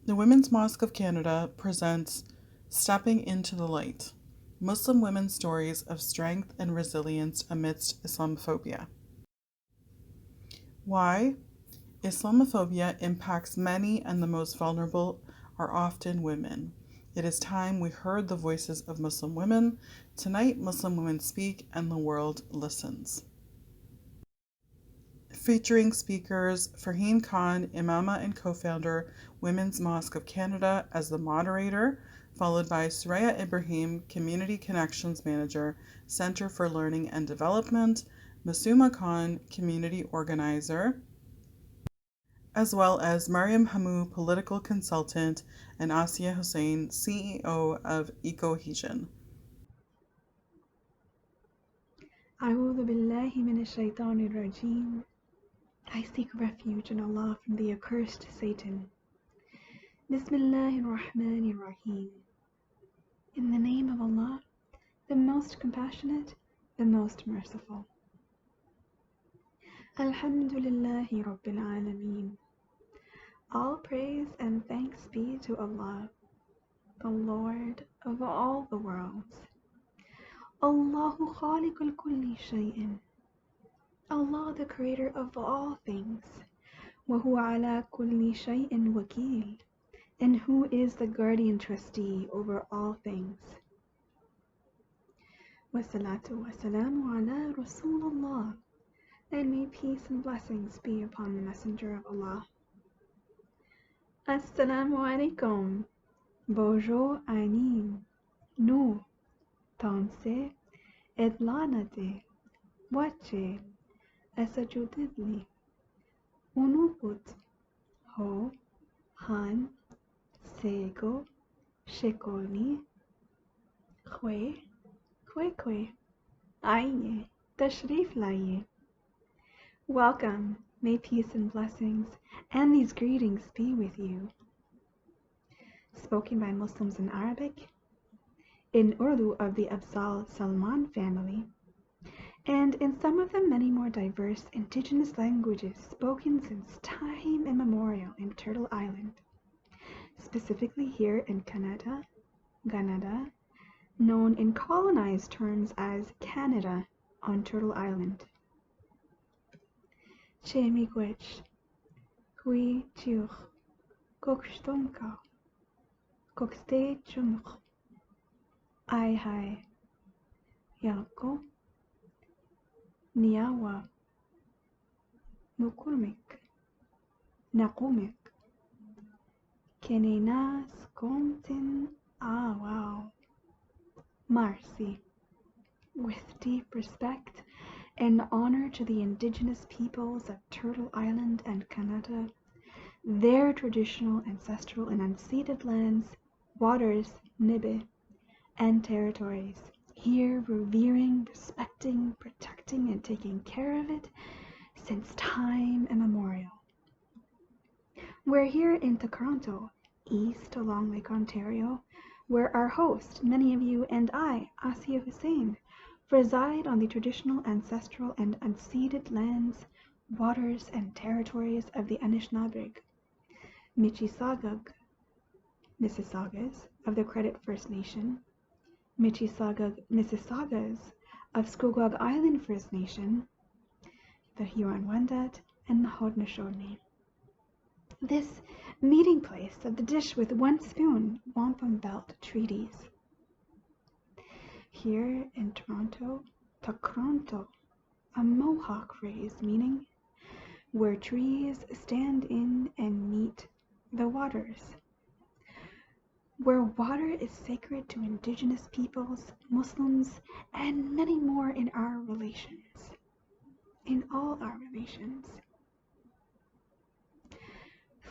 The Women's Mosque of Canada presents Stepping into the Light, Muslim Women's Stories of Strength and Resilience Amidst Islamophobia. Why? Islamophobia impacts many, and the most vulnerable are often women. It is time we heard the voices of Muslim women. Tonight, Muslim women speak and the world listens. Featuring speakers Farheen Khan, Imama and co-founder, Women's Mosque of Canada, as the moderator, followed by Suraya Ibrahim, Community Connections Manager, Center for Learning and Development, Masuma Khan, Community Organizer, as well as Mariam Hamu, Political Consultant, and Asiya Hussain, CEO of Ecohesion. أعوذ بالله من الشيطان الرجيم. I seek refuge in Allah from the accursed Satan. Bismillahir Rahmanir Rahim. In the name of Allah, the most compassionate, the most merciful. Alhamdulillahi Rabbil Alameen. All praise and thanks be to Allah, the Lord of all the worlds. Allahu Khaliqul Kulli Shay'in. Allah, the creator of all things. وَهُوَ عَلَى كُلِّ شَيْءٍ وَكِيلٌ, and who is the guardian trustee over all things. وَالصَّلَاةُ وَالسَّلَامُ عَلَى رَسُولِ اللَّهِ, and may peace and blessings be upon the Messenger of Allah. Assalamu alaikum. Bonjour Anin. No. Tanse. Edlanate. Wache. Asajudidli. Unuput. Ho. Han. Sego. Shekoni. Kwe. Kwe. Aye. Tashrif laye. Welcome. May peace and blessings and these greetings be with you. Spoken by Muslims in Arabic, in Urdu of the Afzal Salman family, and in some of the many more diverse indigenous languages spoken since time immemorial in Turtle Island, specifically here in Canada, known in colonized terms as Canada on Turtle Island. Che miigwech, hui tiuch, kokstomka, kokste chumch, ai hai, yalko, niawa, nukulmik, nakumik, kenenas kontin, wow, marcy, with deep respect and honor to the indigenous peoples of Turtle Island and Canada, their traditional, ancestral, and unceded lands, waters, nibe, and territories, here revering, respecting, protecting, and taking care of it since time immemorial. We're here in Toronto, east along Lake Ontario, where our host, many of you, and I, Asiya Hussain, reside on the traditional, ancestral, and unceded lands, waters, and territories of the Anishinaabeg, Mississaugas of the Credit First Nation, Mississaugas of Scugog Island First Nation, the Huron-Wendat, and the Haudenosaunee. This meeting place of the dish with one spoon, wampum belt treaties. Here in Toronto, Takranto, a Mohawk phrase meaning where trees stand in and meet the waters, where water is sacred to indigenous peoples, Muslims, and many more in our relations, in all our relations.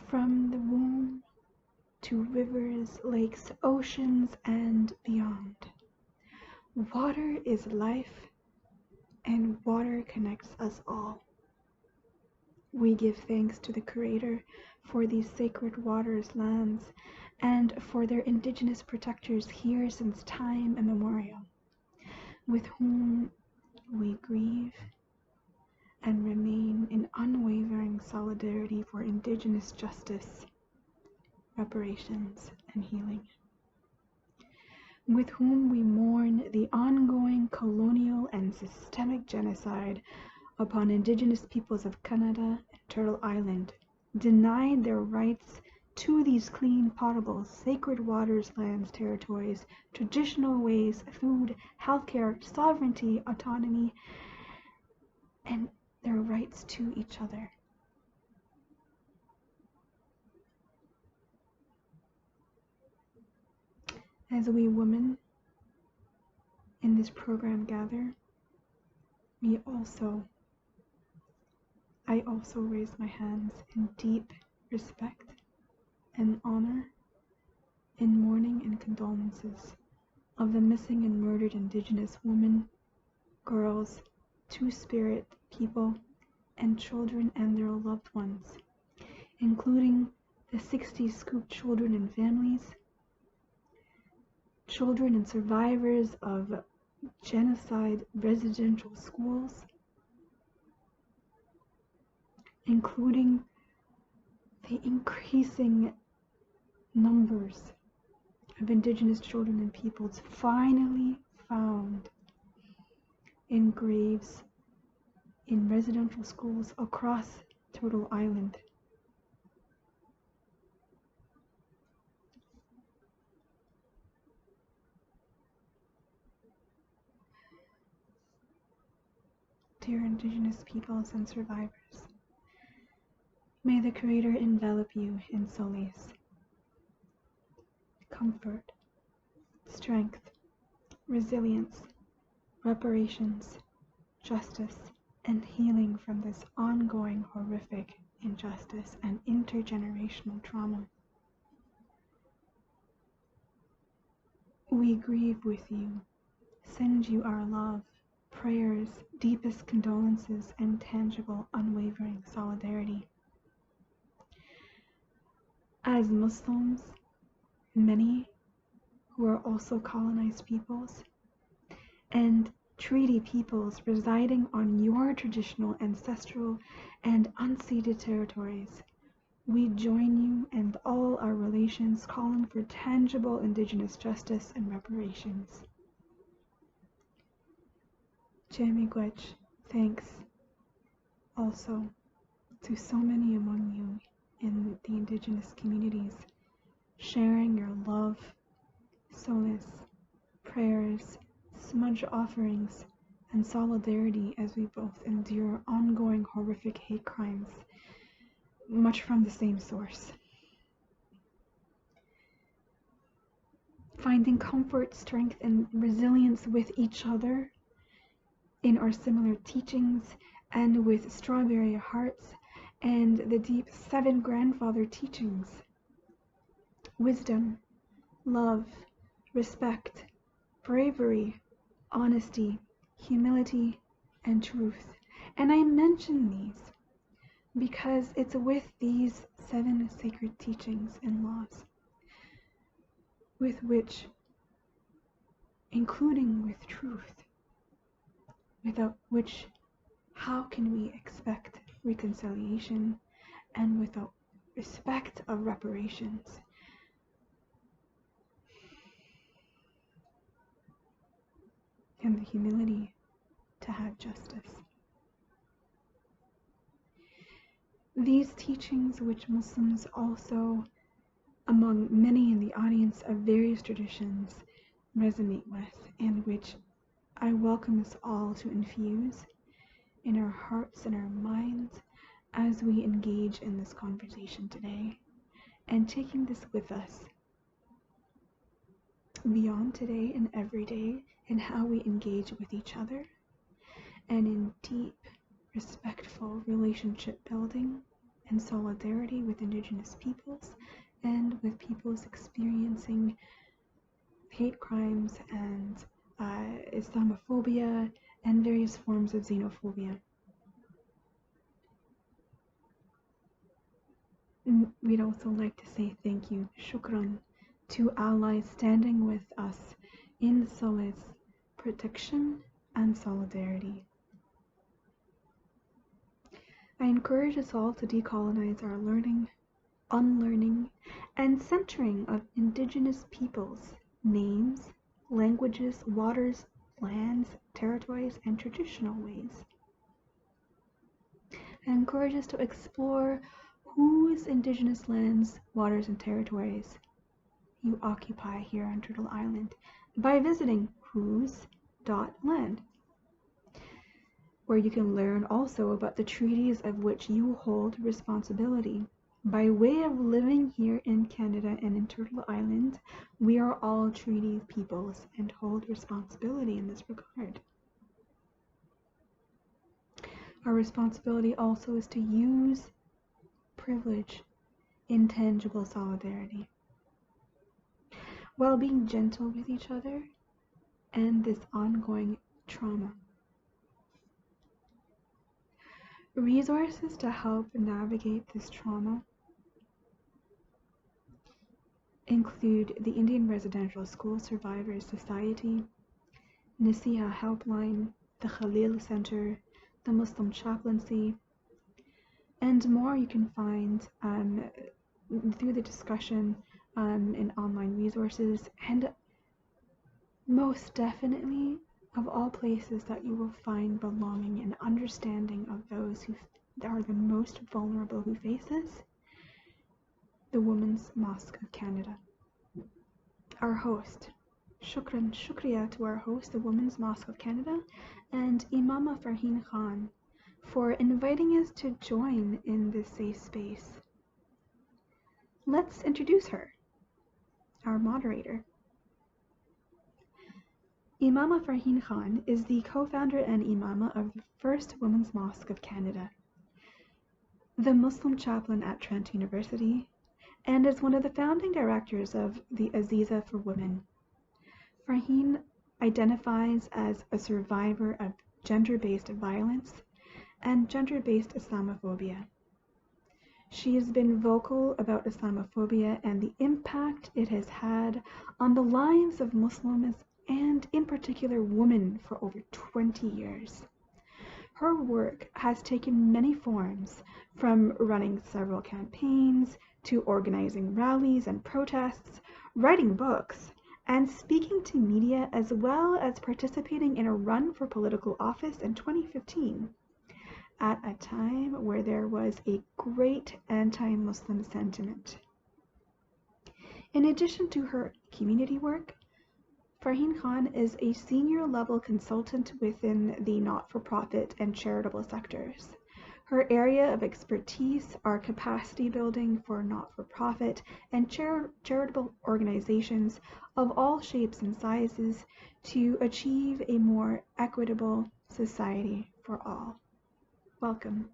From the womb to rivers, lakes, oceans, and beyond. Water is life, and water connects us all. We give thanks to the Creator for these sacred waters, lands, and for their indigenous protectors here since time immemorial, with whom we grieve and remain in unwavering solidarity for indigenous justice reparations, and healing, with whom we mourn the ongoing colonial and systemic genocide upon Indigenous peoples of Canada and Turtle Island, denied their rights to these clean, potable, sacred waters, lands, territories, traditional ways, food, healthcare, sovereignty, autonomy, and their rights to each other. As we women in this program gather, I also raise my hands in deep respect and honor, in mourning and condolences of the missing and murdered Indigenous women, girls, two-spirit people, and children and their loved ones, including the 60 Scoop children and families, children and survivors of genocide residential schools, including the increasing numbers of Indigenous children and peoples finally found in graves in residential schools across Turtle Island. Dear Indigenous peoples and survivors, may the Creator envelop you in solace, comfort, strength, resilience, reparations, justice, and healing from this ongoing horrific injustice and intergenerational trauma. We grieve with you, send you our love, prayers, deepest condolences, and tangible, unwavering solidarity. As Muslims, many who are also colonized peoples, and treaty peoples residing on your traditional, ancestral, and unceded territories, we join you and all our relations calling for tangible Indigenous justice and reparations. Miigwech, thanks also to so many among you in the Indigenous communities, sharing your love, solace, prayers, smudge offerings, and solidarity as we both endure ongoing horrific hate crimes, much from the same source. Finding comfort, strength, and resilience with each other in our similar teachings, and with Strawberry Hearts and the deep 7 grandfather teachings: wisdom, love, respect, bravery, honesty, humility, and truth. And I mention these because it's with these 7 sacred teachings and laws with which, including with truth, without which how can we expect reconciliation, and without respect of reparations, and the humility to have justice. These teachings, which Muslims also, among many in the audience of various traditions, resonate with, and which I welcome us all to infuse in our hearts and our minds as we engage in this conversation today, and taking this with us beyond today and every day in how we engage with each other, and in deep, respectful relationship building and solidarity with Indigenous peoples and with peoples experiencing hate crimes and Islamophobia and various forms of xenophobia. We'd also like to say thank you, shukran, to allies standing with us in solace, protection, and solidarity. I encourage us all to decolonize our learning, unlearning, and centering of indigenous peoples, names, languages, waters, lands, territories, and traditional ways. And encourage us to explore whose indigenous lands, waters, and territories you occupy here on Turtle Island by visiting whose.land, where you can learn also about the treaties of which you hold responsibility. By way of living here in Canada and in Turtle Island, we are all treaty peoples and hold responsibility in this regard. Our responsibility also is to use privilege in tangible solidarity, while being gentle with each other and this ongoing trauma. Resources to help navigate this trauma include the Indian Residential School Survivors Society, Nasiha Helpline, the Khalil Center, the Muslim Chaplaincy, and more you can find through the discussion in online resources, and most definitely of all places that you will find belonging and understanding of those who are the most vulnerable who face this, the Women's Mosque of Canada. Our host, shukriya to our host, the Women's Mosque of Canada, and Imama Farheen Khan for inviting us to join in this safe space. Let's introduce her, our moderator. Imama Farheen Khan is the co-founder and Imama of the First Women's Mosque of Canada, the Muslim chaplain at Trent University, and is one of the founding directors of the Aziza for Women. Farheen identifies as a survivor of gender-based violence and gender-based Islamophobia. She has been vocal about Islamophobia and the impact it has had on the lives of Muslims and in particular women for over 20 years. Her work has taken many forms, from running several campaigns to organizing rallies and protests, writing books, and speaking to media, as well as participating in a run for political office in 2015, at a time where there was a great anti-Muslim sentiment. In addition to her community work, Farheen Khan is a senior level consultant within the not-for-profit and charitable sectors. Her area of expertise are capacity building for not-for-profit and charitable organizations of all shapes and sizes to achieve a more equitable society for all. Welcome.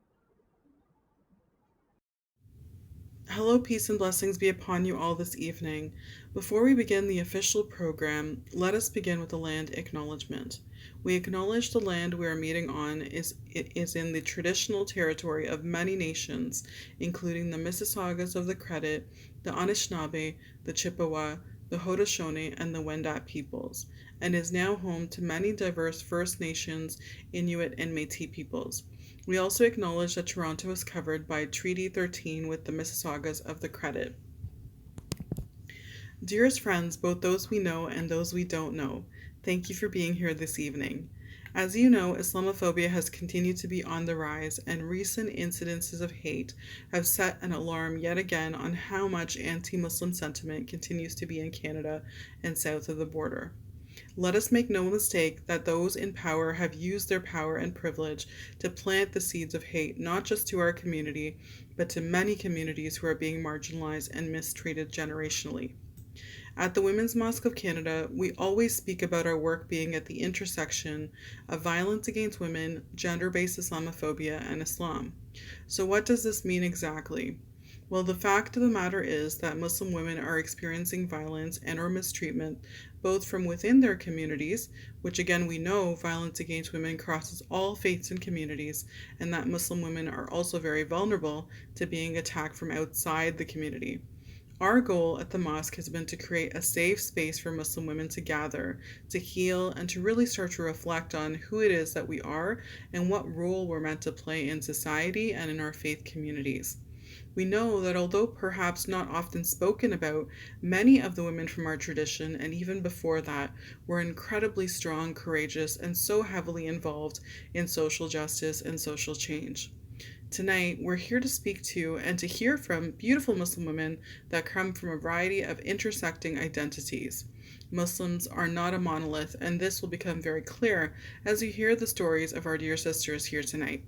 Hello, peace and blessings be upon you all this evening. Before we begin the official program, let us begin with a land acknowledgement. We acknowledge the land we are meeting on is in the traditional territory of many nations, including the Mississaugas of the Credit, the Anishinaabe, the Chippewa, the Haudenosaunee, and the Wendat peoples, and is now home to many diverse First Nations, Inuit, and Métis peoples. We also acknowledge that Toronto is covered by Treaty 13 with the Mississaugas of the Credit. Dearest friends, both those we know and those we don't know, thank you for being here this evening. As you know, Islamophobia has continued to be on the rise, and recent incidences of hate have set an alarm yet again on how much anti-Muslim sentiment continues to be in Canada and south of the border. Let us make no mistake that those in power have used their power and privilege to plant the seeds of hate, not just to our community, but to many communities who are being marginalized and mistreated generationally. At the Women's Mosque of Canada, we always speak about our work being at the intersection of violence against women, gender-based Islamophobia, and Islam. So what does this mean exactly? Well, the fact of the matter is that Muslim women are experiencing violence and or mistreatment both from within their communities, which again we know violence against women crosses all faiths and communities, and that Muslim women are also very vulnerable to being attacked from outside the community. Our goal at the mosque has been to create a safe space for Muslim women to gather, to heal, and to really start to reflect on who it is that we are and what role we're meant to play in society and in our faith communities. We know that although perhaps not often spoken about, many of the women from our tradition, and even before that, were incredibly strong, courageous, and so heavily involved in social justice and social change. Tonight, we're here to speak to and to hear from beautiful Muslim women that come from a variety of intersecting identities. Muslims are not a monolith, and this will become very clear as you hear the stories of our dear sisters here tonight.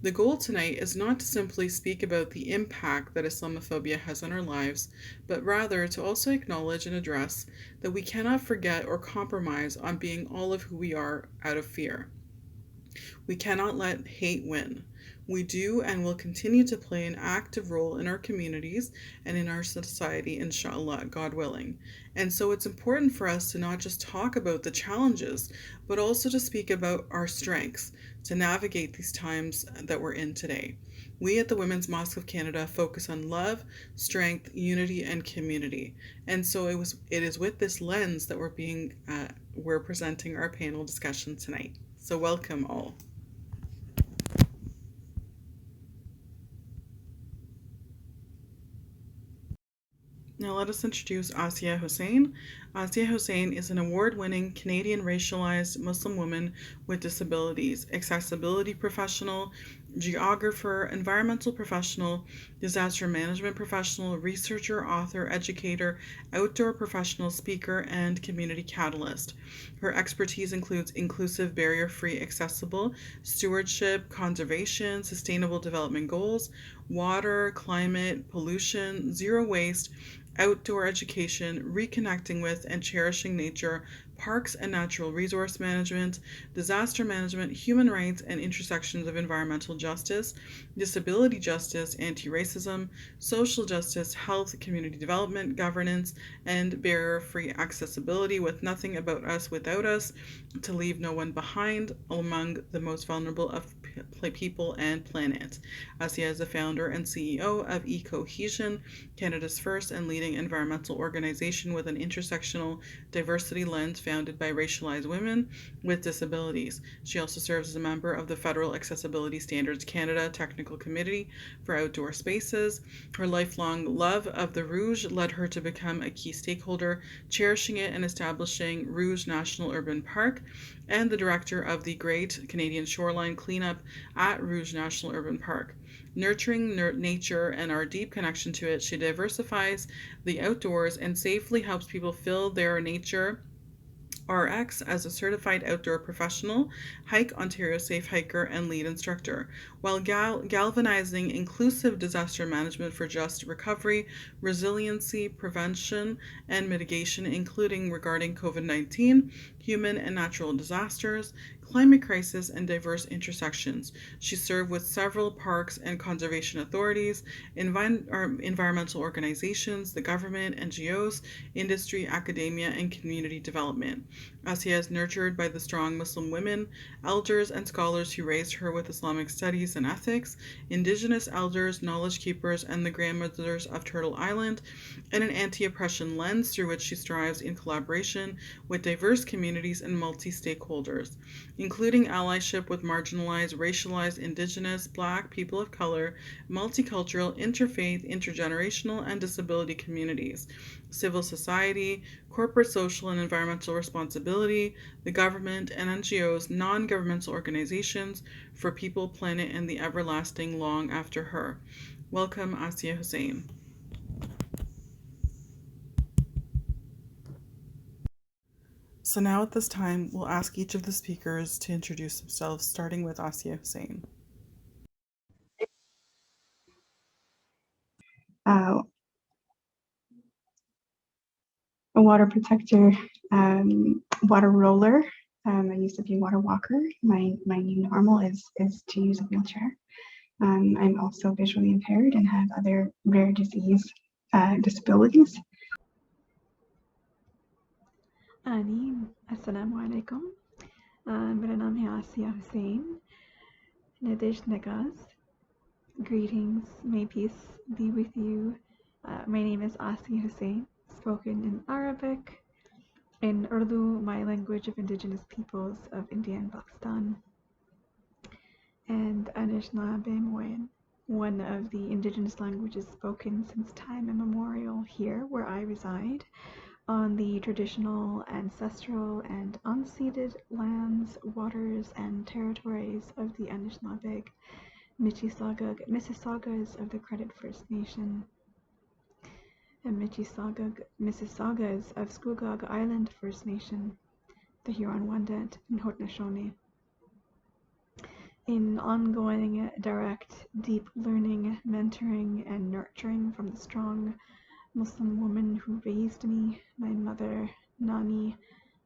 The goal tonight is not to simply speak about the impact that Islamophobia has on our lives, but rather to also acknowledge and address that we cannot forget or compromise on being all of who we are out of fear. We cannot let hate win. We do and will continue to play an active role in our communities and in our society, inshallah, God willing. And so it's important for us to not just talk about the challenges, but also to speak about our strengths to navigate these times that we're in today. We at the Women's Mosque of Canada focus on love, strength, unity, and community. And so it is with this lens that we're presenting our panel discussion tonight. So welcome all. Now let us introduce Asya Hussain. Asya Hussain is an award-winning Canadian racialized Muslim woman with disabilities, accessibility professional, geographer, environmental professional, disaster management professional, researcher, author, educator, outdoor professional, speaker, and community catalyst. Her expertise includes inclusive, barrier-free, accessible, stewardship, conservation, sustainable development goals, water, climate, pollution, zero waste, outdoor education, reconnecting with and cherishing nature, parks and natural resource management, disaster management, human rights and intersections of environmental justice, disability justice, anti racism, social justice, health, community development, governance, and barrier free accessibility with nothing about us without us, to leave no one behind among the most vulnerable of people and planet. Asya is the founder and CEO of eCohesion, Canada's first and leading environmental organization with an intersectional diversity lens founded by racialized women with disabilities. She also serves as a member of the Federal Accessibility Standards Canada Technical Committee for Outdoor Spaces. Her lifelong love of the Rouge led her to become a key stakeholder, cherishing it and establishing Rouge National Urban Park, and the director of the Great Canadian Shoreline Cleanup at Rouge National Urban Park. Nurturing nature and our deep connection to it, she diversifies the outdoors and safely helps people feel their nature RX as a certified outdoor professional, Hike Ontario Safe Hiker, and lead instructor, while galvanizing inclusive disaster management for just recovery, resiliency, prevention, and mitigation, including regarding COVID-19, human and natural disasters, climate crisis, and diverse intersections. She served with several parks and conservation authorities, environmental organizations, the government, NGOs, industry, academia, and community development. Asya is nurtured by the strong Muslim women, elders, and scholars who raised her with Islamic studies and ethics, Indigenous elders, knowledge keepers, and the grandmothers of Turtle Island, and an anti-oppression lens through which she strives in collaboration with diverse communities and multi-stakeholders, including allyship with marginalized, racialized, Indigenous, Black, people of color, multicultural, interfaith, intergenerational, and disability communities, civil society, corporate social and environmental responsibility, the government and NGOs, non-governmental organizations, for people, planet, and the everlasting long after her. Welcome, Asya Hussain. So now at this time, we'll ask each of the speakers to introduce themselves, starting with Asya Hussain. A water protector, water roller. I used to be a water walker. My new normal is to use a wheelchair. I'm also visually impaired and have other rare disease disabilities. Assalamu alaikum. मेरा नाम है आसिया Hussain. Nadish Nagaz. Greetings, may peace be with you. My name is Asiya Hussain, spoken in Arabic, in Urdu, my language of indigenous peoples of India and Pakistan, and Anishna Bemoyen. one of the indigenous languages spoken since time immemorial here where I reside, on the traditional, ancestral, and unceded lands, waters, and territories of the Anishinaabeg, Mississaugas of the Credit First Nation, and Mississaugas of Scugog Island First Nation, the Huron-Wendat, and Haudenosaunee. In ongoing, direct, deep learning, mentoring, and nurturing from the strong Muslim woman who raised me, my mother, Nani,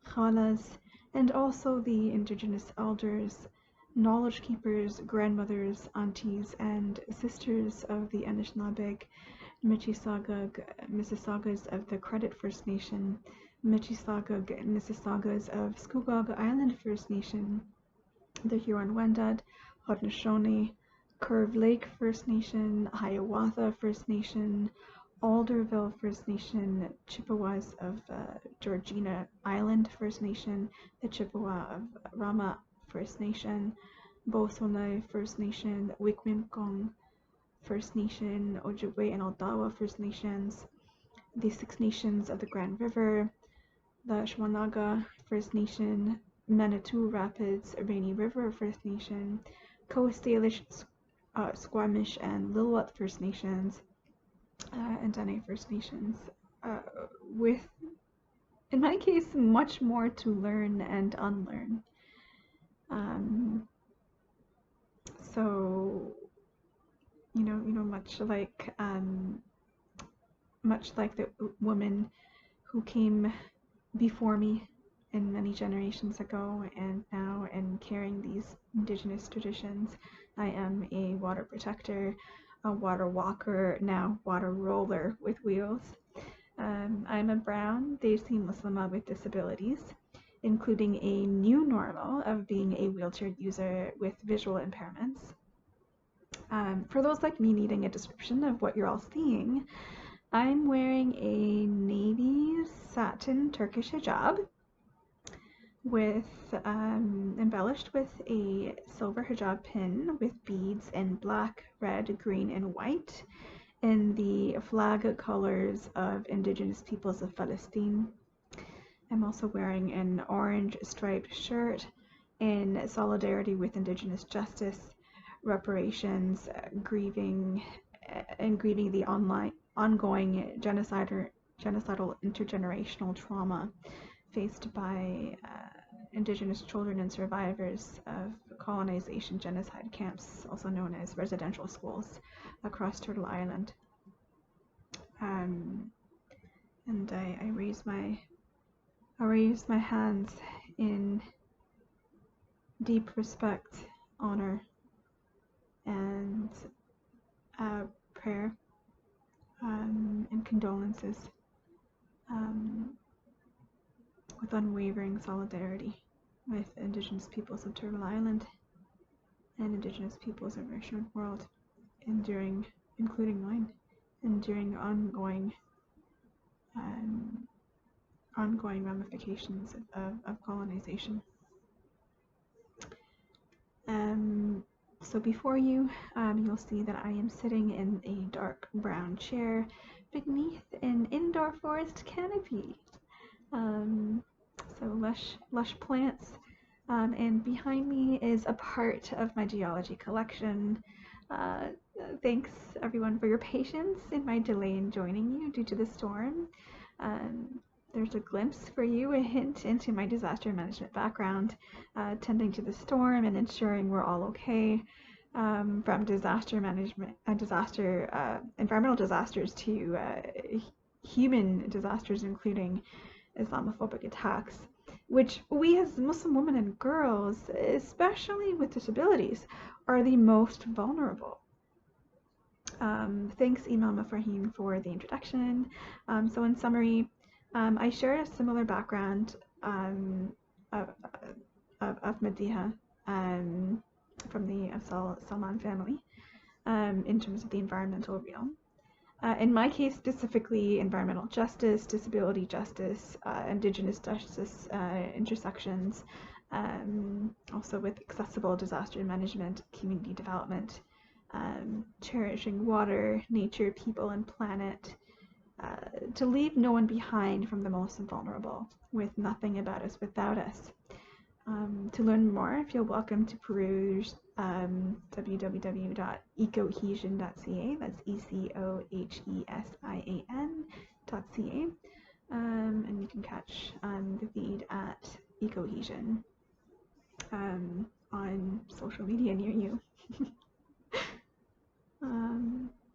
Khalas, and also the indigenous elders, knowledge keepers, grandmothers, aunties, and sisters of the Anishinaabeg, Mississaugas of the Credit First Nation, Mississaugas of Scugog Island First Nation, the Huron-Wendat, Haudenosaunee, Curve Lake First Nation, Hiawatha First Nation, Alderville First Nation, Chippewas of Georgina Island First Nation, the Chippewa of Rama First Nation, Bosolai First Nation, Wigwamkong First Nation, Ojibwe and Aldawa First Nations, the Six Nations of the Grand River, the Shawanaga First Nation, Manitou Rapids, Rainy River First Nation, Coast Salish, Squamish, and Lilwat First Nations, and Dene First Nations, with, in my case, much more to learn and unlearn. So, much like the woman who came before me and many generations ago and now, and carrying these indigenous traditions, I am a water protector, a water walker, now water roller with wheels. I'm a brown Desi Muslima with disabilities, including a new normal of being a wheelchair user with visual impairments. For those like me needing a description of what you're all seeing, I'm wearing a navy satin Turkish hijab with embellished with a silver hijab pin with beads in black, red, green, and white in the flag colors of indigenous peoples of Palestine. I'm also wearing an orange striped shirt in solidarity with indigenous justice, reparations, grieving the ongoing genocidal intergenerational trauma faced by indigenous children and survivors of colonization genocide camps, also known as residential schools, across Turtle Island. And I raise my hands in deep respect, honor, and prayer, and condolences, with unwavering solidarity with indigenous peoples of Turtle Island and indigenous peoples of our shared world, including mine, enduring ongoing ramifications of colonization. So before you, you'll see that I am sitting in a dark brown chair beneath an indoor forest canopy. So lush plants, and behind me is a part of my geology collection. Thanks everyone for your patience in my delay in joining you due to the storm. There's a glimpse for you, a hint into my disaster management background, tending to the storm and ensuring we're all okay, from disaster management, environmental disasters to human disasters, including Islamophobic attacks, which we as Muslim women and girls, especially with disabilities, are the most vulnerable. Thanks Imam Farheen for the introduction. So in summary, I share a similar background of Madiha from the Salman family in terms of the environmental realm. In my case, specifically environmental justice, disability justice, indigenous justice intersections, also with accessible disaster management, community development, cherishing water, nature, people, and planet, to leave no one behind from the most vulnerable, with nothing about us without us. To learn more, feel welcome to peruse www.ecohesion.ca. That's ECOHESIAN.ca. And you can catch the feed at Ecohesion on social media near you.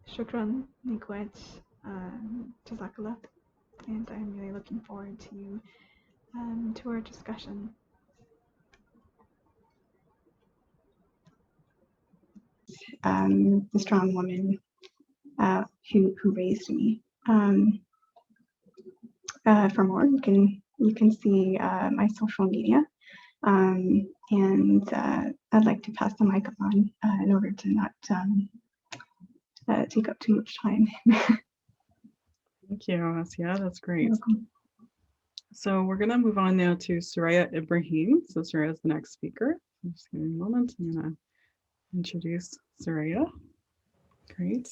Shukran, Miigwech, Jazakallah, and I'm really looking forward to our discussion. The strong woman who raised me. For more, you can see my social media, and I'd like to pass the mic on in order to not take up too much time. Thank you, Asya. That's great. So we're going to move on now to Soraya Ibrahim. So Soraya is the next speaker. Just give me a moment. I'm going to introduce Soraya. Great.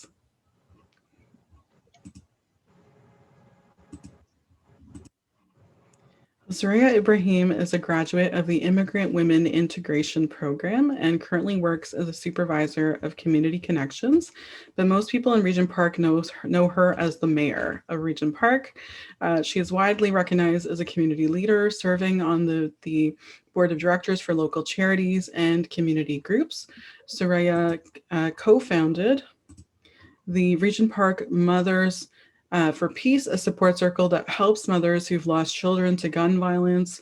Soraya Ibrahim is a graduate of the Immigrant Women Integration Program and currently works as a supervisor of community connections. But most people in Regent Park know her as the mayor of Regent Park. She is widely recognized as a community leader, serving on the board of directors for local charities and community groups. Soraya co-founded the Regent Park Mothers for Peace, a support circle that helps mothers who've lost children to gun violence,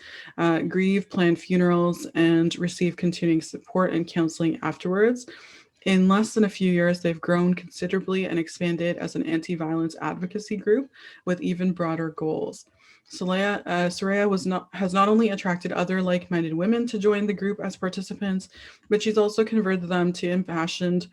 grieve, plan funerals, and receive continuing support and counseling afterwards. In less than a few years, they've grown considerably and expanded as an anti-violence advocacy group with even broader goals. Soraya has not only attracted other like-minded women to join the group as participants, but she's also converted them to impassioned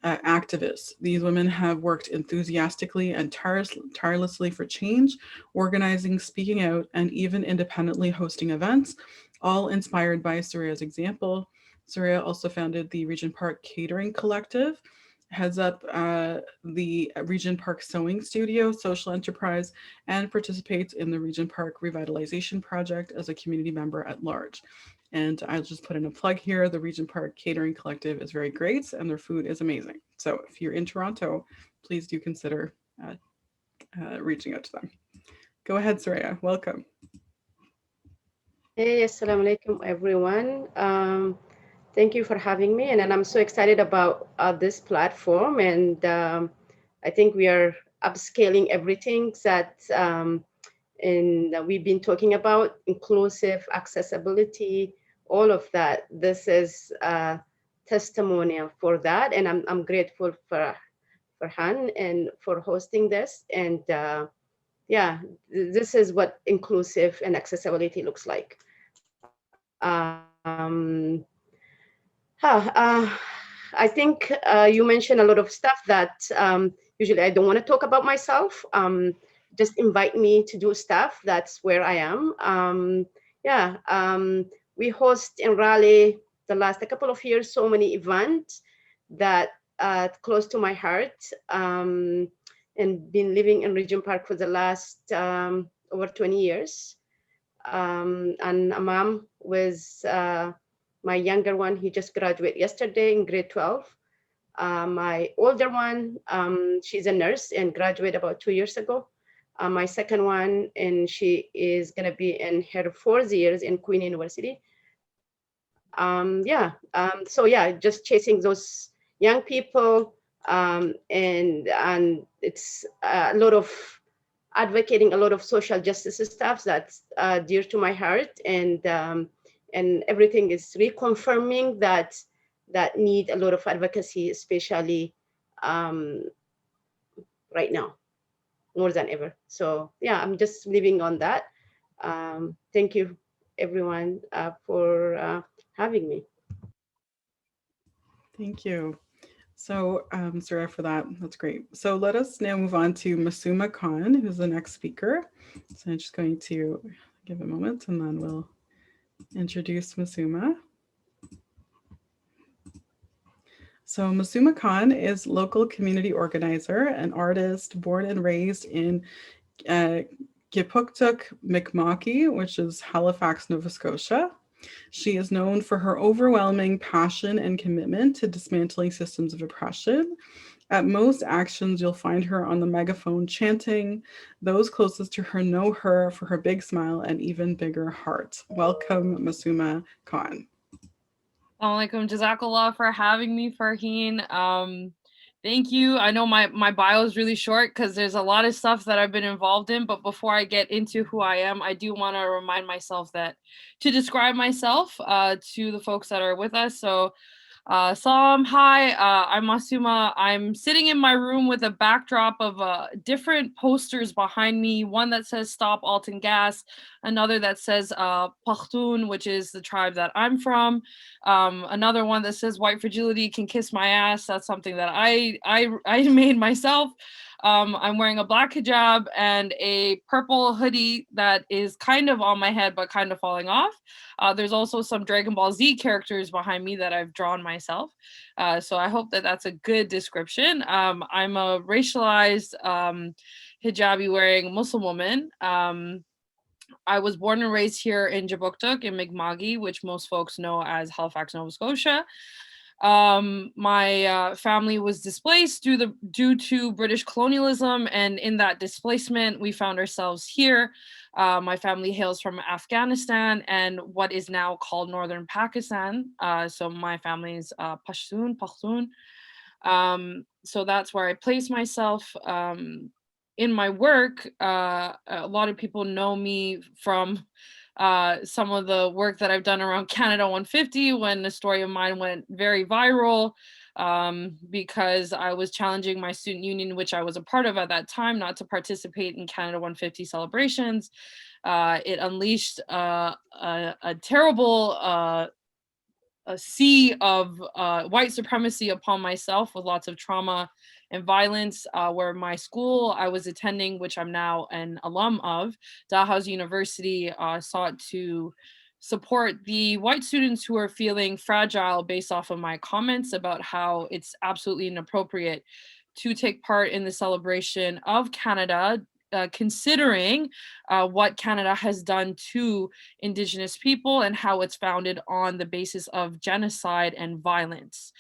activists. These women have worked enthusiastically and tirelessly for change, organizing, speaking out, and even independently hosting events, all inspired by Soraya's example. Soraya also founded the Regent Park Catering Collective, heads up the Regent Park Sewing Studio social enterprise, and participates in the Regent Park Revitalization Project as a community member at large. And I'll just put in a plug here. The Regent Park Catering Collective is very great and their food is amazing. So if you're in Toronto, please do consider reaching out to them. Go ahead, Soraya. Welcome. Hey, assalamu alaikum, everyone. Thank you for having me. And I'm so excited about this platform. And I think we are upscaling everything that we've been talking about, inclusive accessibility, all of that. This is a testimonial for that. And I'm grateful for Han and for hosting this. And yeah, this is what inclusive and accessibility looks like. I think you mentioned a lot of stuff that usually I don't want to talk about myself. Just invite me to do stuff. That's where I am. We host in Raleigh the last couple of years so many events that close to my heart, and been living in Regent Park for the last over 20 years. And a mom with my younger one, he just graduated yesterday in grade 12. My older one, she's a nurse and graduated about 2 years ago. My second one, and she is going to be in her 4th years in Queen University. Just chasing those young people, and it's a lot of advocating a lot of social justice stuff that's dear to my heart, and everything is reconfirming that need a lot of advocacy, especially right now, more than ever. So yeah, I'm just living on that. Thank you, everyone, for having me. Thank you. So, Sarah, for that, that's great. So let us now move on to Masuma Khan, who's the next speaker. So I'm just going to give a moment and then we'll introduce Masuma. So Masuma Khan is local community organizer, an artist born and raised in uh, Gipuktuk, Mi'kma'ki, which is Halifax, Nova Scotia. She is known for her overwhelming passion and commitment to dismantling systems of oppression. At most actions, you'll find her on the megaphone chanting. Those closest to her know her for her big smile and even bigger heart. Welcome, Masuma Khan. Assalamualaikum. Jazakallah for having me, Farheen. Thank you. I know my bio is really short because there's a lot of stuff that I've been involved in, but before I get into who I am, I do want to remind myself that to describe myself to the folks that are with us. So Salam, hi, I'm Masuma. I'm sitting in my room with a backdrop of different posters behind me. One that says Stop Alton Gas, another that says Pakhtun, which is the tribe that I'm from. Another one that says White Fragility Can Kiss My Ass. That's something that I made myself. I'm wearing a black hijab and a purple hoodie that is kind of on my head, but kind of falling off. There's also some Dragon Ball Z characters behind me that I've drawn myself. So I hope that that's a good description. I'm a racialized hijabi wearing Muslim woman. I was born and raised here in Jabuktuk in Mi'kma'ki, which most folks know as Halifax, Nova Scotia. My family was displaced due to British colonialism, and in that displacement, we found ourselves here. My family hails from Afghanistan and what is now called northern Pakistan. So my family's Pakhtun. So that's where I place myself. In my work, a lot of people know me from some of the work that I've done around Canada 150 when a story of mine went very viral because I was challenging my student union, which I was a part of at that time, not to participate in Canada 150 celebrations. It unleashed a terrible a sea of white supremacy upon myself with lots of trauma and violence, where my school I was attending, which I'm now an alum of, Dalhousie University, sought to support the white students who are feeling fragile based off of my comments about how it's absolutely inappropriate to take part in the celebration of Canada, considering what Canada has done to Indigenous people and how it's founded on the basis of genocide and violence.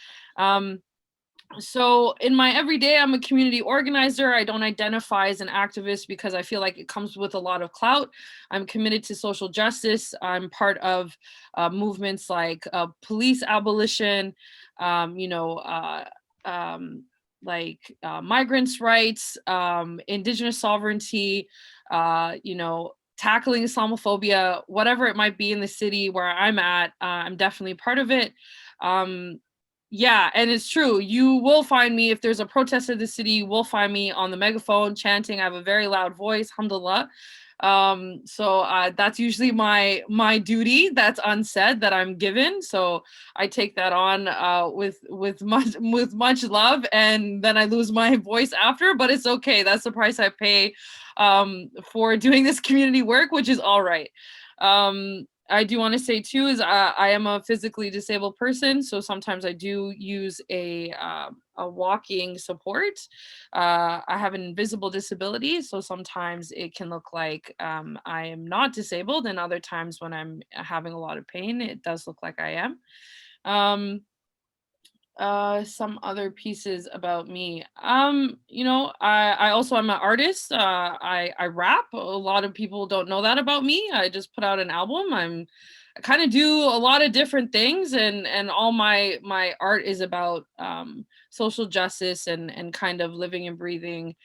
So in my everyday, I'm a community organizer. I don't identify as an activist because I feel like it comes with a lot of clout. I'm committed to social justice. I'm part of movements like police abolition, you know, migrants' rights, Indigenous sovereignty, you know, tackling Islamophobia, whatever it might be in the city where I'm at, I'm definitely part of it. Yeah, and it's true. You will find me if there's a protest in the city. You will find me on the megaphone chanting. I have a very loud voice, alhamdulillah. So that's usually my duty that's unsaid that I'm given. So I take that on with much love, and then I lose my voice after. But it's okay. That's the price I pay for doing this community work, which is all right. I do want to say too is I am a physically disabled person, so sometimes I do use a walking support. I have an invisible disability, so sometimes it can look like I am not disabled, and other times when I'm having a lot of pain, it does look like I am. Some other pieces about me. You know, I also am an artist. I rap. A lot of people don't know that about me. I just put out an album. I kind of do a lot of different things, and all my art is about social justice and kind of living and breathing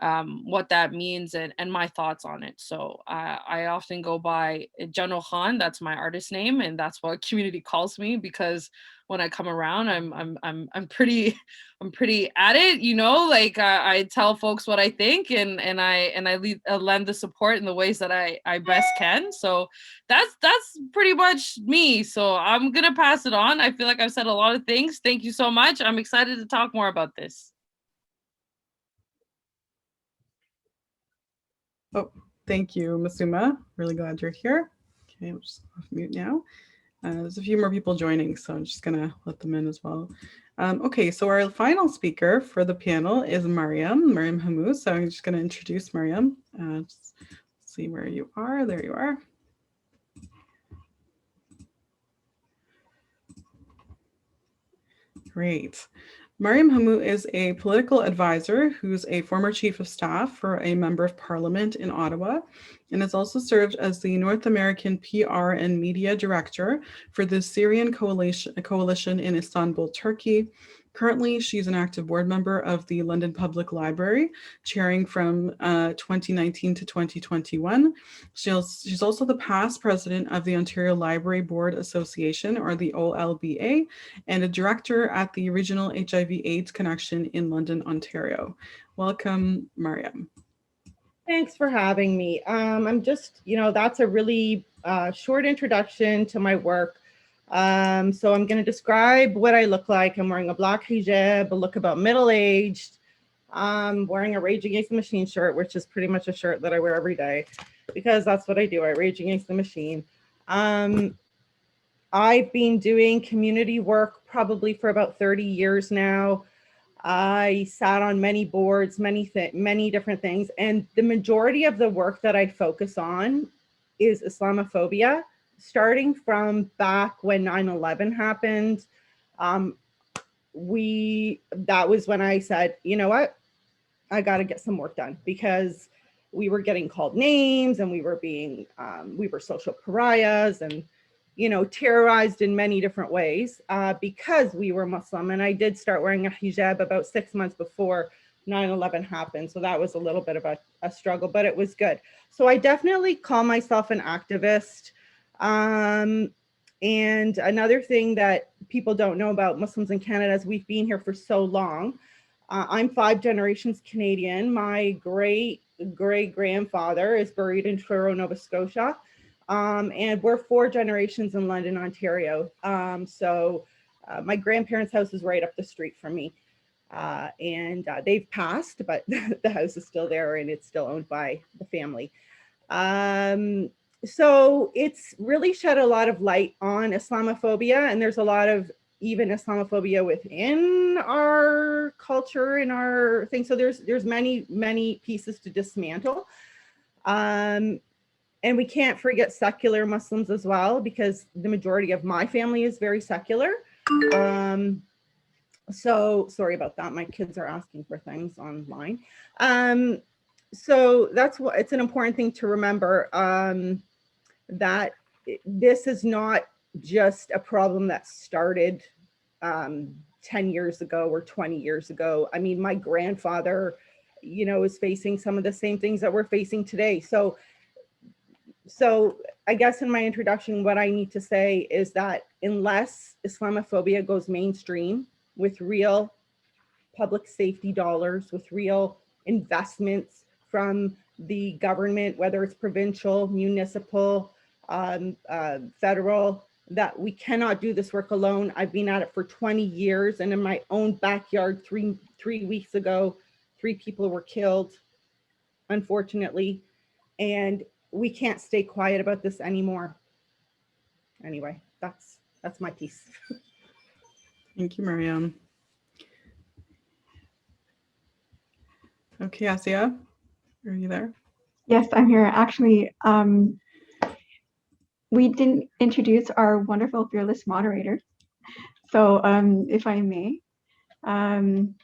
what that means and my thoughts on it. So I often go by Jano Khan. That's my artist name, and that's what community calls me because when I come around, I'm pretty I'm pretty at it, you know. Like I tell folks what I think, and I lend the support in the ways that I best can. So that's pretty much me. So I'm gonna pass it on. I feel like I've said a lot of things. Thank you so much. I'm excited to talk more about this. Oh, thank you, Masuma. Really glad you're here. Okay, I'm just off mute now. There's a few more people joining, so I'm just gonna let them in as well. Okay, so our final speaker for the panel is Mariam Hammoud. So I'm just gonna introduce Mariam. Just see where you are. There you are. Great. Mariam Hammoud is a political advisor who's a former chief of staff for a member of parliament in Ottawa, and has also served as the North American PR and media director for the Syrian coalition in Istanbul, Turkey. Currently, she's an active board member of the London Public Library, chairing from 2019 to 2021. She's also the past president of the Ontario Library Board Association, or the OLBA, and a director at the Regional HIV/AIDS Connection in London, Ontario. Welcome, Mariam. Thanks for having me. I'm just, that's a really short introduction to my work. So I'm going to describe what I look like. I'm wearing a black hijab, I look about middle-aged. I'm wearing a Rage Against the Machine shirt, which is pretty much a shirt that I wear every day because that's what I do. I rage against the machine. I've been doing community work probably for about 30 years now. I sat on many boards, many different things. And the majority of the work that I focus on is Islamophobia, starting from back when 9/11 happened. That was when I said, you know what, I got to get some work done, because we were getting called names and we were social pariahs and, terrorized in many different ways because we were Muslim. And I did start wearing a hijab about 6 months before 9/11 happened. So that was a little bit of a struggle, but it was good. So I definitely call myself an activist. And another thing that people don't know about Muslims in Canada is we've been here for so long. I'm 5 generations Canadian. My great-great-grandfather is buried in Truro, Nova Scotia. And we're 4 generations in London, Ontario. So my grandparents' house is right up the street from me. And they've passed, but the house is still there and it's still owned by the family. So it's really shed a lot of light on Islamophobia, and there's a lot of even Islamophobia within our culture, in our thing. So there's many pieces to dismantle. And we can't forget secular Muslims as well, because the majority of my family is very secular. So sorry about that. My kids are asking for things online. So that's what, it's an important thing to remember, that this is not just a problem that started 10 years ago or 20 years ago. I mean, my grandfather, is facing some of the same things that we're facing today. So I guess in my introduction, what I need to say is that unless Islamophobia goes mainstream with real public safety dollars, with real investments from the government, whether it's provincial, municipal, federal, that we cannot do this work alone. I've been at it for 20 years, and in my own backyard, three weeks ago, 3 people were killed, unfortunately, and we can't stay quiet about this anymore. Anyway, that's my piece. Thank you, Mariam. Okay, Asia, are you there? Yes, I'm here. Actually, we didn't introduce our wonderful fearless moderator. So if I may, again,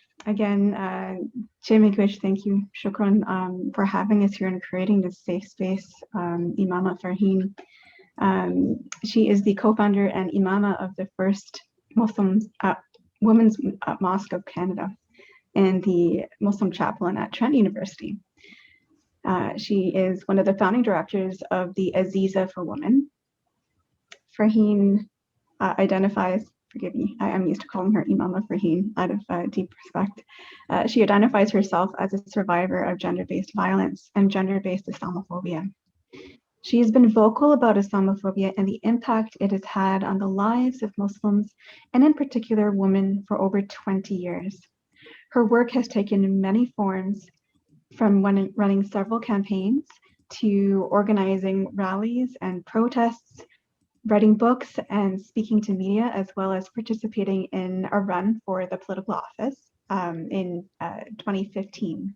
Jim Igwish, thank you, shukran, for having us here and creating this safe space. Imama Farheen, she is the co-founder and imama of the first Muslim Women's Mosque of Canada and the Muslim chaplain at Trent University. She is one of the founding directors of the Aziza for Women. Farheen identifies, forgive me, I am used to calling her Imama Farheen out of deep respect. She identifies herself as a survivor of gender-based violence and gender-based Islamophobia. She has been vocal about Islamophobia and the impact it has had on the lives of Muslims, and in particular women, for over 20 years. Her work has taken many forms, from running several campaigns to organizing rallies and protests, writing books and speaking to media, as well as participating in a run for the political office in 2015,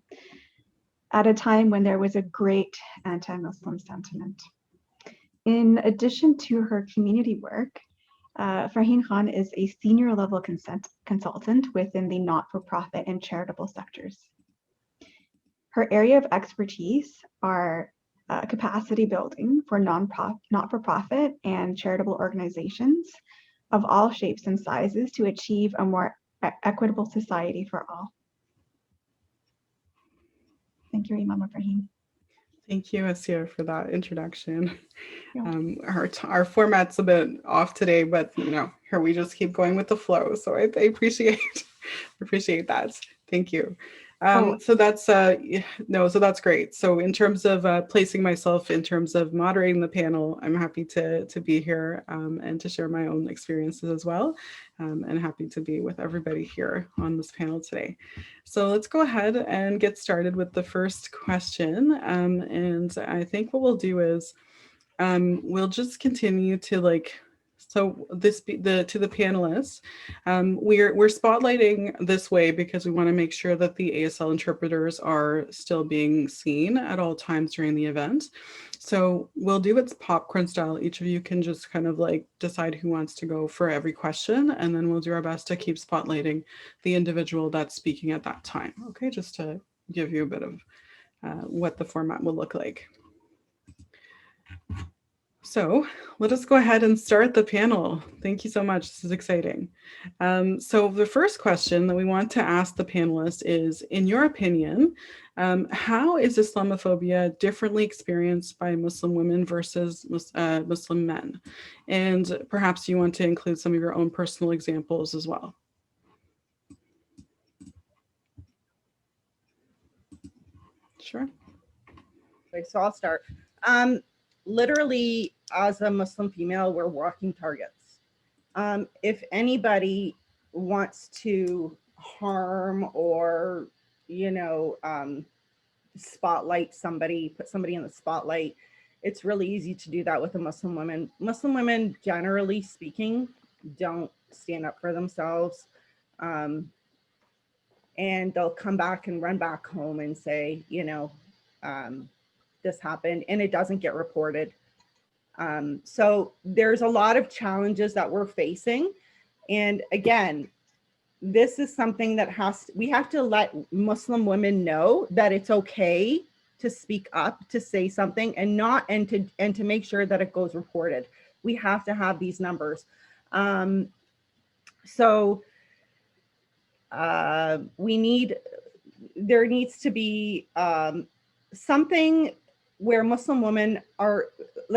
at a time when there was a great anti-Muslim sentiment. In addition to her community work, Farheen Khan is a senior level consultant within the not-for-profit and charitable sectors. Her area of expertise are capacity building for not-for-profit and charitable organizations of all shapes and sizes to achieve a more equitable society for all. Thank you, Imama Farheen. Thank you, Asya, for that introduction. Yeah. Our format's a bit off today, but here we just keep going with the flow. So I appreciate that. Thank you. So that's so that's great. So in terms of placing myself in terms of moderating the panel, I'm happy to be here and to share my own experiences as well, and happy to be with everybody here on this panel today. So let's go ahead and get started with the first question. And I think what we'll do is we'll just continue to to the panelists. We're spotlighting this way because we want to make sure that the ASL interpreters are still being seen at all times during the event. So we'll do it popcorn style. Each of you can just kind of decide who wants to go for every question, and then we'll do our best to keep spotlighting the individual that's speaking at that time. Okay, just to give you a bit of what the format will look like. So let us go ahead and start the panel. Thank you so much. This is exciting. So the first question that we want to ask the panelists is, in your opinion, how is Islamophobia differently experienced by Muslim women versus Muslim men? And perhaps you want to include some of your own personal examples as well. Sure. Okay, so I'll start. Literally, as a Muslim female, we're walking targets. If anybody wants to harm or, spotlight somebody, put somebody in the spotlight, it's really easy to do that with a Muslim woman. Muslim women, generally speaking, don't stand up for themselves. And they'll come back and run back home and say, this happened, and it doesn't get reported. So there's a lot of challenges that we're facing. And again, this is something that we have to let Muslim women know that it's okay to speak up, to say something, and to make sure that it goes reported. We have to have these numbers. There needs to be something where Muslim women are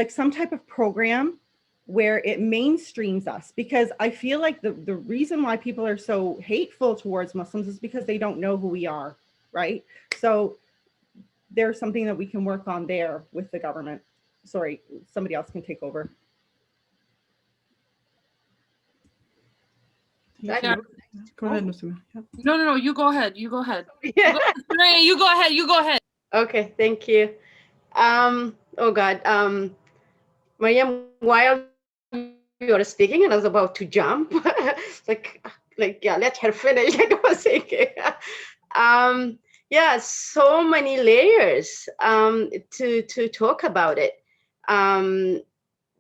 some type of program where it mainstreams us, because I feel like the reason why people are so hateful towards Muslims is because they don't know who we are, right? So there's something that we can work on there with the government. Sorry, somebody else can take over. Yeah. Go ahead, Nusima. Yeah. No, you go ahead. You go ahead. Yeah. You go ahead. Okay, thank you. Oh God, Mariam, while you were speaking and I was about to jump, yeah, let her finish. I was thinking, yeah, so many layers to talk about it.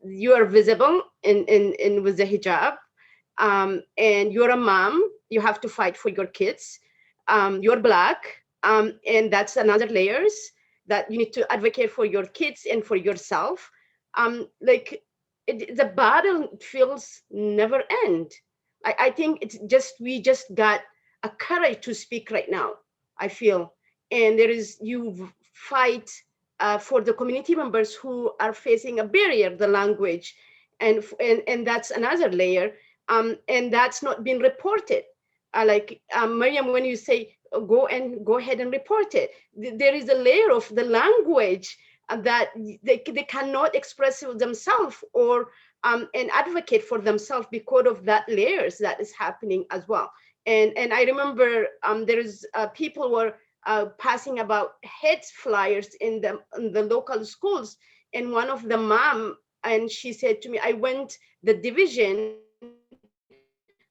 You are visible in with the hijab, and you're a mom. You have to fight for your kids. You're Black, and that's another layers that you need to advocate for your kids and for yourself. The battle feels never end. I think it's we just got a courage to speak right now, I feel. And you fight for the community members who are facing a barrier, the language, and that's another layer. And that's not been reported. Miriam, when you say go ahead and report it, there is a layer of the language that they cannot express themselves or and advocate for themselves because of that layers that is happening as well. And I remember there is people were passing about hate flyers in the local schools, and one of the mom And she said to me, I went the division,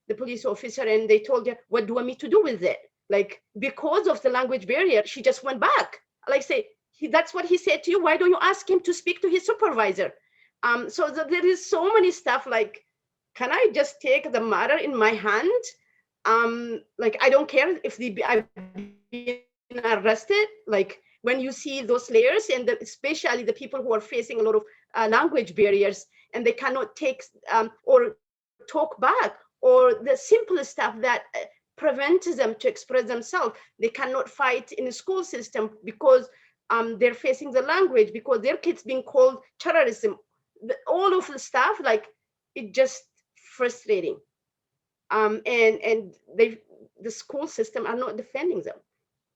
the police officer, and they told her, what do you want me to do with it? Like, because of the language barrier, she just went back. Like, say, that's what he said to you. Why don't you ask him to speak to his supervisor? So there is so many stuff like, can I just take the matter in my hand? Like, I don't care if I've been arrested. Like, when you see those layers, and especially the people who are facing a lot of language barriers, and they cannot take or talk back, or the simplest stuff that prevents them to express themselves. They cannot fight in the school system because they're facing the language, because their kids being called terrorism. All of the stuff, like, it just frustrating. And the school system are not defending them,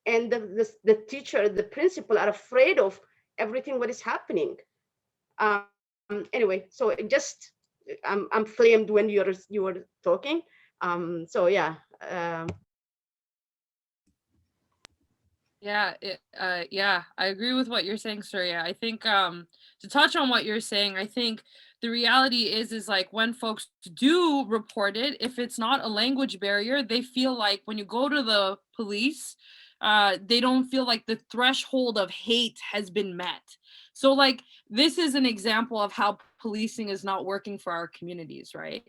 and the teacher, the principal are afraid of everything what is happening. Anyway, so it just, I'm flamed when you were talking. So yeah. Yeah, I agree with what you're saying, Surya. I think to touch on what you're saying, I think the reality is like, when folks do report it, if it's not a language barrier, they feel like when you go to the police, they don't feel like the threshold of hate has been met. So like, this is an example of how policing is not working for our communities, right?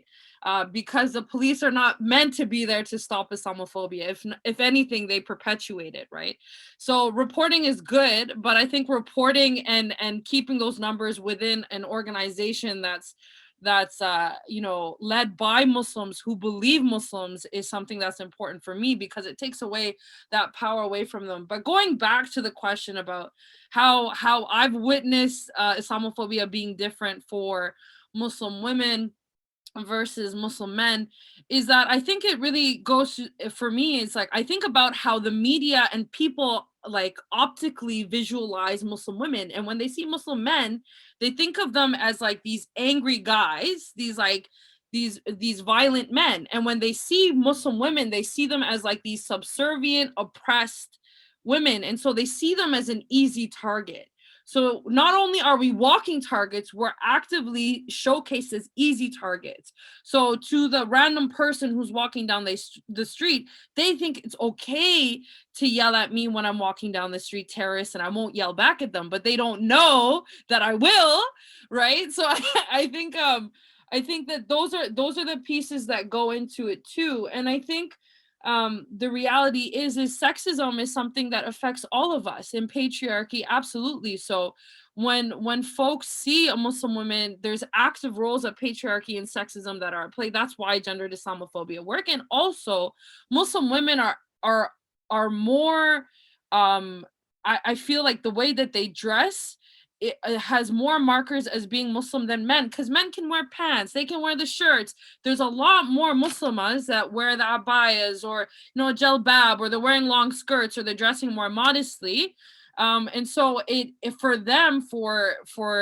Because the police are not meant to be there to stop Islamophobia. If anything, they perpetuate it, right? So reporting is good, but I think reporting and keeping those numbers within an organization that's you know, led by Muslims who believe Muslims is something that's important for me, because it takes away that power away from them. But going back to the question about how I've witnessed Islamophobia being different for Muslim women versus Muslim men, is that I think it really goes to, for me, it's like, I think about how the media and people like optically visualize Muslim women, and when they see Muslim men, they think of them as like these angry guys, these like these violent men, and when they see Muslim women, they see them as like these subservient, oppressed women, and so they see them as an easy target. So not only are we walking targets, we're actively showcased as easy targets. So to the random person who's walking down the street, they think it's okay to yell at me when I'm walking down the street, terrorists, and I won't yell back at them, but they don't know that I will, right? So I think that those are the pieces that go into it too. And I think the reality is sexism is something that affects all of us, in patriarchy, absolutely. So when folks see a Muslim woman, there's active roles of patriarchy and sexism that are at play. That's why gendered Islamophobia work. And also Muslim women are more I feel like the way that they dress, it has more markers as being Muslim than men, because men can wear pants, they can wear the shirts. There's a lot more Muslimas that wear the abayas, or you know, jalbab, or they're wearing long skirts, or they're dressing more modestly. And so it for them, for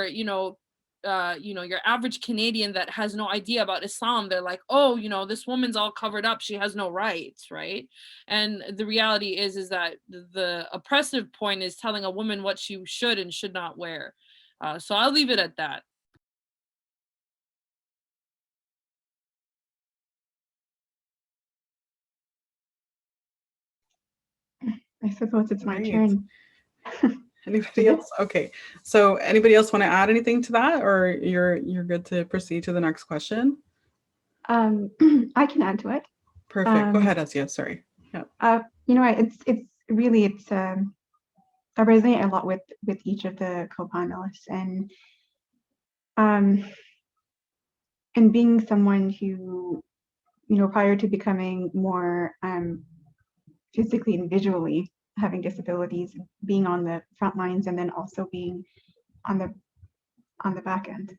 you know, your average Canadian that has no idea about Islam, they're like, oh, you know, this woman's all covered up, she has no rights, right? And the reality is that the oppressive point is telling a woman what she should and should not wear. So I'll leave it at that. I suppose it's my Great. turn. Anybody else? Okay. So anybody else want to add anything to that, or you're good to proceed to the next question? I can add to it. Perfect. Go ahead, Asia. Sorry. Yeah. You know, it's really I resonate a lot with each of the co-panelists, and being someone who, you know, prior to becoming more physically and visually having disabilities, being on the front lines, and then also being on the back end.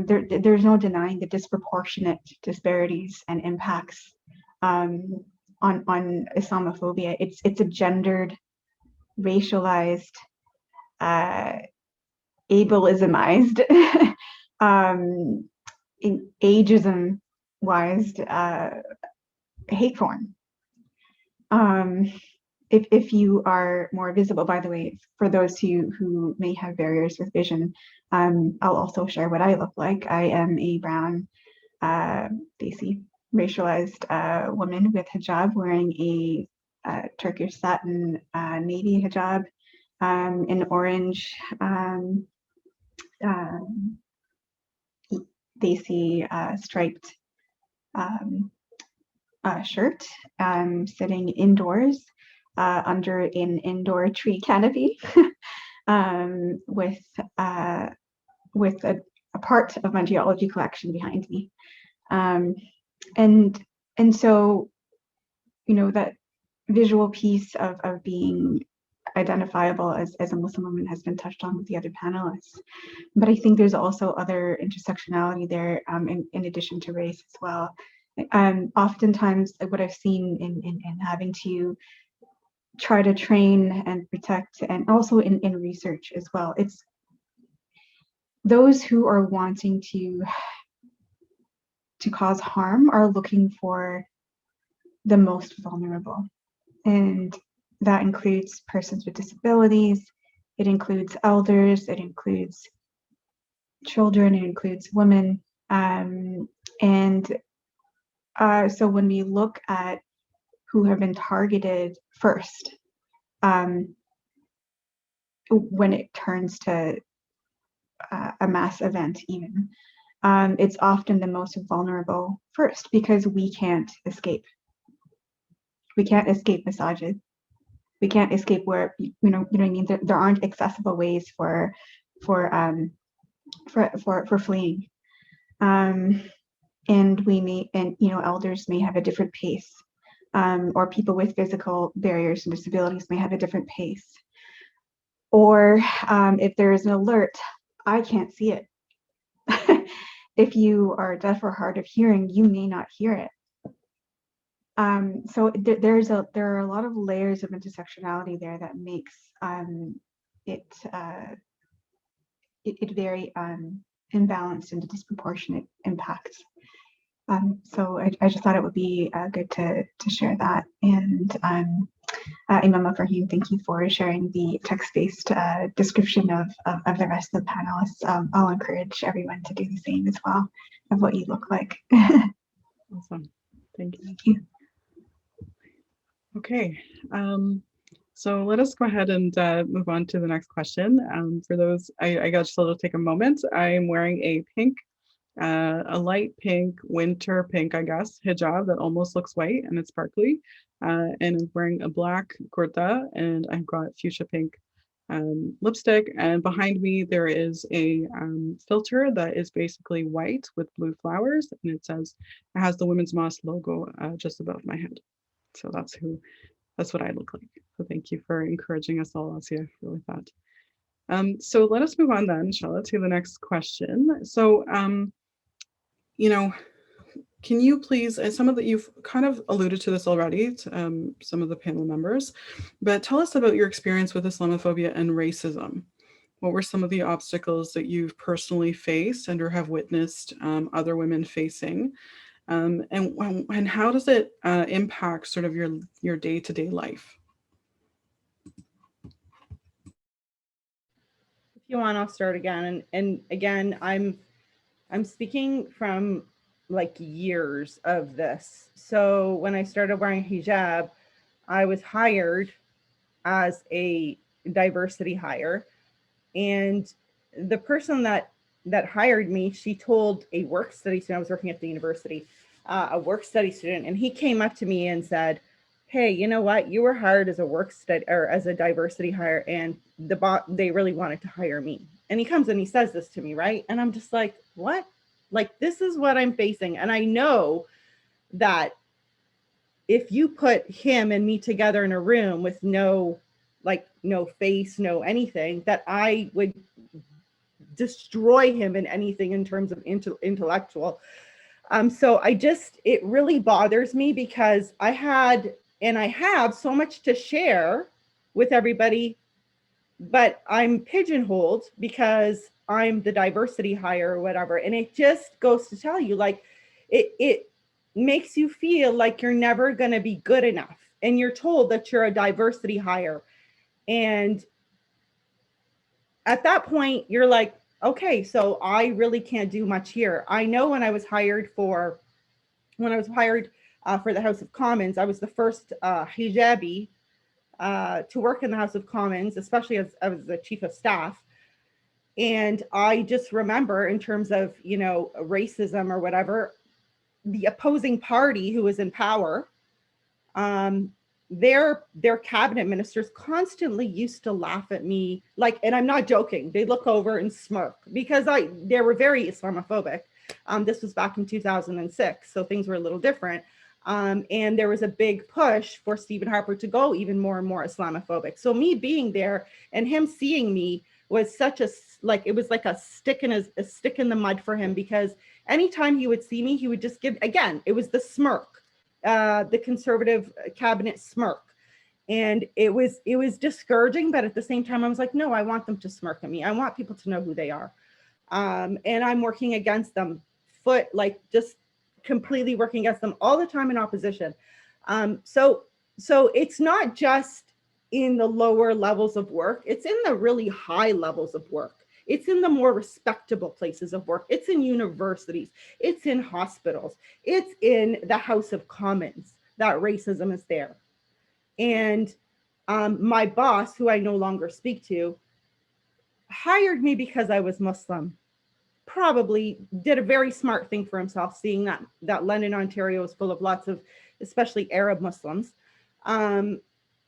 There's no denying the disproportionate disparities and impacts on Islamophobia. It's a gendered, racialized, ableismized, ageism-wise hate form. if you are more visible, by the way, for those who may have barriers with vision, I'll also share what I look like. I am a brown, Desi, racialized woman with hijab, wearing a Turkish satin navy hijab, an orange Desi striped shirt, sitting indoors under an indoor tree canopy with a part of my geology collection behind me. And so, that visual piece of being identifiable as a Muslim woman has been touched on with the other panelists. But I think there's also other intersectionality there, in addition to race as well. Oftentimes, what I've seen in having to try to train and protect, and also in research as well, it's those who are wanting to cause harm are looking for the most vulnerable. And that includes persons with disabilities, it includes elders, it includes children, it includes women. So when we look at who have been targeted first, when it turns to a mass event even, it's often the most vulnerable first, because we can't escape. We can't escape misogyny. We can't escape where, you know what I mean? There aren't accessible ways for fleeing. And we may, and elders may have a different pace, or people with physical barriers and disabilities may have a different pace. Or if there is an alert, I can't see it. If you are deaf or hard of hearing, you may not hear it. So there are a lot of layers of intersectionality there that makes it very imbalanced and disproportionate impacts. So I just thought it would be good to share that. And Imama Farheen, thank you for sharing the text-based description of the rest of the panelists. I'll encourage everyone to do the same as well, of what you look like. Awesome. Thank you. Thank you. Okay, so let us go ahead and move on to the next question. For those, I got just to take a moment. I'm wearing a pink, a light pink, winter pink, I guess, hijab that almost looks white and it's sparkly. And I'm wearing a black kurta, and I've got fuchsia pink lipstick. And behind me, there is a filter that is basically white with blue flowers. And it has the Women's Mosque logo just above my head. So that's what I look like. So thank you for encouraging us all, Asia, with that. So let us move on then, Inshallah, to the next question. So, can you please, and you've kind of alluded to this already, to, some of the panel members, but tell us about your experience with Islamophobia and racism. What were some of the obstacles that you've personally faced and or have witnessed other women facing? And how does it impact sort of your day-to-day life? If you want, I'll start again. And again, I'm speaking from like years of this. So when I started wearing hijab, I was hired as a diversity hire, and the person that hired me, she told a work study student, I was working at the university, a work study student, and he came up to me and said, hey, you know what? You were hired as a work study or as a diversity hire, and they really wanted to hire me. And he comes and he says this to me, right? And I'm just like, what? Like, this is what I'm facing. And I know that if you put him and me together in a room with no face, no anything, that I would destroy him in anything in terms of intellectual. So it really bothers me, because I had and I have so much to share with everybody, but I'm pigeonholed because I'm the diversity hire or whatever. And it just goes to tell you, like, it makes you feel like you're never going to be good enough. and you're told that you're a diversity hire. And at that point, you're like, okay, so I really can't do much here. I know when I was hired for the House of Commons, I was the first hijabi to work in the House of Commons, especially as I was the chief of staff. And I just remember, in terms of, you know, racism or whatever, the opposing party who was in power, their cabinet ministers constantly used to laugh at me, like, and I'm not joking, they look over and smirk, because they were very Islamophobic. This was back in 2006, so things were a little different. And there was a big push for Stephen Harper to go even more and more Islamophobic. So me being there and him seeing me was such a, like, it was like a stick in the mud for him, because anytime he would see me, he would just give, again, it was the smirk, the conservative cabinet smirk. And it was discouraging, but at the same time, I was like, no, I want them to smirk at me. I want people to know who they are. And I'm working against them, just completely working against them all the time in opposition. So it's not just in the lower levels of work, it's in the really high levels of work. It's in the more respectable places of work. It's in universities, it's in hospitals, it's in the House of Commons that racism is there. And my boss, who I no longer speak to, hired me because I was Muslim. Probably did a very smart thing for himself, seeing that London, Ontario is full of lots of, especially Arab Muslims.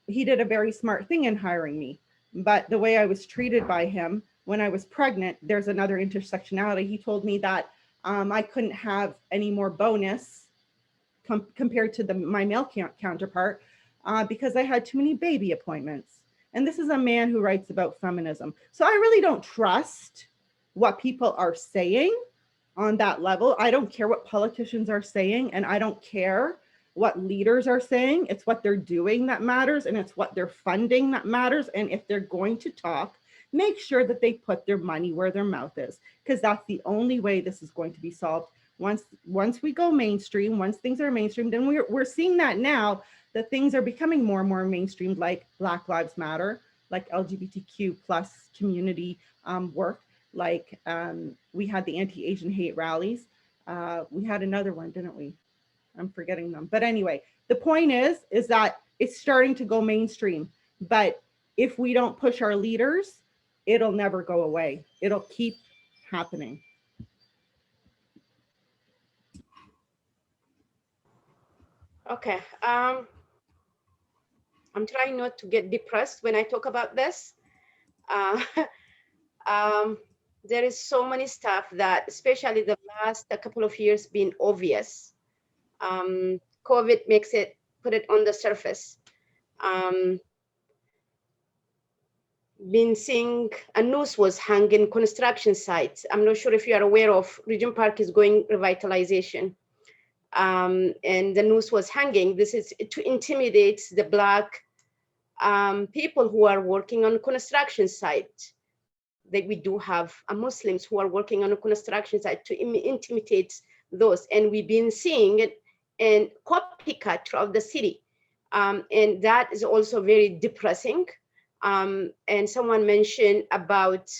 He did a very smart thing in hiring me. But the way I was treated by him when I was pregnant, there's another intersectionality. He told me that I couldn't have any more bonus compared to my male counterpart because I had too many baby appointments. And this is a man who writes about feminism. So I really don't trust what people are saying on that level. I don't care what politicians are saying, and I don't care what leaders are saying. It's what they're doing that matters, and it's what they're funding that matters. And if they're going to talk, make sure that they put their money where their mouth is, because that's the only way this is going to be solved. Once we go mainstream, once things are mainstream, then we're seeing that now, that things are becoming more and more mainstream, like Black Lives Matter, like LGBTQ plus community work, like we had the anti-Asian hate rallies. We had another one, didn't we? I'm forgetting them. But anyway, the point is that it's starting to go mainstream. But if we don't push our leaders, it'll never go away. It'll keep happening. Okay. I'm trying not to get depressed when I talk about this. There is so many stuff that, especially the last couple of years, been obvious. COVID makes it, put it on the surface. Been seeing a noose was hung in construction sites. I'm not sure if you are aware of, Regent Park is going revitalization. And the noose was hanging. This is to intimidate the Black people who are working on construction site. That we do have Muslims who are working on a construction site to intimidate those. And we've been seeing it in copycat throughout the city. And that is also very depressing. And someone mentioned about,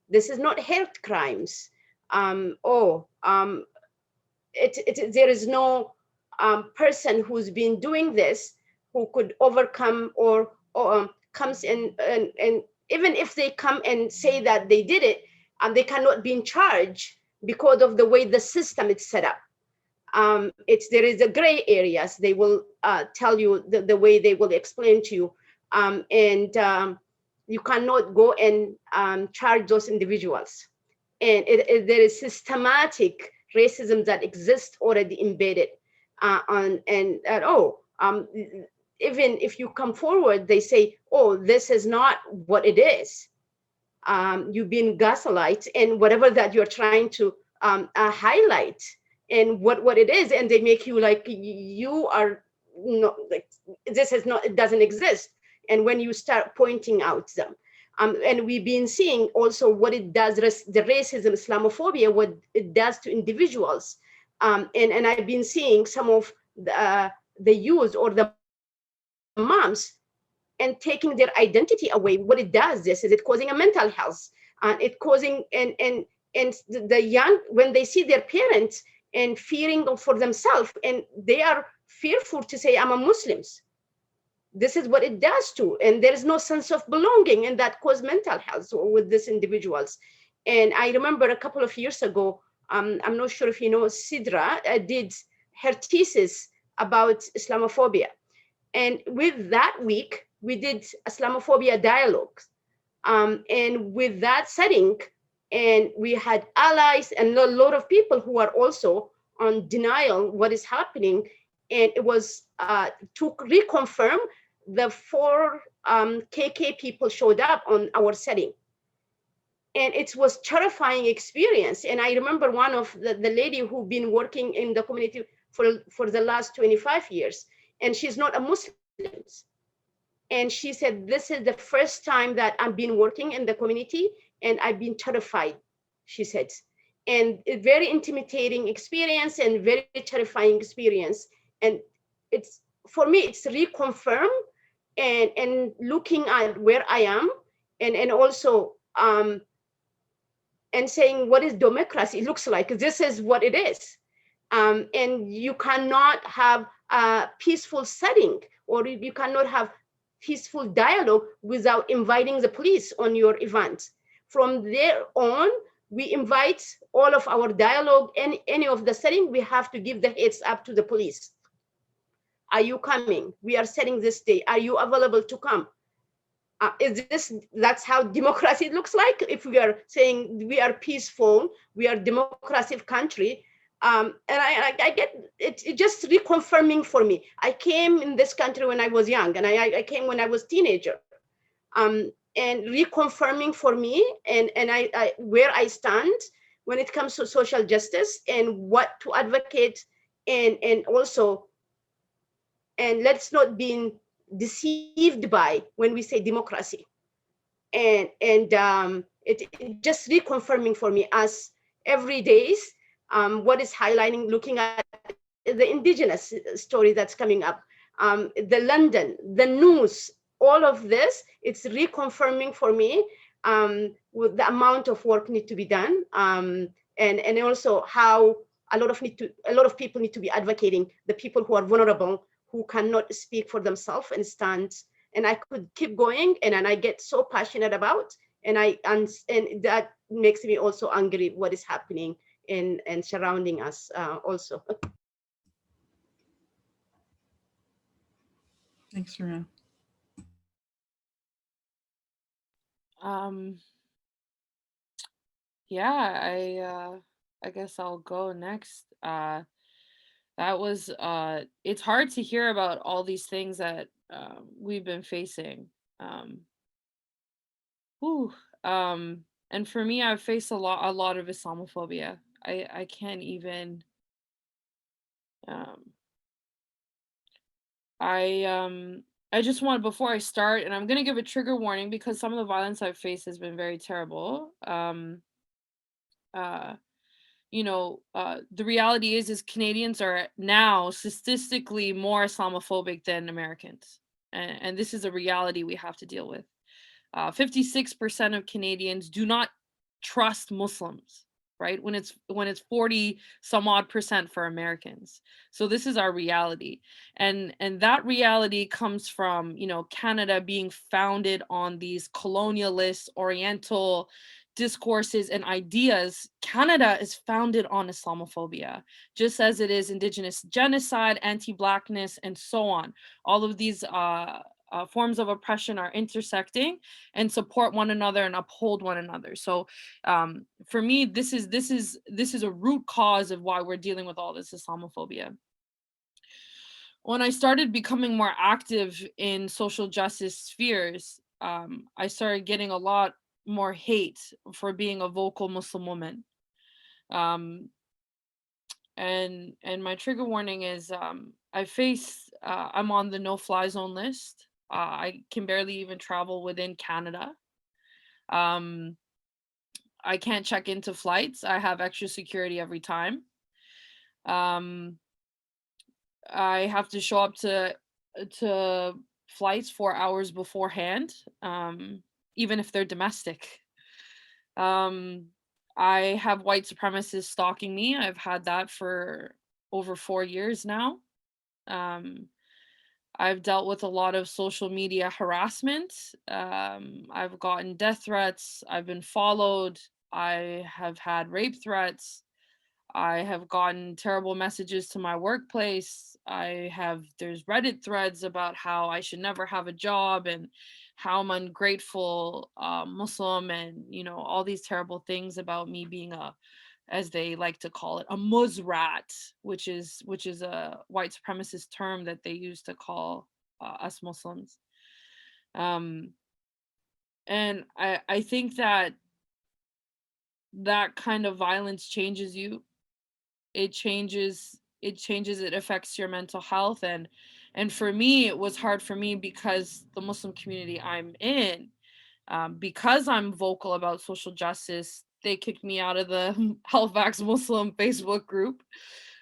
this is not health crimes. There is no person who's been doing this who could overcome or comes in and even if they come and say that they did it, they cannot be in charge because of the way the system is set up. There is a gray areas. They will tell you the way they will explain to you. You cannot go and charge those individuals. And there is systematic racism that exists already embedded even if you come forward, they say, oh, this is not what it is. You've been gaslight and whatever that you're trying to highlight and what it is. And they make you like, you are not, like, this is not, it doesn't exist. And when you start pointing out them, and we've been seeing also what it does, the racism, Islamophobia, what it does to individuals. And I've been seeing some of the use or the moms and taking their identity away. What it does, this is it causing a mental health, and it causing and the young, when they see their parents and fearing for themselves, and they are fearful to say, I'm a Muslims. This is what it does too, and there is no sense of belonging, and that causes mental health with these individuals. And I remember a couple of years ago, I'm not sure if you know, Sidra did her thesis about Islamophobia, and with that week we did Islamophobia dialogues, and with that setting, and we had allies and a lot of people who are also on denial what is happening, and it was to reconfirm the four KK people showed up on our setting. And it was terrifying experience. And I remember one of the lady who've been working in the community for the last 25 years, and she's not a Muslim. And she said, this is the first time that I've been working in the community and I've been terrified, she said. And a very intimidating experience and very terrifying experience. And it's, for me, it's reconfirmed and looking at where I am, and also and saying, what is democracy looks like? This is what it is. And you cannot have a peaceful setting, or you cannot have peaceful dialogue without inviting the police on your event. From there on, we invite all of our dialogue and any of the setting, we have to give the heads up to the police. Are you coming? We are setting this day. Are you available to come? That's how democracy looks like? If we are saying we are peaceful, we are democratic country, and I get it just reconfirming for me. I came in this country when I was young, and I came when I was teenager, and reconfirming for me, and I where I stand when it comes to social justice and what to advocate, and also, and let's not be deceived by when we say democracy, and it just reconfirming for me as every days what is highlighting, looking at the indigenous story that's coming up, the London, the news, all of this, it's reconfirming for me with the amount of work need to be done, and also how a lot of people need to be advocating the people who are vulnerable, who cannot speak for themselves and stand. And I could keep going, and I get so passionate about, and that makes me also angry what is happening and surrounding us also. Thanks, Rana. Yeah, I guess I'll go next. That was it's hard to hear about all these things that we've been facing. Whew. And for me, I've faced a lot of Islamophobia. I can't even I just want, before I start, and I'm gonna give a trigger warning because some of the violence I've faced has been very terrible. The reality is Canadians are now statistically more Islamophobic than Americans, and this is a reality we have to deal with. 56% of Canadians do not trust Muslims, right? When it's 40 some odd percent for Americans. So this is our reality. And that reality comes from, Canada being founded on these colonialist, oriental discourses and ideas. Canada is founded on Islamophobia, just as it is Indigenous genocide, anti-Blackness, and so on. All of these forms of oppression are intersecting and support one another and uphold one another. So for me, this is a root cause of why we're dealing with all this Islamophobia. When I started becoming more active in social justice spheres, I started getting a lot more hate for being a vocal Muslim woman. And my trigger warning is I'm on the no-fly zone list. I can barely even travel within Canada. I can't check into flights. I have extra security every time. I have to show up to flights 4 hours beforehand, even if they're domestic. I have white supremacists stalking me. I've had that for over 4 years now. I've dealt with a lot of social media harassment. I've gotten death threats. I've been followed. I have had rape threats. I have gotten terrible messages to my workplace. There's Reddit threads about how I should never have a job and how I'm ungrateful Muslim, and all these terrible things about me being as they like to call it, a Musrat, which is a white supremacist term that they use to call us Muslims. And I think that kind of violence changes you. It affects your mental health, and for me it was hard for me because the Muslim community I'm in, because I'm vocal about social justice, they kicked me out of the Halifax Muslim Facebook group.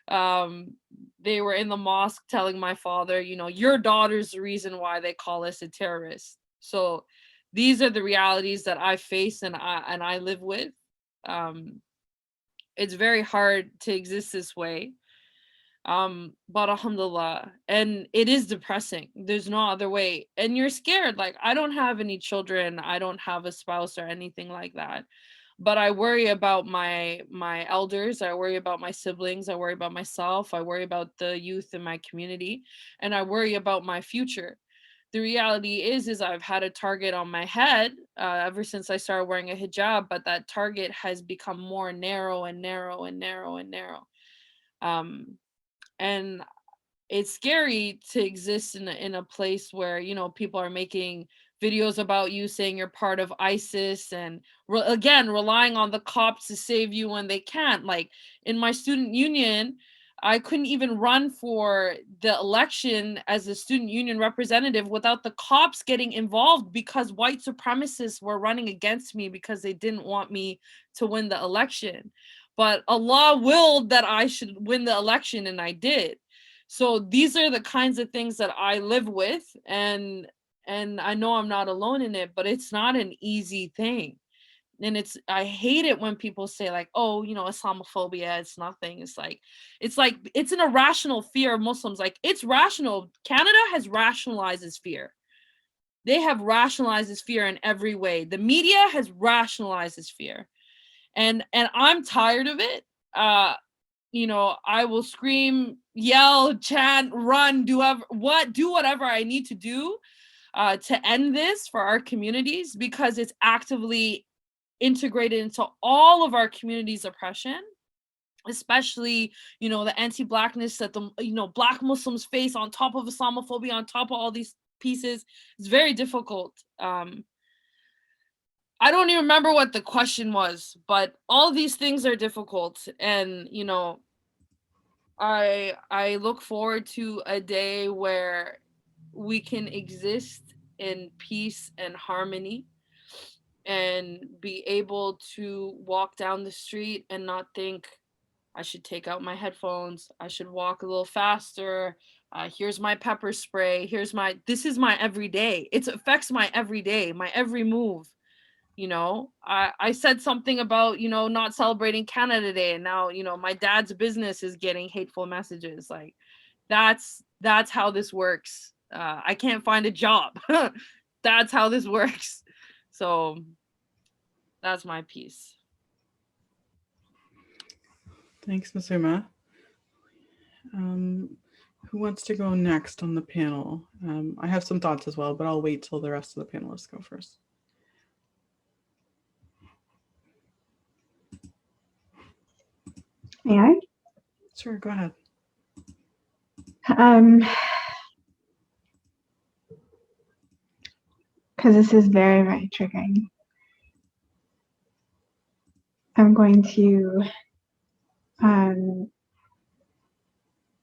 They were in the mosque telling my father, your daughter's the reason why they call us a terrorist. So these are the realities that I face and I live with. It's very hard to exist this way. But alhamdulillah, and it is depressing. There's no other way. And you're scared. Like, I don't have any children. I don't have a spouse or anything like that. But I worry about my elders. I worry about my siblings. I worry about myself. I worry about the youth in my community. And I worry about my future. The reality is I've had a target on my head ever since I started wearing a hijab, but that target has become more narrow and narrow and narrow and narrow. And it's scary to exist in a place where people are making videos about you saying you're part of ISIS, and again relying on the cops to save you when they can't. Like, in my student union, I couldn't even run for the election as a student union representative without the cops getting involved, because white supremacists were running against me because they didn't want me to win the election. But Allah willed that I should win the election, and I did. So these are the kinds of things that I live with, and I know I'm not alone in it, but it's not an easy thing. And I hate it when people say like, oh, Islamophobia, it's nothing. It's like it's an irrational fear of Muslims. Like, it's rational. Canada has rationalized this fear. They have rationalized this fear in every way. The media has rationalized this fear. And I'm tired of it. I will scream, yell, chant, run, do whatever I need to do to end this for our communities, because it's actively integrated into all of our communities' oppression, especially the anti-blackness that the Black Muslims face, on top of Islamophobia, on top of all these pieces. It's very difficult. I don't even remember what the question was, but all these things are difficult. And, I look forward to a day where we can exist in peace and harmony and be able to walk down the street and not think, I should take out my headphones, I should walk a little faster, here's my pepper spray, this is my everyday. It affects my everyday, my every move. I said something about not celebrating Canada Day, and now my dad's business is getting hateful messages. Like, that's how this works. I can't find a job. That's how this works. So that's my piece. Thanks, Masuma. Who wants to go next on the panel? I have some thoughts as well, but I'll wait till the rest of the panelists go first. May I? Sure, go ahead. Because this is very, very triggering. I'm going to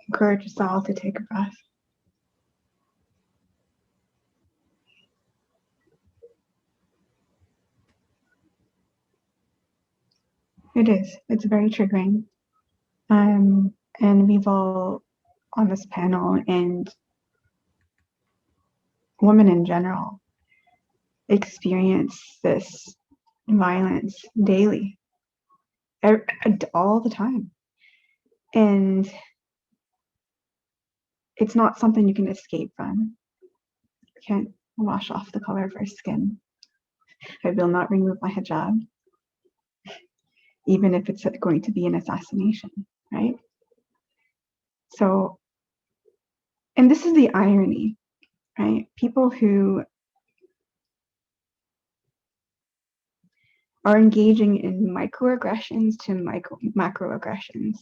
encourage us all to take a breath. It's very triggering. And we've all on this panel and women in general experience this violence daily, all the time. And it's not something you can escape from. You can't wash off the color of our skin. I will not remove my hijab, even if it's going to be an assassination, right? So, and this is the irony, right? People who are engaging in microaggressions to macroaggressions.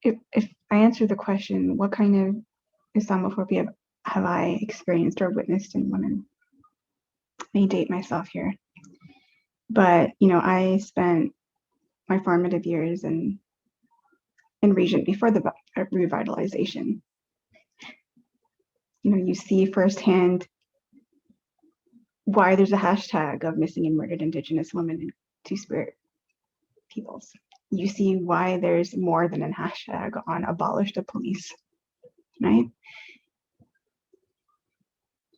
If I answer the question, what kind of Islamophobia have I experienced or witnessed in women? I may date myself here, but I spent my formative years in region before the revitalization. You see firsthand why there's a hashtag of missing and murdered Indigenous women and Two-Spirit peoples. You see why there's more than a hashtag on abolish the police, right?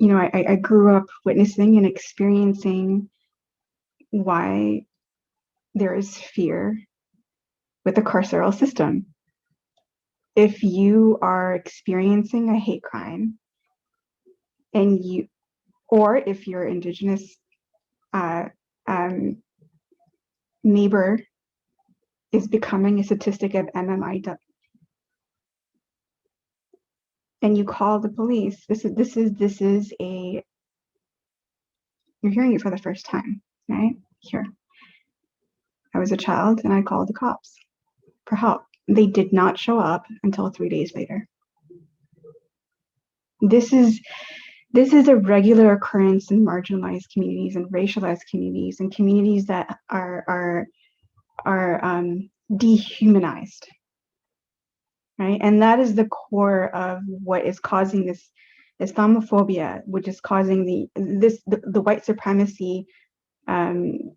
I grew up witnessing and experiencing why there is fear with the carceral system. If you are experiencing a hate crime or if your Indigenous neighbor is becoming a statistic of MMI, and you call the police, this is you're hearing it for the first time, right? Here. I was a child and I called the cops for help. They did not show up until 3 days later. This is a regular occurrence in marginalized communities and racialized communities and communities that are dehumanized, right? And that is the core of what is causing this Islamophobia, which is causing the white supremacy, any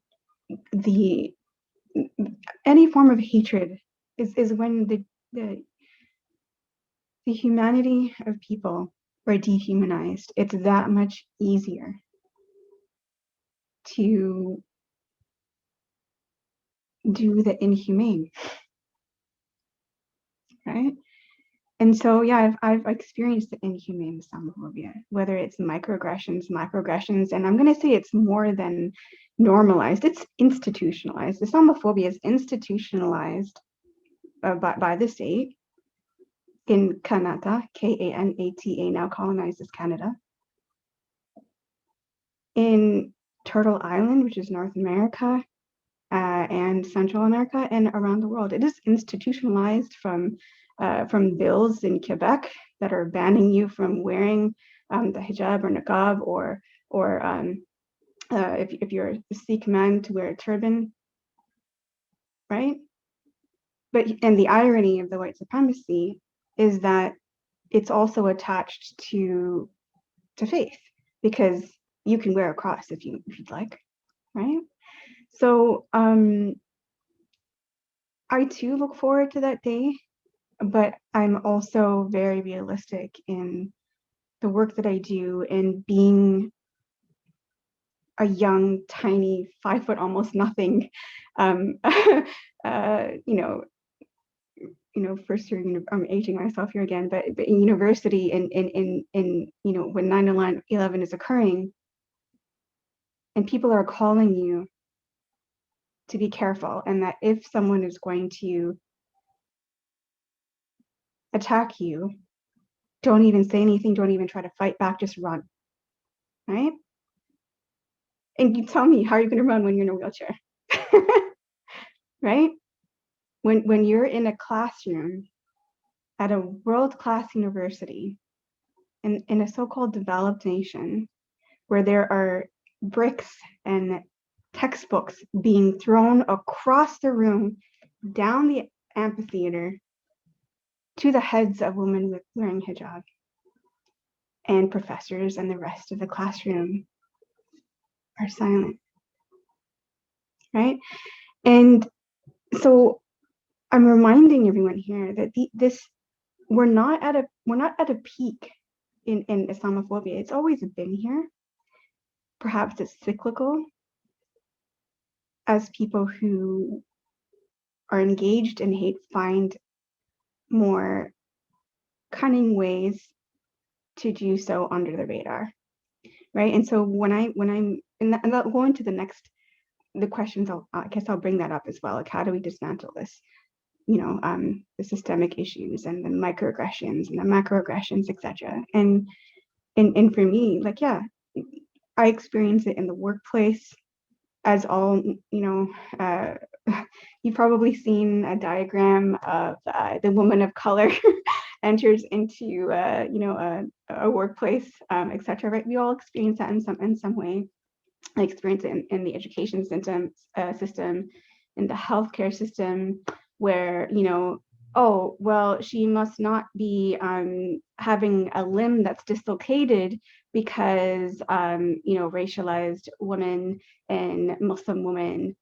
form of hatred is when the humanity of people are dehumanized. It's that much easier to do the inhumane, right? And so, yeah, I've experienced the inhumane Islamophobia, whether it's microaggressions, macroaggressions, and I'm going to say it's more than normalized. It's institutionalized. Islamophobia is institutionalized by the state in Kanata, Kanata, now colonized as Canada. In Turtle Island, which is North America, and Central America, and around the world. It is institutionalized from bills in Quebec that are banning you from wearing the hijab or niqab, or if you're a Sikh man, to wear a turban, right? And the irony of the white supremacy is that it's also attached to faith, because you can wear a cross if you'd like, right? So I too look forward to that day, but I'm also very realistic in the work that I do, in being a young, tiny, 5 foot, almost nothing, first year, I'm aging myself here again, but in university, in when 9/11 is occurring, and people are calling you to be careful, and that if someone is going to attack you, don't even say anything, don't even try to fight back, just run, right? And you tell me, how are you going to run when you're in a wheelchair? Right? When you're in a classroom at a world-class university in a so-called developed nation, where there are bricks and textbooks being thrown across the room, down the amphitheater, to the heads of women wearing hijab, and professors and the rest of the classroom are silent, right? And so I'm reminding everyone here that we're not at a peak in Islamophobia. It's always been here. Perhaps it's cyclical as people who are engaged in hate find more cunning ways to do so under the radar, right? And so when I'm and I'll go into the questions, I guess I'll bring that up as well. Like, how do we dismantle this? The systemic issues and the microaggressions and the macroaggressions, etc. And for me, like, yeah, I experience it in the workplace, as all, you've probably seen a diagram of the woman of color enters into a workplace, etc. Right? We all experience that in some way. I experience it in the education system, in the healthcare system, where oh well, she must not be having a limb that's dislocated because racialized women and Muslim women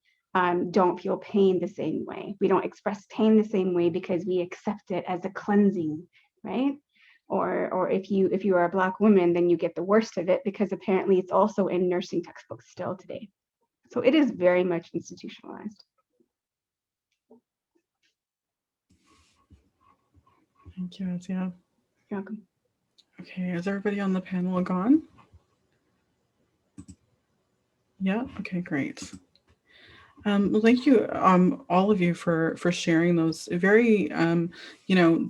don't feel pain the same way. We don't express pain the same way because we accept it as a cleansing, right? Or if you are a Black woman, then you get the worst of it because apparently it's also in nursing textbooks still today. So it is very much institutionalized. Thank you, Azia. You're welcome. Okay, is everybody on the panel gone? Yeah, okay, great. Well, thank you, all of you, for sharing those very,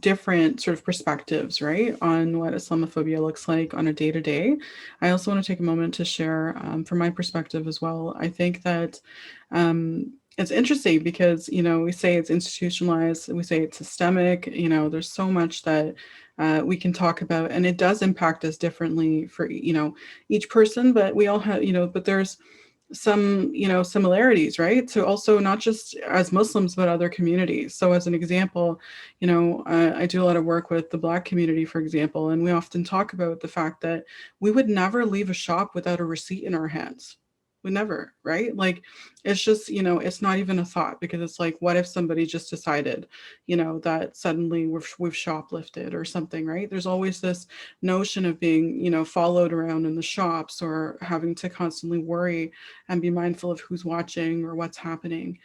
different sort of perspectives, right, on what Islamophobia looks like on a day-to-day. I also want to take a moment to share from my perspective as well. I think that it's interesting because, we say it's institutionalized, we say it's systemic, there's so much that we can talk about, and it does impact us differently for, each person, but we all have, but there's some similarities, right? So also not just as Muslims but other communities. So as an example, I do a lot of work with the Black community, for example, and we often talk about the fact that we would never leave a shop without a receipt in our hands. We never, right? Like, it's just, it's not even a thought, because it's like, what if somebody just decided, that suddenly we've shoplifted or something, right? There's always this notion of being, followed around in the shops, or having to constantly worry and be mindful of who's watching or what's happening.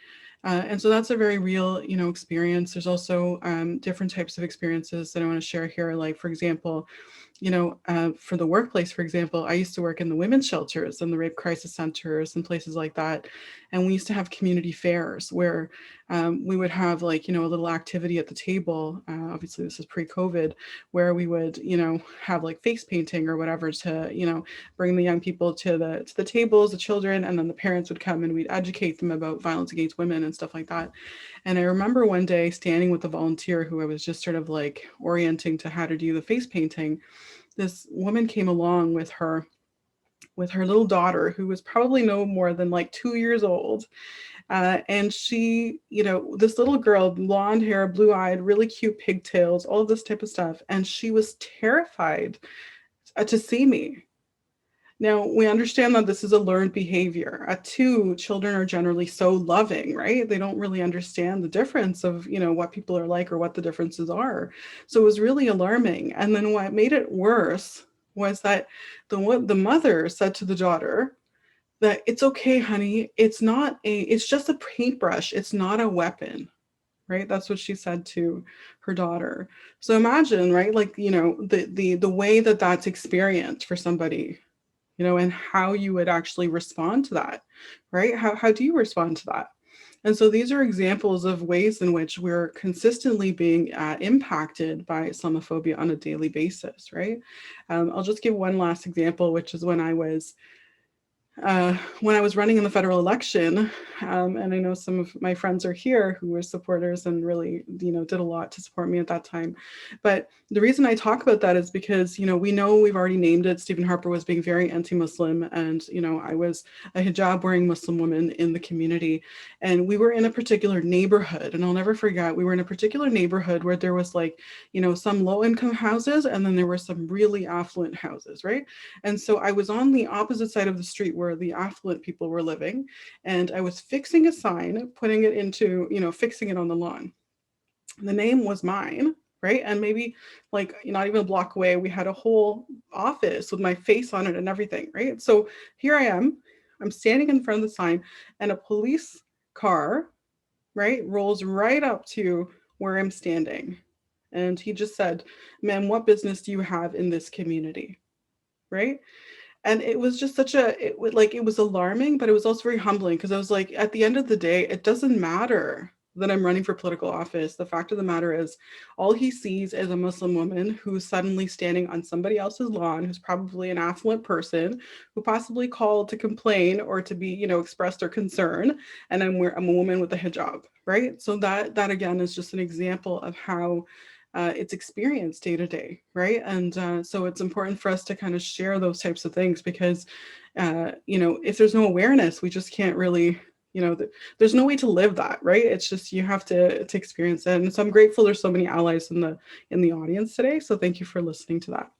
And so that's a very real, experience. There's also different types of experiences that I want to share here. Like, for example, for the workplace, for example, I used to work in the women's shelters and the rape crisis centers and places like that. And we used to have community fairs where we would have, like, a little activity at the table. Obviously, this is pre-COVID, where we would, have like face painting or whatever to, bring the young people to the tables, the children, and then the parents would come and we'd educate them about violence against women and stuff like that. And I remember one day standing with a volunteer who I was just sort of like orienting to how to do the face painting. This woman came along with her little daughter, who was probably no more than like 2 years old. And she, this little girl, blonde hair, blue eyed, really cute pigtails, all of this type of stuff. And she was terrified to see me. Now, we understand that this is a learned behavior. At 2, children are generally so loving, right? They don't really understand the difference of, what people are like or what the differences are. So it was really alarming. And then what made it worse was that the mother said to the daughter that, "It's okay, honey. It's just a paintbrush. It's not a weapon." Right? That's what she said to her daughter. So imagine, right? Like, the way that that's experienced for somebody, and how you would actually respond to that, right? How do you respond to that? And so these are examples of ways in which we're consistently being impacted by Islamophobia on a daily basis, right? I'll just give one last example, which is when I was running in the federal election, and I know some of my friends are here who were supporters and really, did a lot to support me at that time. But the reason I talk about that is because, we know we've already named it. Stephen Harper was being very anti-Muslim, and, I was a hijab wearing Muslim woman in the community. And we were in a particular neighborhood, and I'll never forget, we were in a particular neighborhood where there was like, some low income houses, and then there were some really affluent houses, right? And so I was on the opposite side of the street where the affluent people were living, and I was fixing a sign, putting it into, fixing it on the lawn. The name was mine, right? And maybe like not even a block away, we had a whole office with my face on it and everything, right? So here I am, I'm standing in front of the sign, and a police car, right, rolls right up to where I'm standing. And he just said, "Ma'am, what business do you have in this community?" Right? And it was just such a, it would like, it was alarming, but it was also very humbling, because I was like, at the end of the day, it doesn't matter that I'm running for political office. The fact of the matter is, all he sees is a Muslim woman who's suddenly standing on somebody else's lawn, who's probably an affluent person, who possibly called to complain or to be, you know, express their concern. And I'm a woman with a hijab, right? So that again is just an example of how it's experienced day to day, right? And so it's important for us to kind of share those types of things, because, you know, if there's no awareness, we just can't really, you know, there's no way to live that, right? It's just, you have to experience it. And so I'm grateful there's so many allies in the audience today. So thank you for listening to that.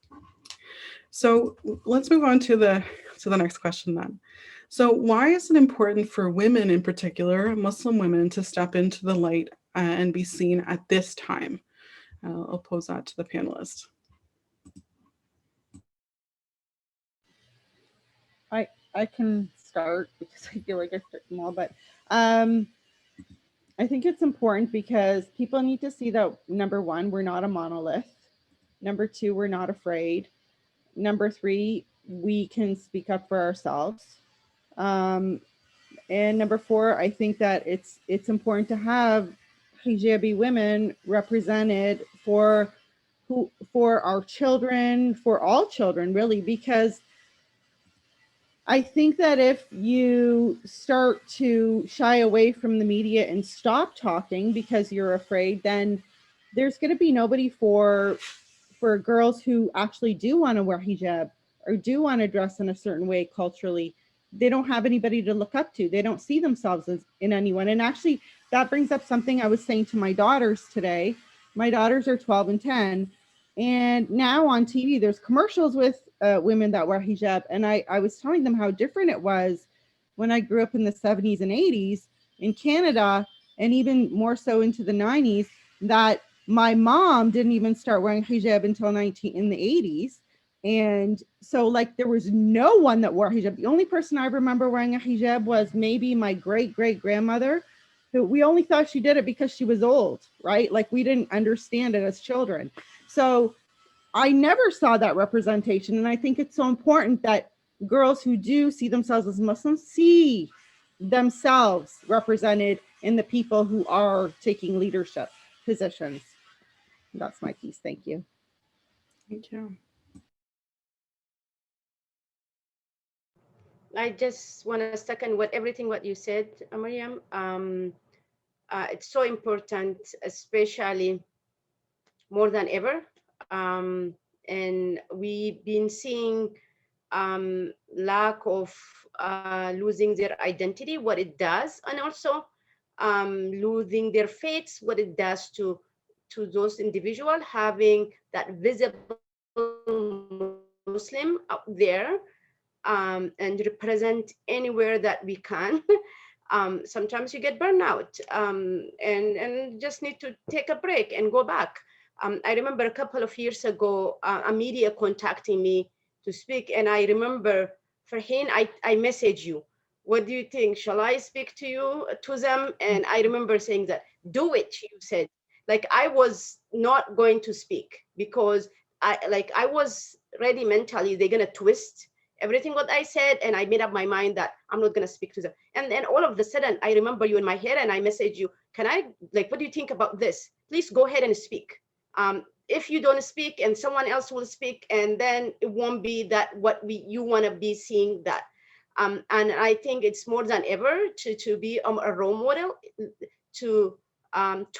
So let's move on to the next question then. So why is it important for women in particular, Muslim women, to step into the light and be seen at this time? I'll pose that to the panelists. I can start because I feel like I start them all, but I think it's important because people need to see that, number one, we're not a monolith. Number two, we're not afraid. Number three, we can speak up for ourselves. And number four, I think that it's important to have hijabi women represented for our children, for all children, really, because I think that if you start to shy away from the media and stop talking because you're afraid, then there's going to be nobody for girls who actually do want to wear hijab or do want to dress in a certain way culturally. They don't have anybody to look up to. They don't see themselves as in anyone. And actually, that brings up something I was saying to my daughters today. My daughters are 12 and 10. And now on TV, there's commercials with women that wear hijab. And I was telling them how different it was when I grew up in the 70s and 80s in Canada, and even more so into the 90s, that my mom didn't even start wearing hijab until in the 80s. And so like there was no one that wore hijab. The only person I remember wearing a hijab was maybe my great grandmother, who we only thought she did it because she was old, right? Like we didn't understand it as children. So I never saw that representation. And I think it's so important that girls who do see themselves as Muslims see themselves represented in the people who are taking leadership positions. That's my piece. Thank you. Thank you. I just want to second everything what you said, Mariam. It's so important, especially more than ever. And we've been seeing lack of losing their identity, what it does, and also losing their faiths, what it does to those individuals, having that visible Muslim out there and represent anywhere that we can. Sometimes you get burnout and just need to take a break and go back. I remember a couple of years ago, a media contacting me to speak, and I remember, Farheen, I messaged you. What do you think? Shall I speak to them? And I remember saying that, do it, you said. Like I was not going to speak because I was ready mentally, they're gonna twist everything what I said, and I made up my mind that I'm not gonna speak to them. And then all of a sudden, I remember you in my head, and I messaged you. Can I, like, what do you think about this? Please go ahead and speak. If you don't speak, and someone else will speak, and then it won't be that what you want to be seeing that. And I think it's more than ever to be a role model, to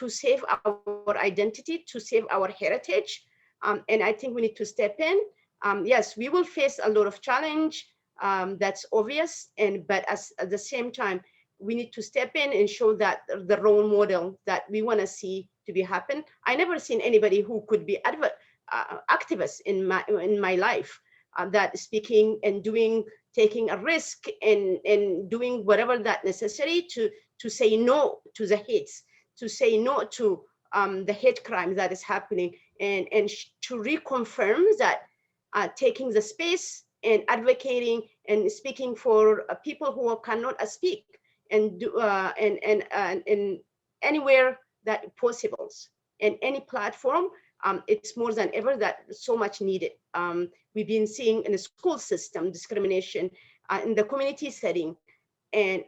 save our identity, to save our heritage. And I think we need to step in. Yes, we will face a lot of challenge. That's obvious. But at the same time, we need to step in and show that the role model that we want to see to be happen. I never seen anybody who could be activist in my life that speaking and taking a risk and doing whatever that necessary to say no to the hates, to say no to the hate crimes that is happening, and to reconfirm that taking the space and advocating and speaking for people who cannot speak, and do and anywhere that possible, and any platform. It's more than ever that so much needed. We've been seeing in the school system discrimination, in the community setting, and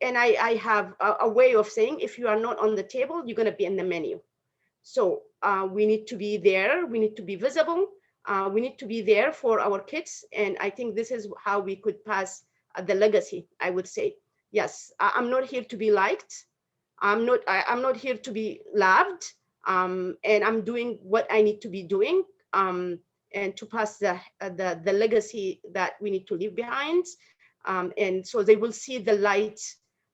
I have a way of saying, if you are not on the table, you're going to be in the menu. So we need to be there. We need to be visible. We need to be there for our kids. And I think this is how we could pass the legacy, I would say. Yes, I'm not here to be liked. I'm not here to be loved. And I'm doing what I need to be doing, and to pass the legacy that we need to leave behind. And so they will see the light.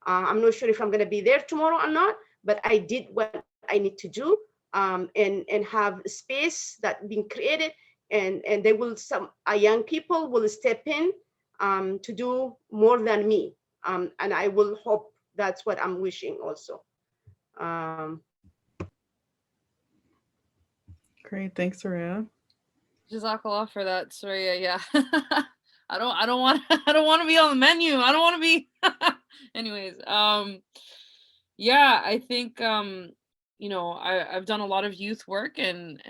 I'm not sure if I'm going to be there tomorrow or not, but I did what I need to do, and have space that being created, and they will, some young people will step in, to do more than me, and I will hope that's what I'm wishing also. Um, Great, thanks, Soraya. Jazakallah for that, Surya. Yeah. I don't want I don't want to be on the menu. I don't want to be anyways. Yeah, I think you know, I've done a lot of youth work, and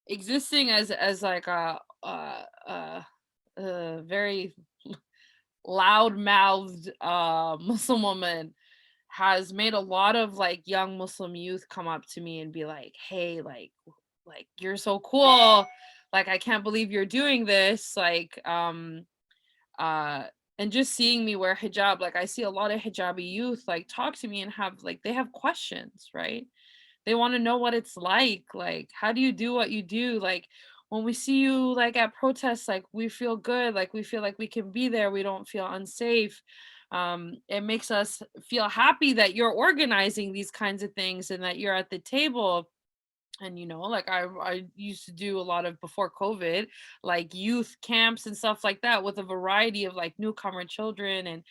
existing as like a very loud-mouthed Muslim woman has made a lot of like young Muslim youth come up to me and be like, hey, like you're so cool, like I can't believe you're doing this, like uh and just seeing me wear hijab, like I see a lot of hijabi youth like talk to me and have like, they have questions, right? They want to know what it's like how do you do what you do, like when we see you like at protests, like we feel good, like we feel like we can be there, we don't feel unsafe. It makes us feel happy that you're organizing these kinds of things and that you're at the table. And you know, like I used to do a lot of, before COVID, like youth camps and stuff like that, with a variety of like newcomer children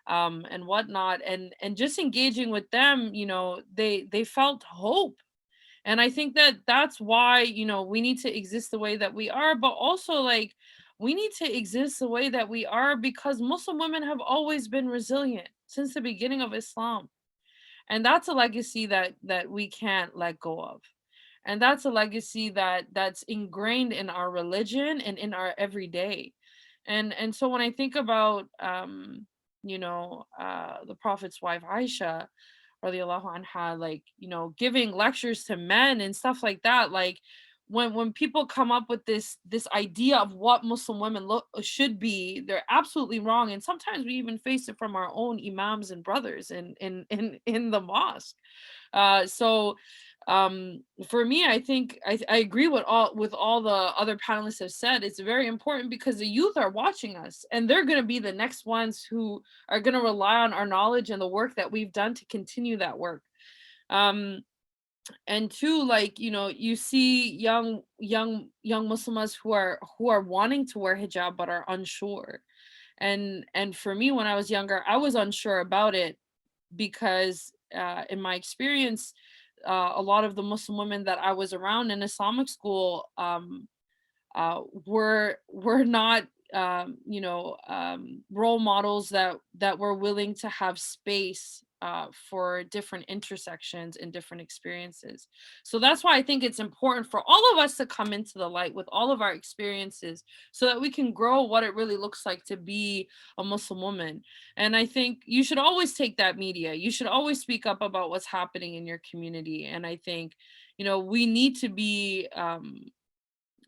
and whatnot, and just engaging with them, you know, they felt hope. And I think that that's why, you know, we need to exist the way that we are, but also like we need to exist the way that we are because Muslim women have always been resilient since the beginning of Islam. And that's a legacy that we can't let go of. And that's a legacy that's ingrained in our religion and in our everyday. And so when I think about you know, the Prophet's wife Aisha radiallahu anha, like, you know, giving lectures to men and stuff like that, like when people come up with this idea of what Muslim women should be, they're absolutely wrong. And sometimes we even face it from our own imams and brothers in the mosque. So for me, I think I agree with all the other panelists have said. It's very important because the youth are watching us, and they're going to be the next ones who are going to rely on our knowledge and the work that we've done to continue that work. And two, like, you know, you see young Muslims who are wanting to wear hijab but are unsure. And for me, when I was younger, I was unsure about it because in my experience, a lot of the Muslim women that I was around in Islamic school were not you know, role models that were willing to have space for different intersections and different experiences. So that's why I think it's important for all of us to come into the light with all of our experiences so that we can grow what it really looks like to be a Muslim woman. And I think you should always take that media. You should always speak up about what's happening in your community. And I think, you know, we need to be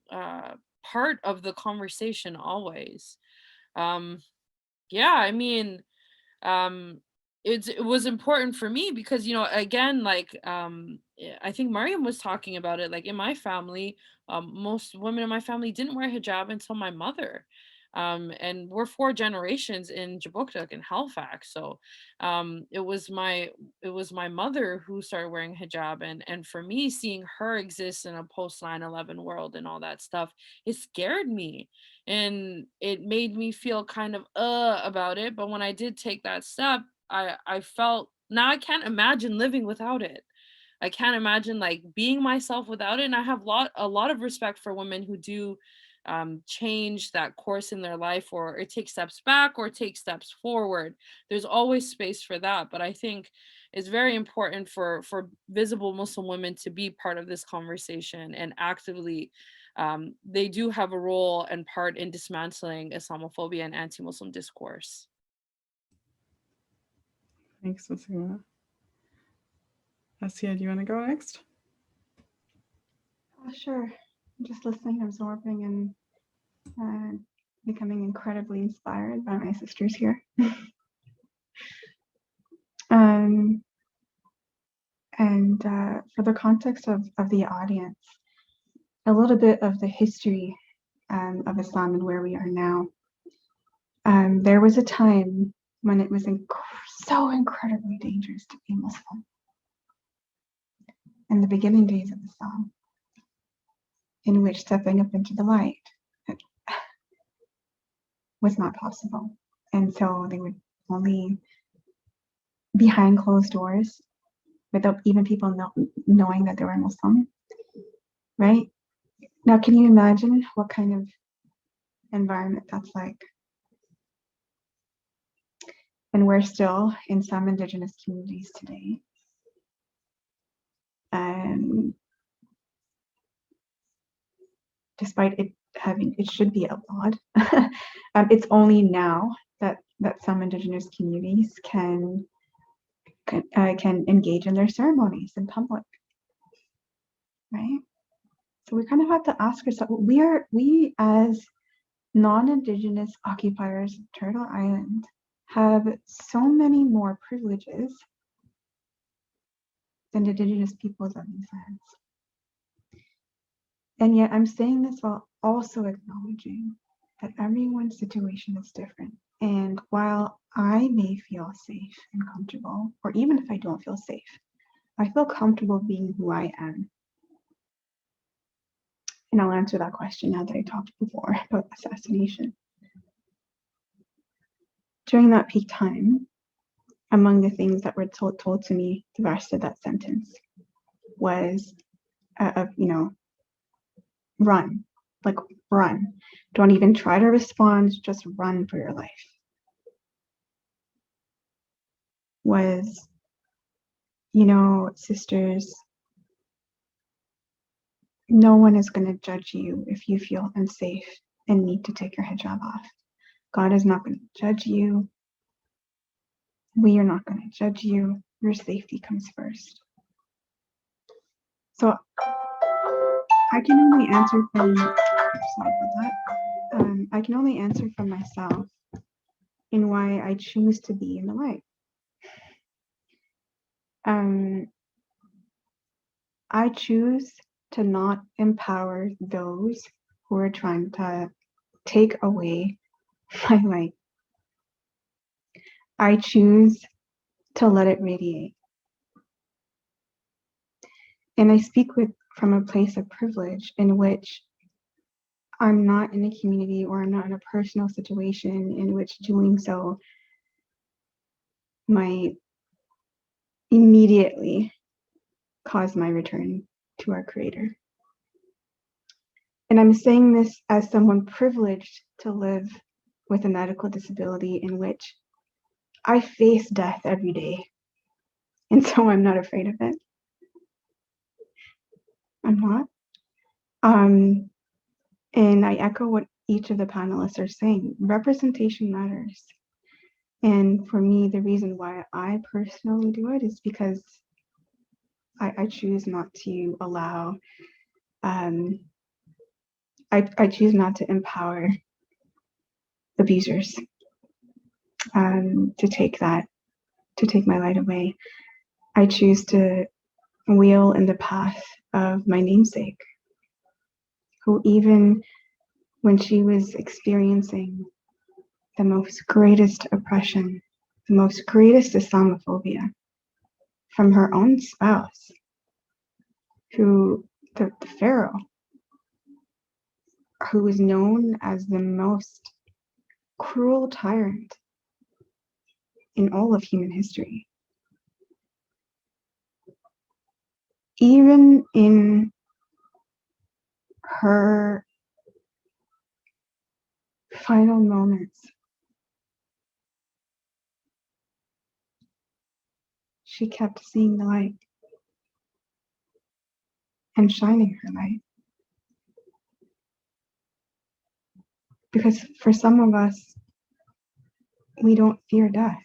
part of the conversation always. Um, yeah, I mean, um, it was important for me because, you know, again, like I think Mariam was talking about it, like in my family, most women in my family didn't wear hijab until my mother. And we're 4 generations in Jabuktuk in Halifax. So it was my mother who started wearing hijab, and for me, seeing her exist in a post 9/11 world and all that stuff, it scared me and it made me feel kind of about it. But when I did take that step, I felt Now I can't imagine living without it. I can't imagine like being myself without it. And I have a lot of respect for women who do change that course in their life, or it takes steps back or take steps forward. There's always space for that. But I think it's very important for visible Muslim women to be part of this conversation and actively. They do have a role and part in dismantling Islamophobia and anti-Muslim discourse. Thanks, Wasima. Assia, do you want to go next? Sure. I'm just listening, absorbing, and becoming incredibly inspired by my sisters here. And for the context of the audience, a little bit of the history of Islam and where we are now. There was a time when it was so incredibly dangerous to be Muslim. In the beginning days of Islam, in which stepping up into the light was not possible. And so they would only behind closed doors without even people knowing that they were Muslim, right? Now, can you imagine what kind of environment that's like? And we're still in some Indigenous communities today. Despite it should be outlawed. It's only now that some Indigenous communities can engage in their ceremonies in public, right? So we kind of have to ask ourselves, we as non-Indigenous occupiers of Turtle Island have so many more privileges than Indigenous peoples of these lands. And yet I'm saying this while also acknowledging that everyone's situation is different. And while I may feel safe and comfortable, or even if I don't feel safe, I feel comfortable being who I am. And I'll answer that question now that I talked before about assassination. During that peak time, among the things that were told to me the rest of that sentence was, run, like run. Don't even try to respond, just run for your life. Was, sisters, no one is going to judge you if you feel unsafe and need to take your hijab off. God is not going to judge you. We are not going to judge you. Your safety comes first. So I can only answer from, I can only answer for myself in why I choose to be in the light. I choose to not empower those who are trying to take away my light. I choose to let it radiate. And I speak from a place of privilege in which I'm not in a community or I'm not in a personal situation in which doing so might immediately cause my return to our Creator. And I'm saying this as someone privileged to live with a medical disability in which I face death every day. And so I'm not afraid of it. I'm not. And I echo what each of the panelists are saying. Representation matters. And for me, the reason why I personally do it is because I choose not to allow, I choose not to empower abusers to take my light away. I choose to wheel in the path of my namesake, who even when she was experiencing the most greatest oppression, the most greatest Islamophobia from her own spouse, who, the Pharaoh, who was known as the most cruel tyrant in all of human history, even in her final moments, she kept seeing the light and shining her light. Because for some of us, we don't fear death.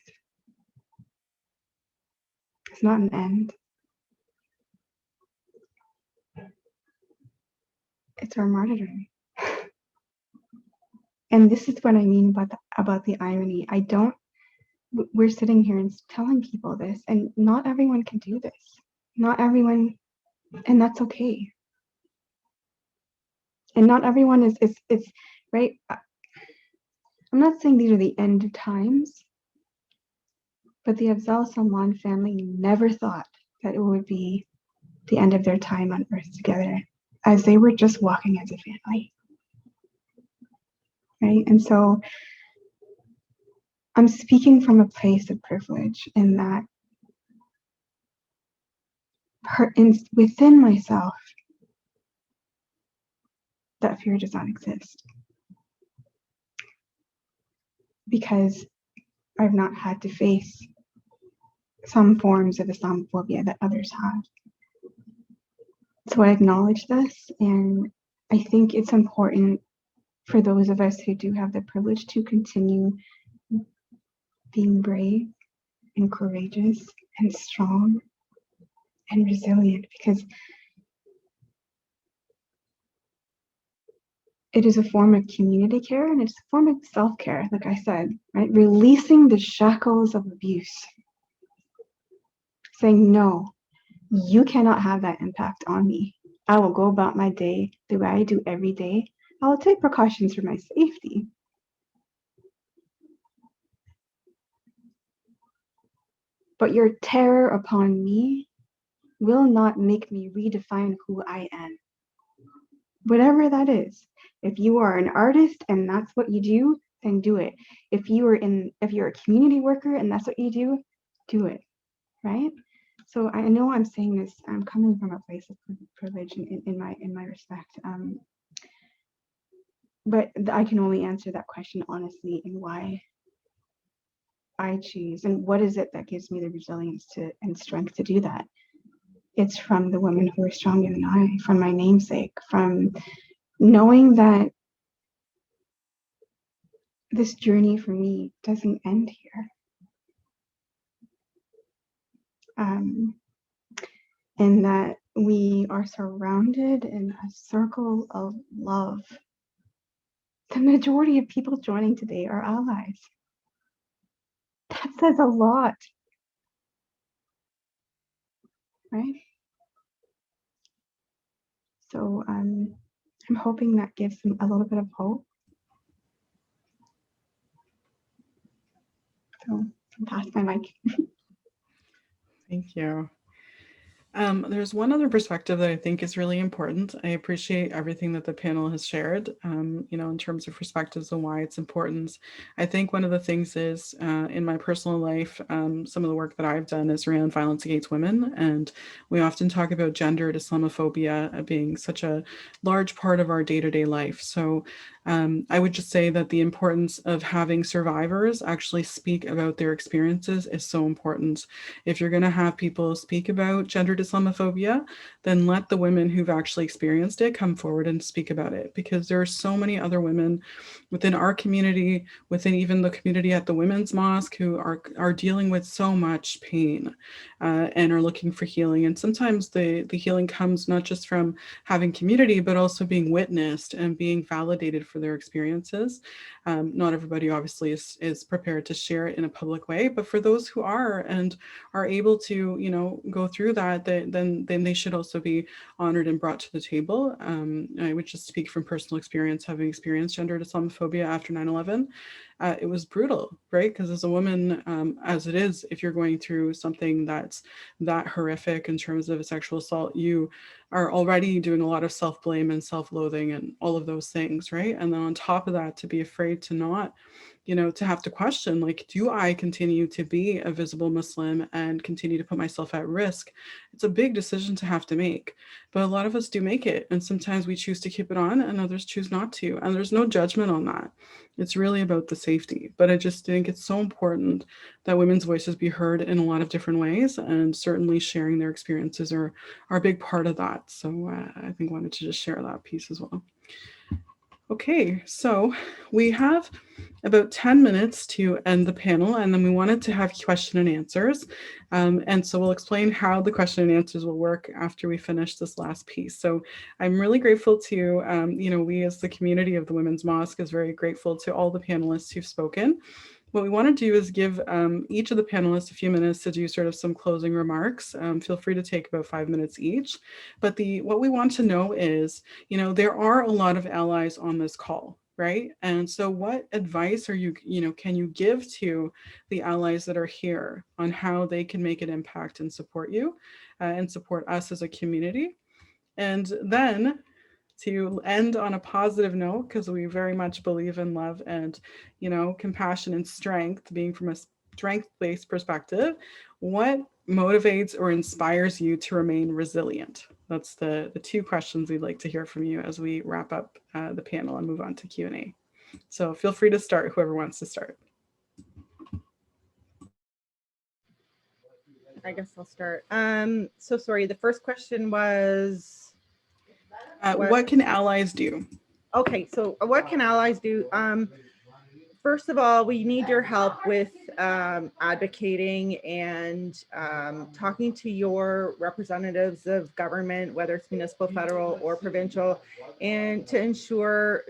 It's not an end. It's our martyrdom. And this is what I mean about the irony. We're sitting here and telling people this, and not everyone can do this. Not everyone, and that's okay. And not everyone is right. I'm not saying these are the end times, but the Afzal Salman family never thought that it would be the end of their time on earth together, as they were just walking as a family. Right? And so I'm speaking from a place of privilege in that within myself, that fear does not exist. Because I've not had to face some forms of Islamophobia that others have. So I acknowledge this, and I think it's important for those of us who do have the privilege to continue being brave and courageous and strong and resilient, because it is a form of community care and it's a form of self-care, like I said, right? Releasing the shackles of abuse. Saying, no, you cannot have that impact on me. I will go about my day the way I do every day. I will take precautions for my safety. But your terror upon me will not make me redefine who I am. Whatever that is. If you are an artist and that's what you do, then do it. If you're a community worker and that's what you do it, right? So I know I'm saying this, I'm coming from a place of privilege in my respect. But I can only answer that question honestly, and why I choose, and what is it that gives me the resilience and strength to do that? It's from the women who are stronger than I, from my namesake, from knowing that this journey for me doesn't end here. And that we are surrounded in a circle of love. The majority of people joining today are allies. That says a lot, right? So I'm hoping that gives them a little bit of hope. So I'll pass my mic. Thank you. There's one other perspective that I think is really important. I appreciate everything that the panel has shared, in terms of perspectives and why it's important. I think one of the things is in my personal life, some of the work that I've done is around violence against women. And we often talk about gendered Islamophobia being such a large part of our day-to-day life. So I would just say that the importance of having survivors actually speak about their experiences is so important. If you're going to have people speak about gendered Islamophobia, then let the women who've actually experienced it come forward and speak about it, because there are so many other women within our community, within even the community at the Women's Mosque, who are dealing with so much pain and are looking for healing. And sometimes the healing comes not just from having community, but also being witnessed and being validated for their experiences. Not everybody obviously is prepared to share it in a public way, but for those who are and are able to, go through that, then they should also be honored and brought to the table. I would just speak from personal experience, having experienced gendered Islamophobia after 9/11. It was brutal, right? Because as a woman, as it is, if you're going through something that's that horrific in terms of a sexual assault, you are already doing a lot of self-blame and self-loathing and all of those things, right? And then on top of that, to be afraid afraid to not, to have to question, like, do I continue to be a visible Muslim and continue to put myself at risk? It's a big decision to have to make, but a lot of us do make it. And sometimes we choose to keep it on and others choose not to. And there's no judgment on that. It's really about the safety. But I just think it's so important that women's voices be heard in a lot of different ways. And certainly sharing their experiences are a big part of that. So I think I wanted to just share that piece as well. Okay, so we have about 10 minutes to end the panel, and then we wanted to have question and answers. And so we'll explain how the question and answers will work after we finish this last piece. So I'm really grateful to, we as the community of the Women's Mosque is very grateful to all the panelists who've spoken. What we want to do is give each of the panelists a few minutes to do sort of some closing remarks. Feel free to take about 5 minutes each. But what we want to know is, there are a lot of allies on this call, right? And so what advice can you give to the allies that are here on how they can make an impact and support you and support us as a community? And then to end on a positive note, because we very much believe in love and, compassion and strength, being from a strength-based perspective, what motivates or inspires you to remain resilient? That's the two questions we'd like to hear from you as we wrap up the panel and move on to Q&A. So feel free to start, whoever wants to start. I guess I'll start. So sorry, the first question was... what can allies do? Okay, so what can allies do? First of all, we need your help with advocating and talking to your representatives of government, whether it's municipal, federal, or provincial, and to ensure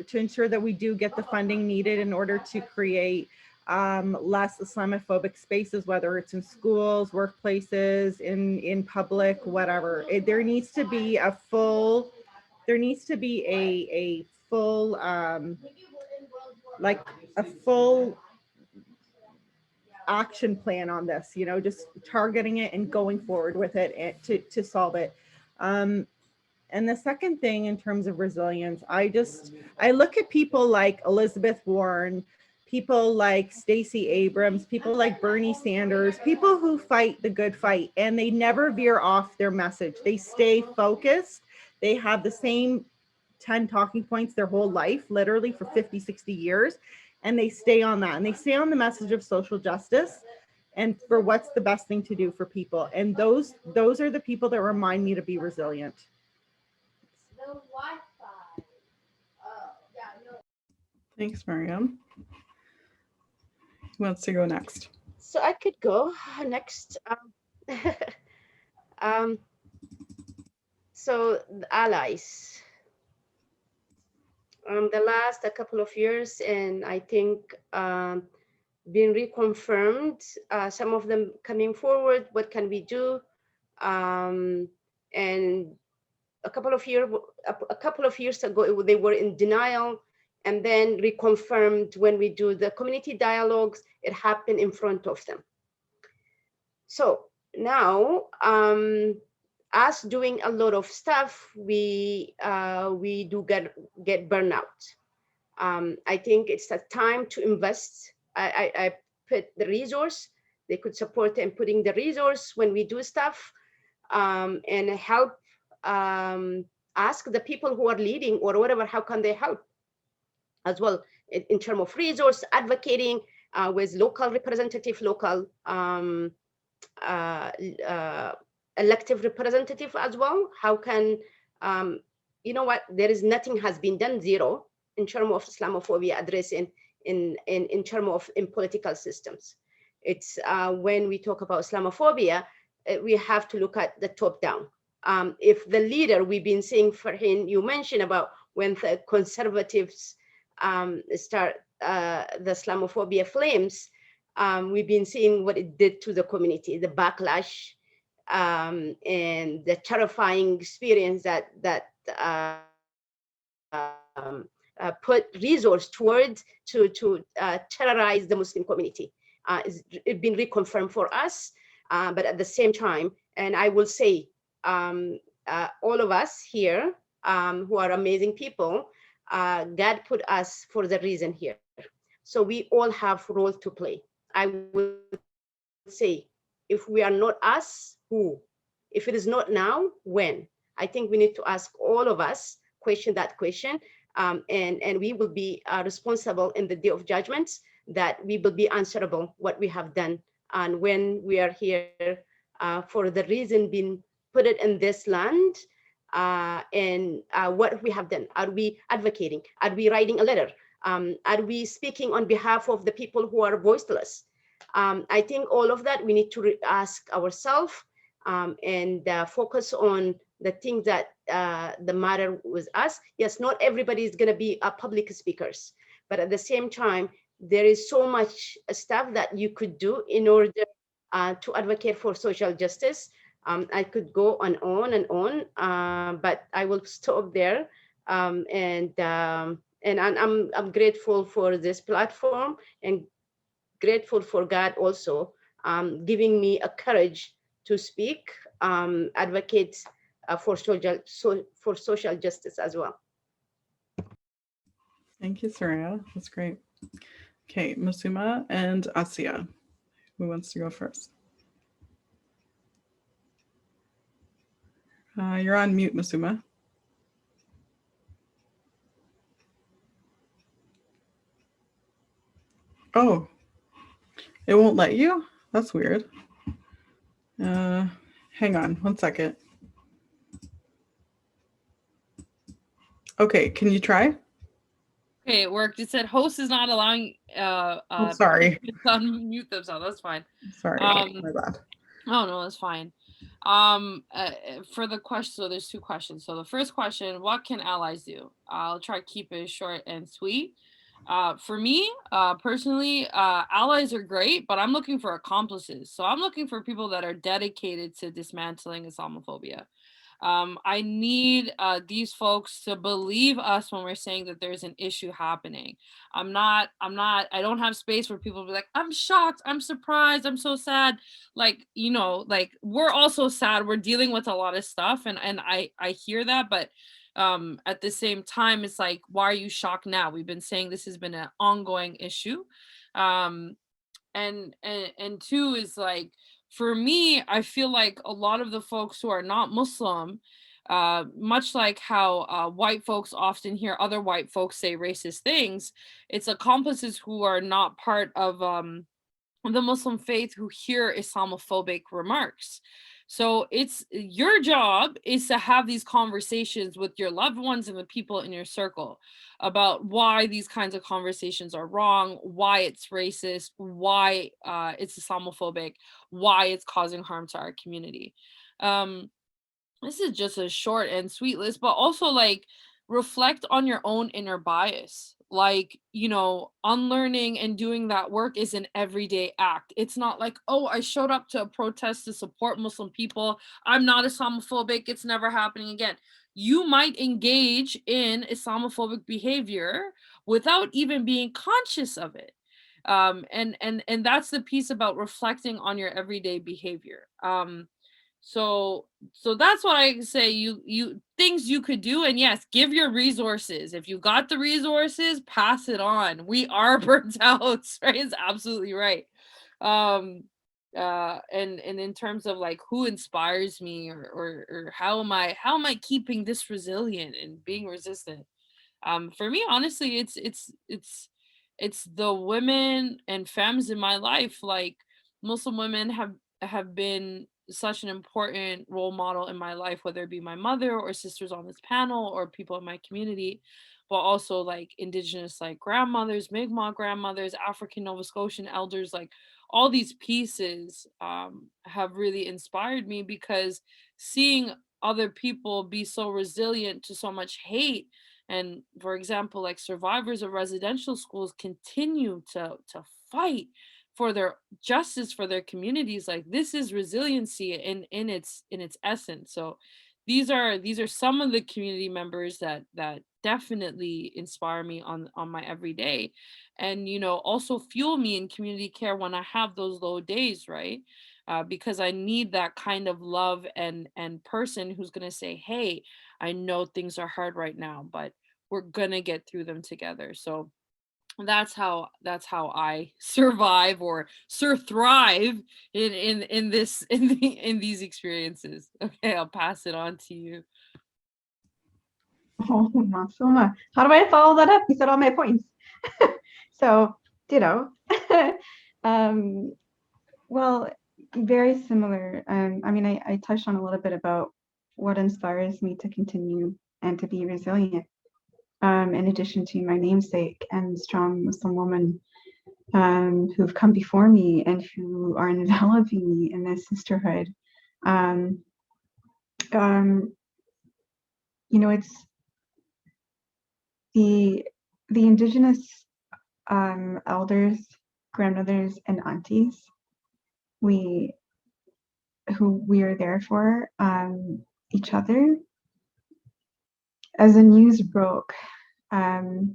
that we do get the funding needed in order to create less Islamophobic spaces, whether it's in schools, workplaces, in public, whatever. There needs to be a full action plan on this, just targeting it and going forward with it and to solve it. And the second thing, in terms of resilience, I look at people like Elizabeth Warren, people like Stacey Abrams, people like Bernie Sanders, people who fight the good fight, and they never veer off their message. They stay focused. They have the same 10 talking points their whole life, literally for 50, 60 years. And they stay on that. And they stay on the message of social justice and for what's the best thing to do for people. And those are the people that remind me to be resilient. Thanks, Mariam. Who wants to go next? So I could go next. So the allies. The last couple of years, and I think being reconfirmed, some of them coming forward, what can we do? And a couple of years ago, they were in denial, and then reconfirmed when we do the community dialogues, it happened in front of them. So now, us doing a lot of stuff, we do get burnout. I think it's a time to invest. I put the resource. They could support in putting the resource when we do stuff, and help ask the people who are leading or whatever, how can they help as well in terms of resource, advocating with local representative, local elective representative as well. How can, there is nothing has been done, zero, in terms of Islamophobia addressing in terms of in political systems. It's when we talk about Islamophobia, we have to look at the top down. If the leader, we've been seeing, Farheen, you mentioned about when the conservatives start the Islamophobia flames, we've been seeing what it did to the community, the backlash, and the terrifying experience that put resource towards to terrorize the Muslim community. It's been reconfirmed for us, but at the same time, and I will say, all of us here who are amazing people, God put us for the reason here. So we all have role to play. I would say, if we are not us, who? If it is not now, when? I think we need to ask all of us that question, and we will be responsible in the day of judgments, that we will be answerable what we have done, and when we are here for the reason being put it in this land, and what we have done. Are we advocating? Are we writing a letter? Are we speaking on behalf of the people who are voiceless? I think all of that we need to ask ourselves, and focus on the things that the matter with us. Yes, not everybody is going to be public speakers, but at the same time, there is so much stuff that you could do in order to advocate for social justice. I could go on and on, but I will stop there. I'm grateful for this platform, and grateful for God also giving me a courage to speak, advocate for social justice as well. Thank you, Soraya. That's great. Okay, Musuma and Asia. Who wants to go first? You're on mute, Musuma. Oh, it won't let you? That's weird. Hang on 1 second. Okay, can you try? Okay, it worked. It said host is not allowing Oh, sorry. participants to unmute themselves. That's fine. Sorry, my bad. Oh no, that's fine. For the question, so there's two questions. So the first question, what can allies do? I'll try to keep it short and sweet. For me, personally, allies are great, but I'm looking for accomplices. So I'm looking for people that are dedicated to dismantling Islamophobia. I need these folks to believe us when we're saying that there's an issue happening. I don't have space for people to be like, I'm shocked, I'm surprised, I'm so sad. Like, like we're also sad, we're dealing with a lot of stuff, and I hear that, but at the same time, it's like, why are you shocked now? We've been saying this has been an ongoing issue. And two is like, for me, I feel like a lot of the folks who are not Muslim, much like how white folks often hear other white folks say racist things, it's accomplices who are not part of the Muslim faith who hear Islamophobic remarks. So it's your job is to have these conversations with your loved ones and the people in your circle about why these kinds of conversations are wrong, why it's racist, why it's Islamophobic, why it's causing harm to our community. This is just a short and sweet list, but also like reflect on your own inner bias. Like, unlearning and doing that work is an everyday act. It's not like, oh, I showed up to a protest to support Muslim people, I'm not Islamophobic, it's never happening again. You might engage in Islamophobic behavior without even being conscious of it. And that's the piece about reflecting on your everyday behavior. So that's what I say, you things you could do. And yes, give your resources. If you got the resources, pass it on. We are burnt out, right? It's absolutely right. And in terms of like who inspires me, or how am I keeping this resilient and being resistant, for me, honestly, it's the women and femmes in my life. Like, Muslim women have been such an important role model in my life, whether it be my mother or sisters on this panel or people in my community, but also like indigenous, like grandmothers, Mi'kmaq grandmothers, African Nova Scotian elders, like all these pieces have really inspired me, because seeing other people be so resilient to so much hate, and for example, like survivors of residential schools continue to fight for their justice for their communities, like this is resiliency in its essence. So these are some of the community members that definitely inspire me on my everyday, and also fuel me in community care when I have those low days, right? Because I need that kind of love and person who's going to say, hey, I know things are hard right now, but we're gonna get through them together. So that's how I survive or thrive in this in these experiences. Okay, I'll pass it on to you. Oh, Masuma. How do I follow that up? You said all my points. So, ditto. um, well, very similar. I mean, I touched on a little bit about what inspires me to continue and to be resilient. In addition to my namesake and strong Muslim woman who've come before me and who are enveloping me in this sisterhood. Um, it's the indigenous elders, grandmothers, and aunties who we are there for each other. As the news broke of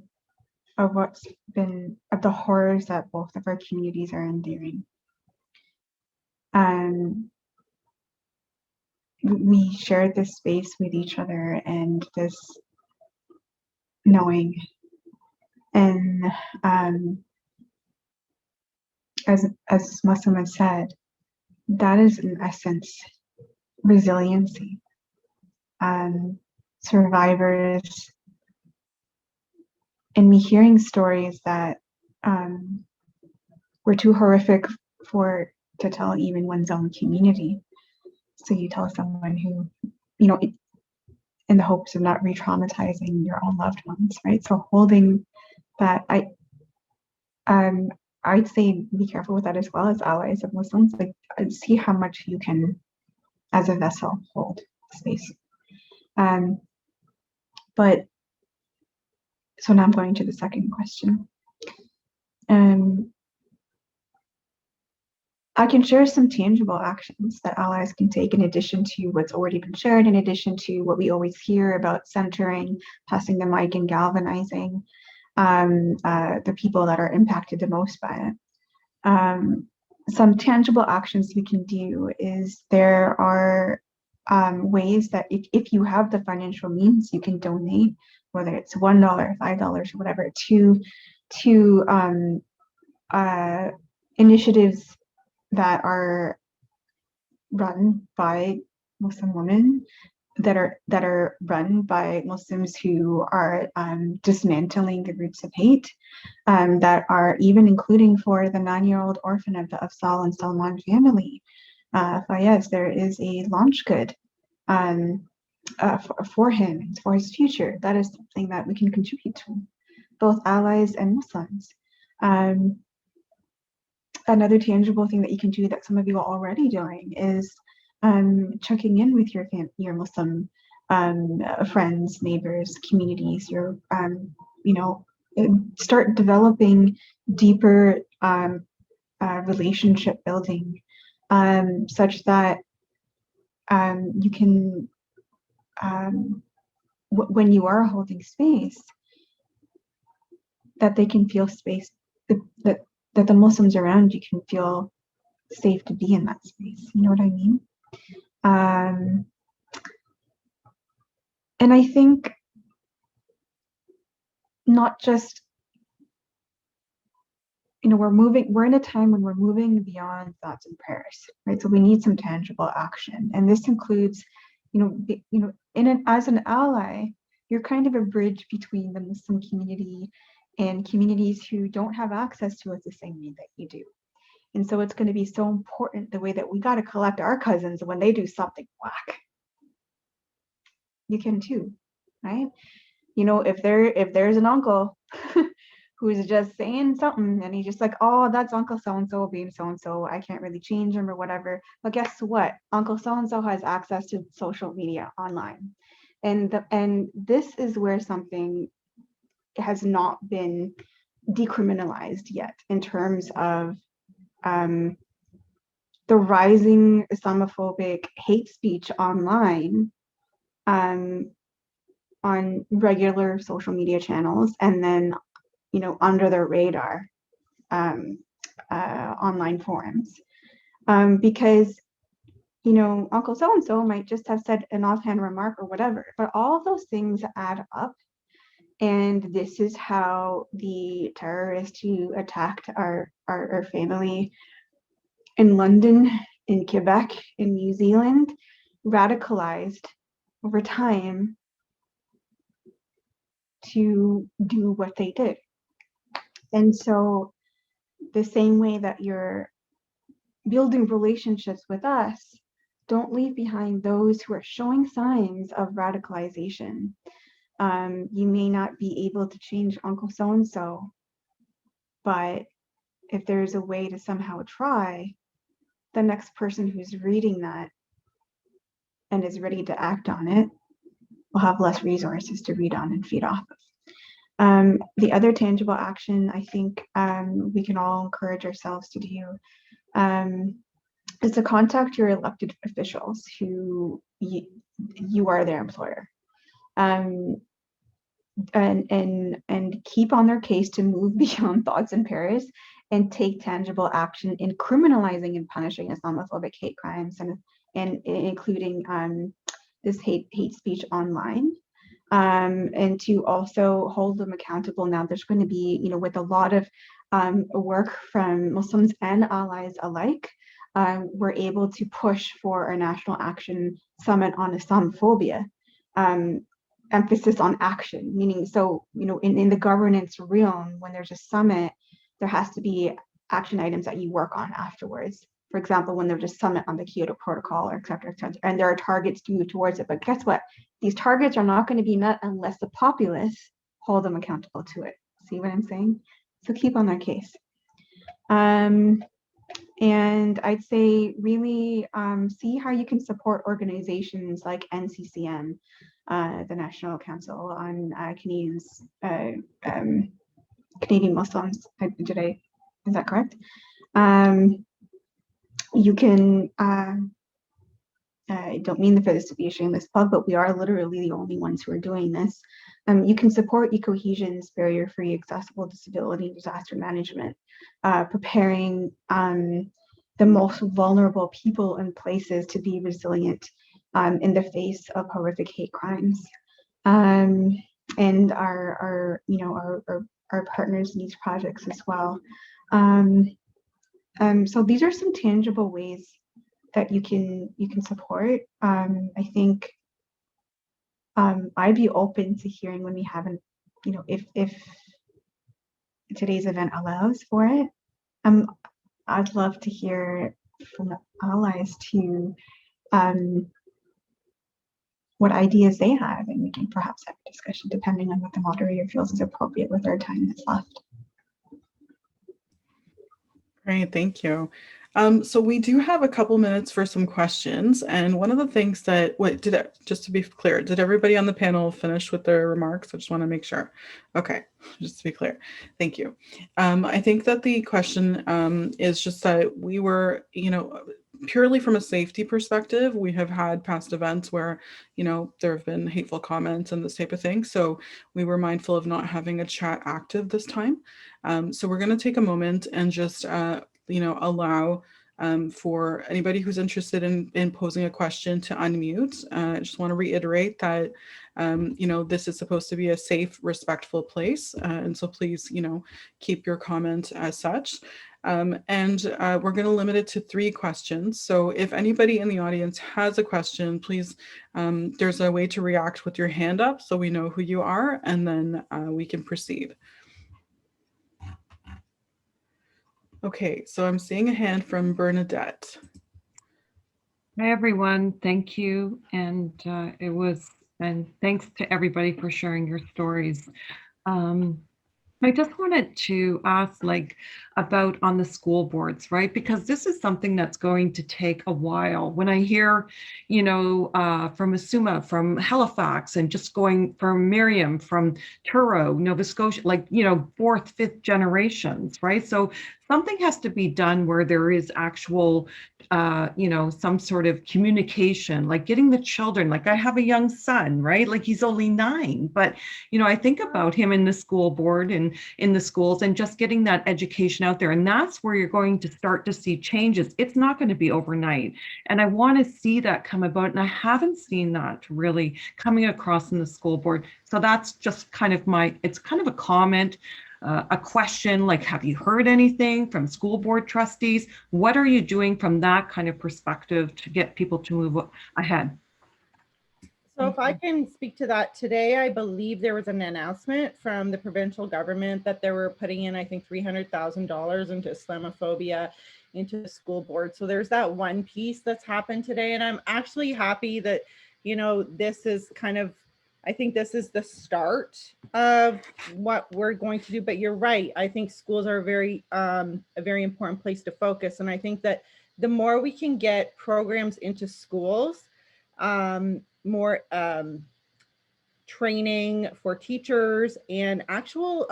the horrors that both of our communities are enduring, we shared this space with each other and this knowing. And as Muslim has said, that is in essence resiliency. Survivors, and me hearing stories that were too horrific to tell even one's own community. So you tell someone who, in the hopes of not re-traumatizing your own loved ones, right? So holding that, I'd say be careful with that as well as allies of Muslims. Like, see how much you can, as a vessel, hold space. But so now I'm going to the second question. I can share some tangible actions that allies can take in addition to what's already been shared, in addition to what we always hear about centering, passing the mic, and galvanizing the people that are impacted the most by it. Some tangible actions we can do is there are ways that if you have the financial means, you can donate, whether it's $1, $5, or whatever, to initiatives that are run by Muslim women, that are run by Muslims who are dismantling the roots of hate, that are even including for the 9-year-old orphan of the Afzal and Salman family. Fayez, there is a launch good for him and for his future. That is something that we can contribute to, both allies and Muslims. Another tangible thing that you can do that some of you are already doing is checking in with your Muslim friends, neighbors, communities. Start developing deeper relationship building, such that you can, when you are holding space, that they can feel space, that the Muslims around you can feel safe to be in that space. You know what I mean? And I think not just, we're in a time when we're moving beyond thoughts and prayers, right? So we need some tangible action. And this includes, as an ally, you're kind of a bridge between the Muslim community and communities who don't have access to us the same way that you do. And so it's going to be so important the way that we got to collect our cousins when they do something whack. You can too, right? If there's an uncle who's just saying something and he's just like, oh, that's Uncle so-and-so being so-and-so, I can't really change him or whatever. But guess what? Uncle so-and-so has access to social media online. And this is where something has not been decriminalized yet in terms of the rising Islamophobic hate speech online on regular social media channels, and then under the radar online forums, because Uncle so-and-so might just have said an offhand remark or whatever, but all of those things add up And this is how the terrorists who attacked our family in London, in Quebec, in New Zealand, radicalized over time to do what they did. And so the same way that you're building relationships with us, don't leave behind those who are showing signs of radicalization. You may not be able to change Uncle so-and-so, but if there's a way to somehow try, the next person who's reading that and is ready to act on it will have less resources to read on and feed off of. The other tangible action I think we can all encourage ourselves to do is to contact your elected officials who you are their employer. And keep on their case to move beyond thoughts and prayers and take tangible action in criminalizing and punishing Islamophobic hate crimes and including this hate speech online. And to also hold them accountable. Now there's going to be, with a lot of work from Muslims and allies alike, we're able to push for a national action summit on Islamophobia. Emphasis on action, meaning, so, in the governance realm, when there's a summit, there has to be action items that you work on afterwards. For example, when there's a summit on the Kyoto Protocol, et cetera, and there are targets to move towards it. But guess what? These targets are not going to be met unless the populace hold them accountable to it. See what I'm saying? So keep on that case. And I'd say really see how you can support organizations like NCCM, the National Council on Canadian Muslims. Is that correct? You can, I don't mean for this to be a shameless plug, but we are literally the only ones who are doing this. You can support ecohesion's barrier-free, accessible disability disaster management, preparing the most vulnerable people and places to be resilient in the face of horrific hate crimes. And our partners in these projects as well. So these are some tangible ways that you can support. I think I'd be open to hearing when we haven't, if today's event allows for it. I'd love to hear from the allies to what ideas they have, and we can perhaps have a discussion depending on what the moderator feels is appropriate with our time that's left. Great, thank you. So we do have a couple minutes for some questions, and one of the things that, just to be clear, did everybody on the panel finish with their remarks? I just want to make sure. Okay, just to be clear, thank you. I think that the question is just that we were, purely from a safety perspective, we have had past events where, there have been hateful comments and this type of thing. So we were mindful of not having a chat active this time. So we're going to take a moment and just, allow for anybody who's interested in posing a question to unmute. I just want to reiterate that, this is supposed to be a safe, respectful place. And so please, keep your comment as such. And we're going to limit it to 3 questions. So if anybody in the audience has a question, please, there's a way to react with your hand up so we know who you are, and then we can proceed. Okay, so I'm seeing a hand from Bernadette. Hi, everyone. Thank you. And thanks to everybody for sharing your stories. I just wanted to ask about on the school boards, right? Because this is something that's going to take a while. When I hear, from Asuma, from Halifax, and just going from Miriam, from Truro, Nova Scotia, 4th, 5th generations, right? So something has to be done where there is actual, some sort of communication, like getting the children, like I have a young son, right? Like he's only 9, but, I think about him in the school board and in the schools and just getting that education out there. And that's where you're going to start to see changes. It's not going to be overnight. And I want to see that come about. And I haven't seen that really coming across in the school board. So that's just kind of it's kind of a comment, a question, like, have you heard anything from school board trustees? What are you doing from that kind of perspective to get people to move ahead? So if I can speak to that, today, I believe there was an announcement from the provincial government that they were putting in, I think, $300,000 into Islamophobia into the school board. So there's that one piece that's happened today. And I'm actually happy that, this is kind of, I think this is the start of what we're going to do. But you're right. I think schools are a very important place to focus. And I think that the more we can get programs into schools, more training for teachers and actual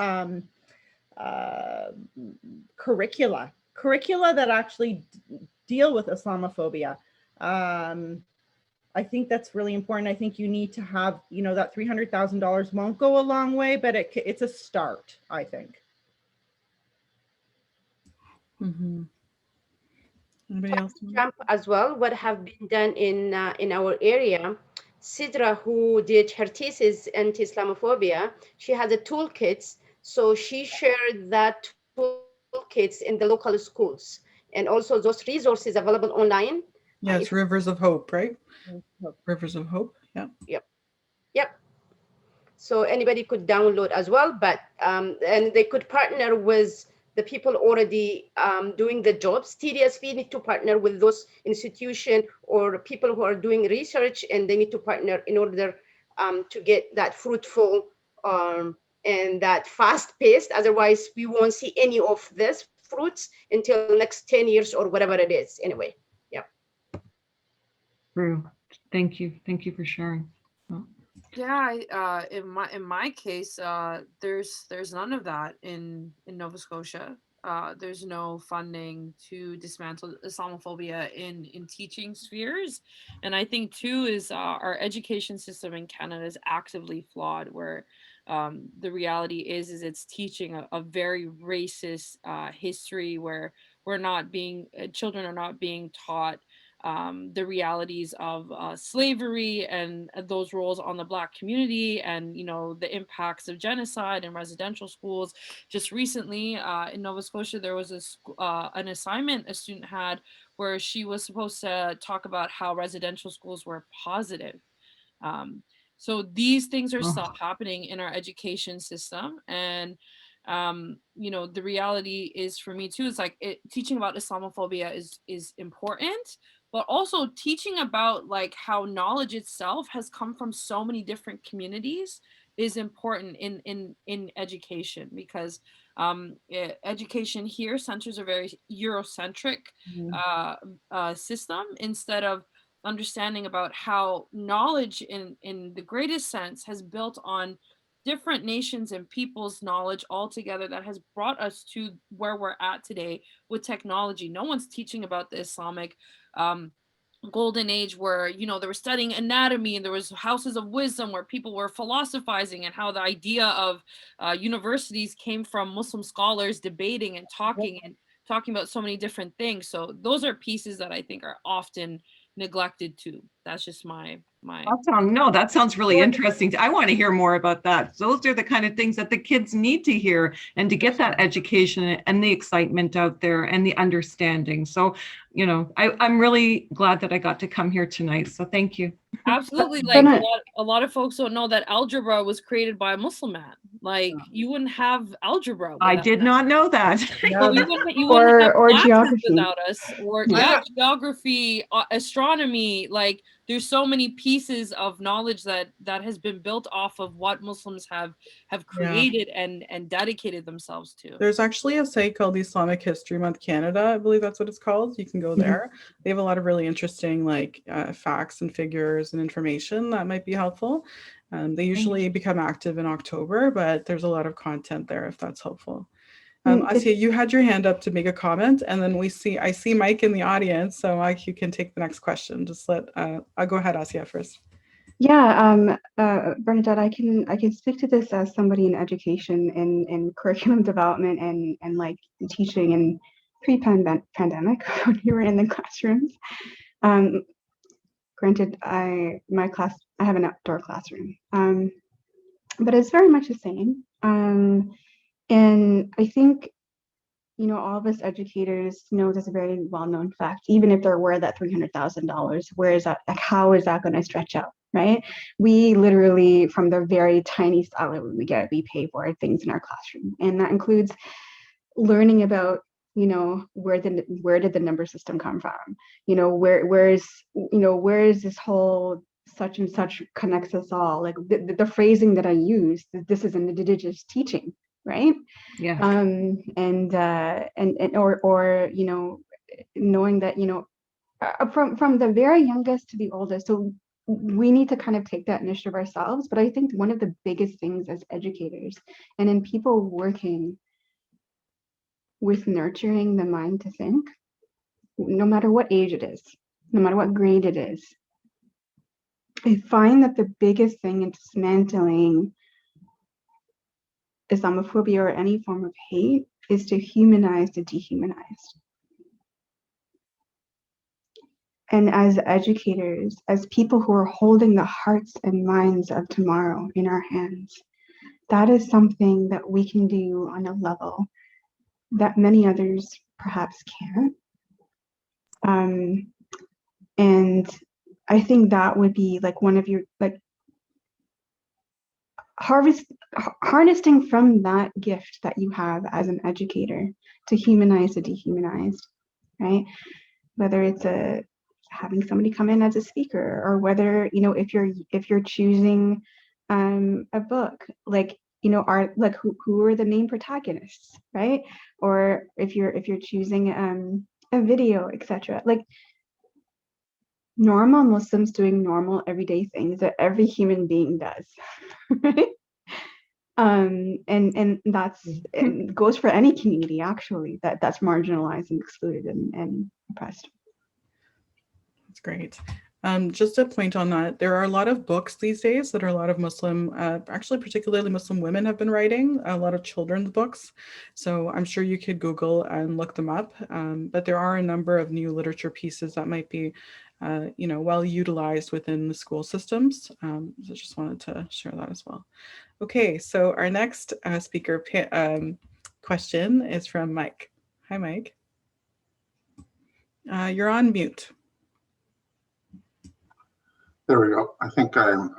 curricula that actually deal with Islamophobia. I think that's really important. I think you need to have, that $300,000 won't go a long way, but it's a start, I think. Mm-hmm. Anybody else? Jump as well. What have been done in our area? Sidra, who did her thesis anti-Islamophobia, she has a toolkits. So she shared that toolkits in the local schools, and also those resources available online. Yes, Rivers of Hope, right? Rivers of Hope. Yeah. Yep. So anybody could download as well, but and they could partner with the people already doing the jobs. TDSV need to partner with those institutions or people who are doing research, and they need to partner in order to get that fruitful and that fast paced. Otherwise, we won't see any of this fruits until next 10 years or whatever it is. Anyway, yeah. True. Thank you. Thank you for sharing. Oh. Yeah, in my case, there's none of that in Nova Scotia. There's no funding to dismantle Islamophobia in teaching spheres, and I think too is our education system in Canada is actively flawed. Where the reality is it's teaching a very racist history where children are not being taught the realities of slavery and those roles on the Black community, and the impacts of genocide in residential schools. Just recently in Nova Scotia, there was an assignment a student had where she was supposed to talk about how residential schools were positive. So these things are still happening in our education system, and the reality is for me too, it's like teaching about Islamophobia is important, but also teaching about like how knowledge itself has come from so many different communities is important in education, because education here centers a very Eurocentric system, instead of understanding about how knowledge in the greatest sense has built on different nations and people's knowledge all together, that has brought us to where we're at today with technology. No one's teaching about the Islamic golden age where they were studying anatomy, and there was houses of wisdom where people were philosophizing, and how the idea of universities came from Muslim scholars debating and talking about so many different things. So those are pieces that I think are often neglected too. That's just my that sounds really interesting. I want to hear more about that. Those are the kind of things that the kids need to hear, and to get that education and the excitement out there and the understanding. So, I'm really glad that I got to come here tonight. So thank you. Absolutely. Like a lot of folks don't know that algebra was created by a Muslim man. Like you wouldn't have algebra. I did not know that. You wouldn't have geography without us, or geography, astronomy. Like there's so many pieces of knowledge that has been built off of what Muslims have created and dedicated themselves to. There's actually a site called Islamic History Month Canada. I believe that's what it's called. You can go there. They have a lot of really interesting facts and figures and information that might be helpful. They usually become active in October, but there's a lot of content there if that's helpful. Asya, you had your hand up to make a comment, and then I see Mike in the audience, so Mike, you can take the next question. Just I'll go ahead, Asya, first. Yeah, Bernadette, I can speak to this as somebody in education and curriculum development and like teaching in pre-pandemic when you were in the classrooms. Granted, I have an outdoor classroom, but it's very much the same. And I think, you know, all of us educators know this very well-known fact. Even if there were that $300,000, where is that? Like, how is that going to stretch out, right? We literally, from the very tiny salary we get, we pay for things in our classroom, and that includes learning about, you know, where did the number system come from? You know, where is this whole such and such connects us all? Like the phrasing that I use, this is an indigenous teaching, right? Yeah. And or you know, knowing that, you know, from the very youngest to the oldest. So we need to kind of take that initiative ourselves. But I think one of the biggest things as educators and in people working with nurturing the mind to think, no matter what age it is, no matter what grade it is, I find that the biggest thing in dismantling Islamophobia or any form of hate is to humanize the dehumanized. And as educators, as people who are holding the hearts and minds of tomorrow in our hands, that is something that we can do on a level that many others perhaps can't. And I think that would be like one of your, like, harnessing from that gift that you have as an educator to humanize the dehumanized, right? Whether it's having somebody come in as a speaker, or whether, you know, if you're choosing a book, like, you know, are like who are the main protagonists, right? Or if you're choosing a video, etc. Like, normal Muslims doing normal everyday things that every human being does, right? And that's, it goes for any community actually that's marginalized and excluded and oppressed. That's great. Just a point on that, there are a lot of books these days that are a lot of Muslim, actually particularly Muslim women have been writing, a lot of children's books. So I'm sure you could Google and look them up. But there are a number of new literature pieces that might be, you know, well utilized within the school systems. So just wanted to share that as well. Okay, so our next speaker question is from Mike. Hi, Mike. You're on mute. There we go. I think am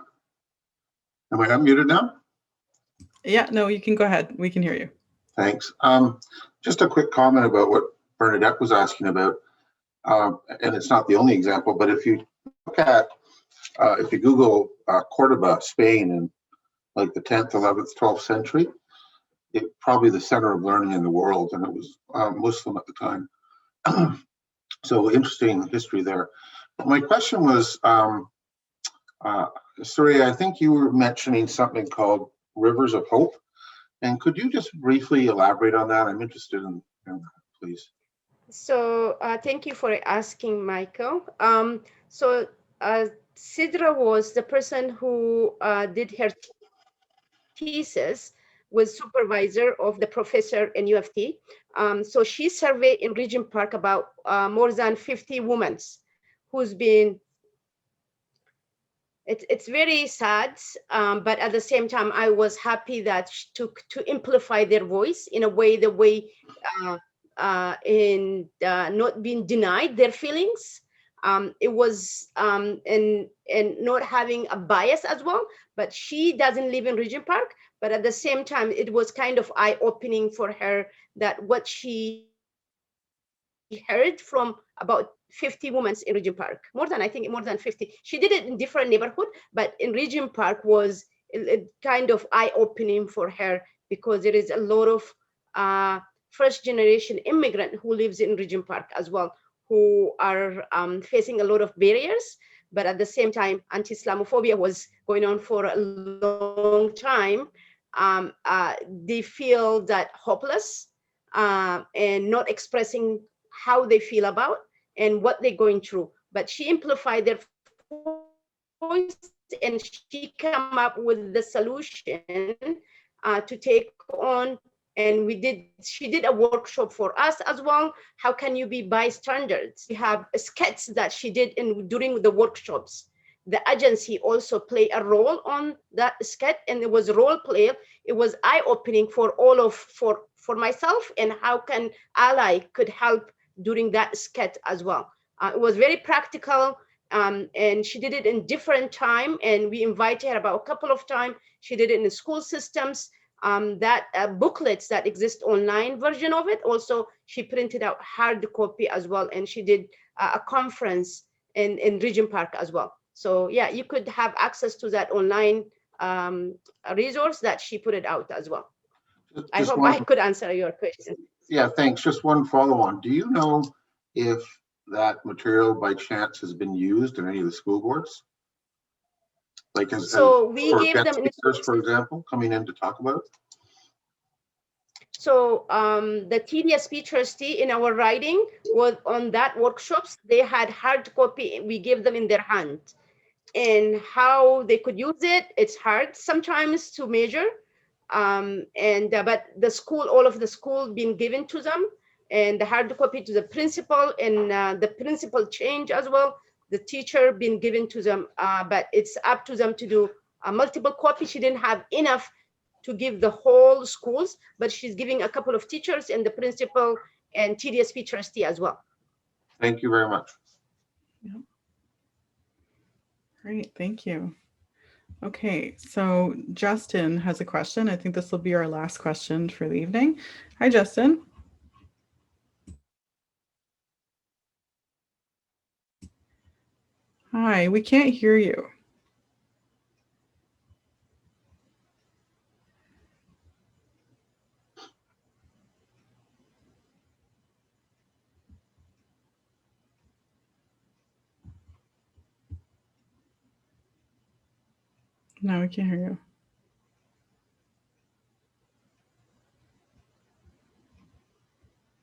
I unmuted now? Yeah, no, you can go ahead. We can hear you. Thanks. Just a quick comment about what Bernadette was asking about. And it's not the only example, but if you look at, if you Google Cordoba, Spain, in like the 10th, 11th, 12th century, it's probably the center of learning in the world, and it was Muslim at the time. So interesting history there. My question was, Surya, I think you were mentioning something called Rivers of Hope. And could you just briefly elaborate on that? I'm interested in that, please. So thank you for asking, Michael. So Sidra was the person who did her thesis, was supervisor of the professor in UFT. So she surveyed in Regent Park about more than 50 women who's been, it's very sad, but at the same time, I was happy that she took to amplify their voice in a way, in not being denied their feelings. It was and not having a bias as well, but she doesn't live in Regent Park, but at the same time, it was kind of eye-opening for her that what she heard from about 50 women in Regent Park, more than 50. She did it in different neighborhood, but in Regent Park was kind of eye-opening for her, because there is a lot of first generation immigrant who lives in Regent Park as well, who are facing a lot of barriers. But at the same time, anti-Islamophobia was going on for a long time. They feel that hopeless and not expressing how they feel about and what they're going through. But she amplified their voice, and she came up with the solution to take on. And she did a workshop for us as well. How can you be bystanders? We have skits that she did during the workshops. The agency also played a role on that skit, and it was role play. It was eye-opening for myself, and how can ally could help during that skit as well. It was very practical, and she did it in different time, and we invited her about a couple of times. She did it in the school systems. That booklets that exist online version of it, also she printed out hard copy as well, and she did a conference in Regent Park as well. So yeah, you could have access to that online resource that she put it out as well. I hope I could answer your question. Yeah, thanks. Just one follow-on. Do you know if that material by chance has been used in any of the school boards? Like we gave them speakers, for example, coming in to talk about it? So the TDSP trustee in our writing was on that workshops. They had hard copy. We gave them in their hand, and how they could use it, it's hard sometimes to measure. But the school, all of the school been given to them, and the hard copy to the principal, and the principal change as well. The teacher been given to them, but it's up to them to do a multiple copy. She didn't have enough to give the whole schools, but she's giving a couple of teachers and the principal and TDSP trustee as well. Thank you very much. Yep. Great, thank you. Okay, so Justin has a question. I think this will be our last question for the evening. Hi, Justin. Hi, we can't hear you. No, we can't hear you.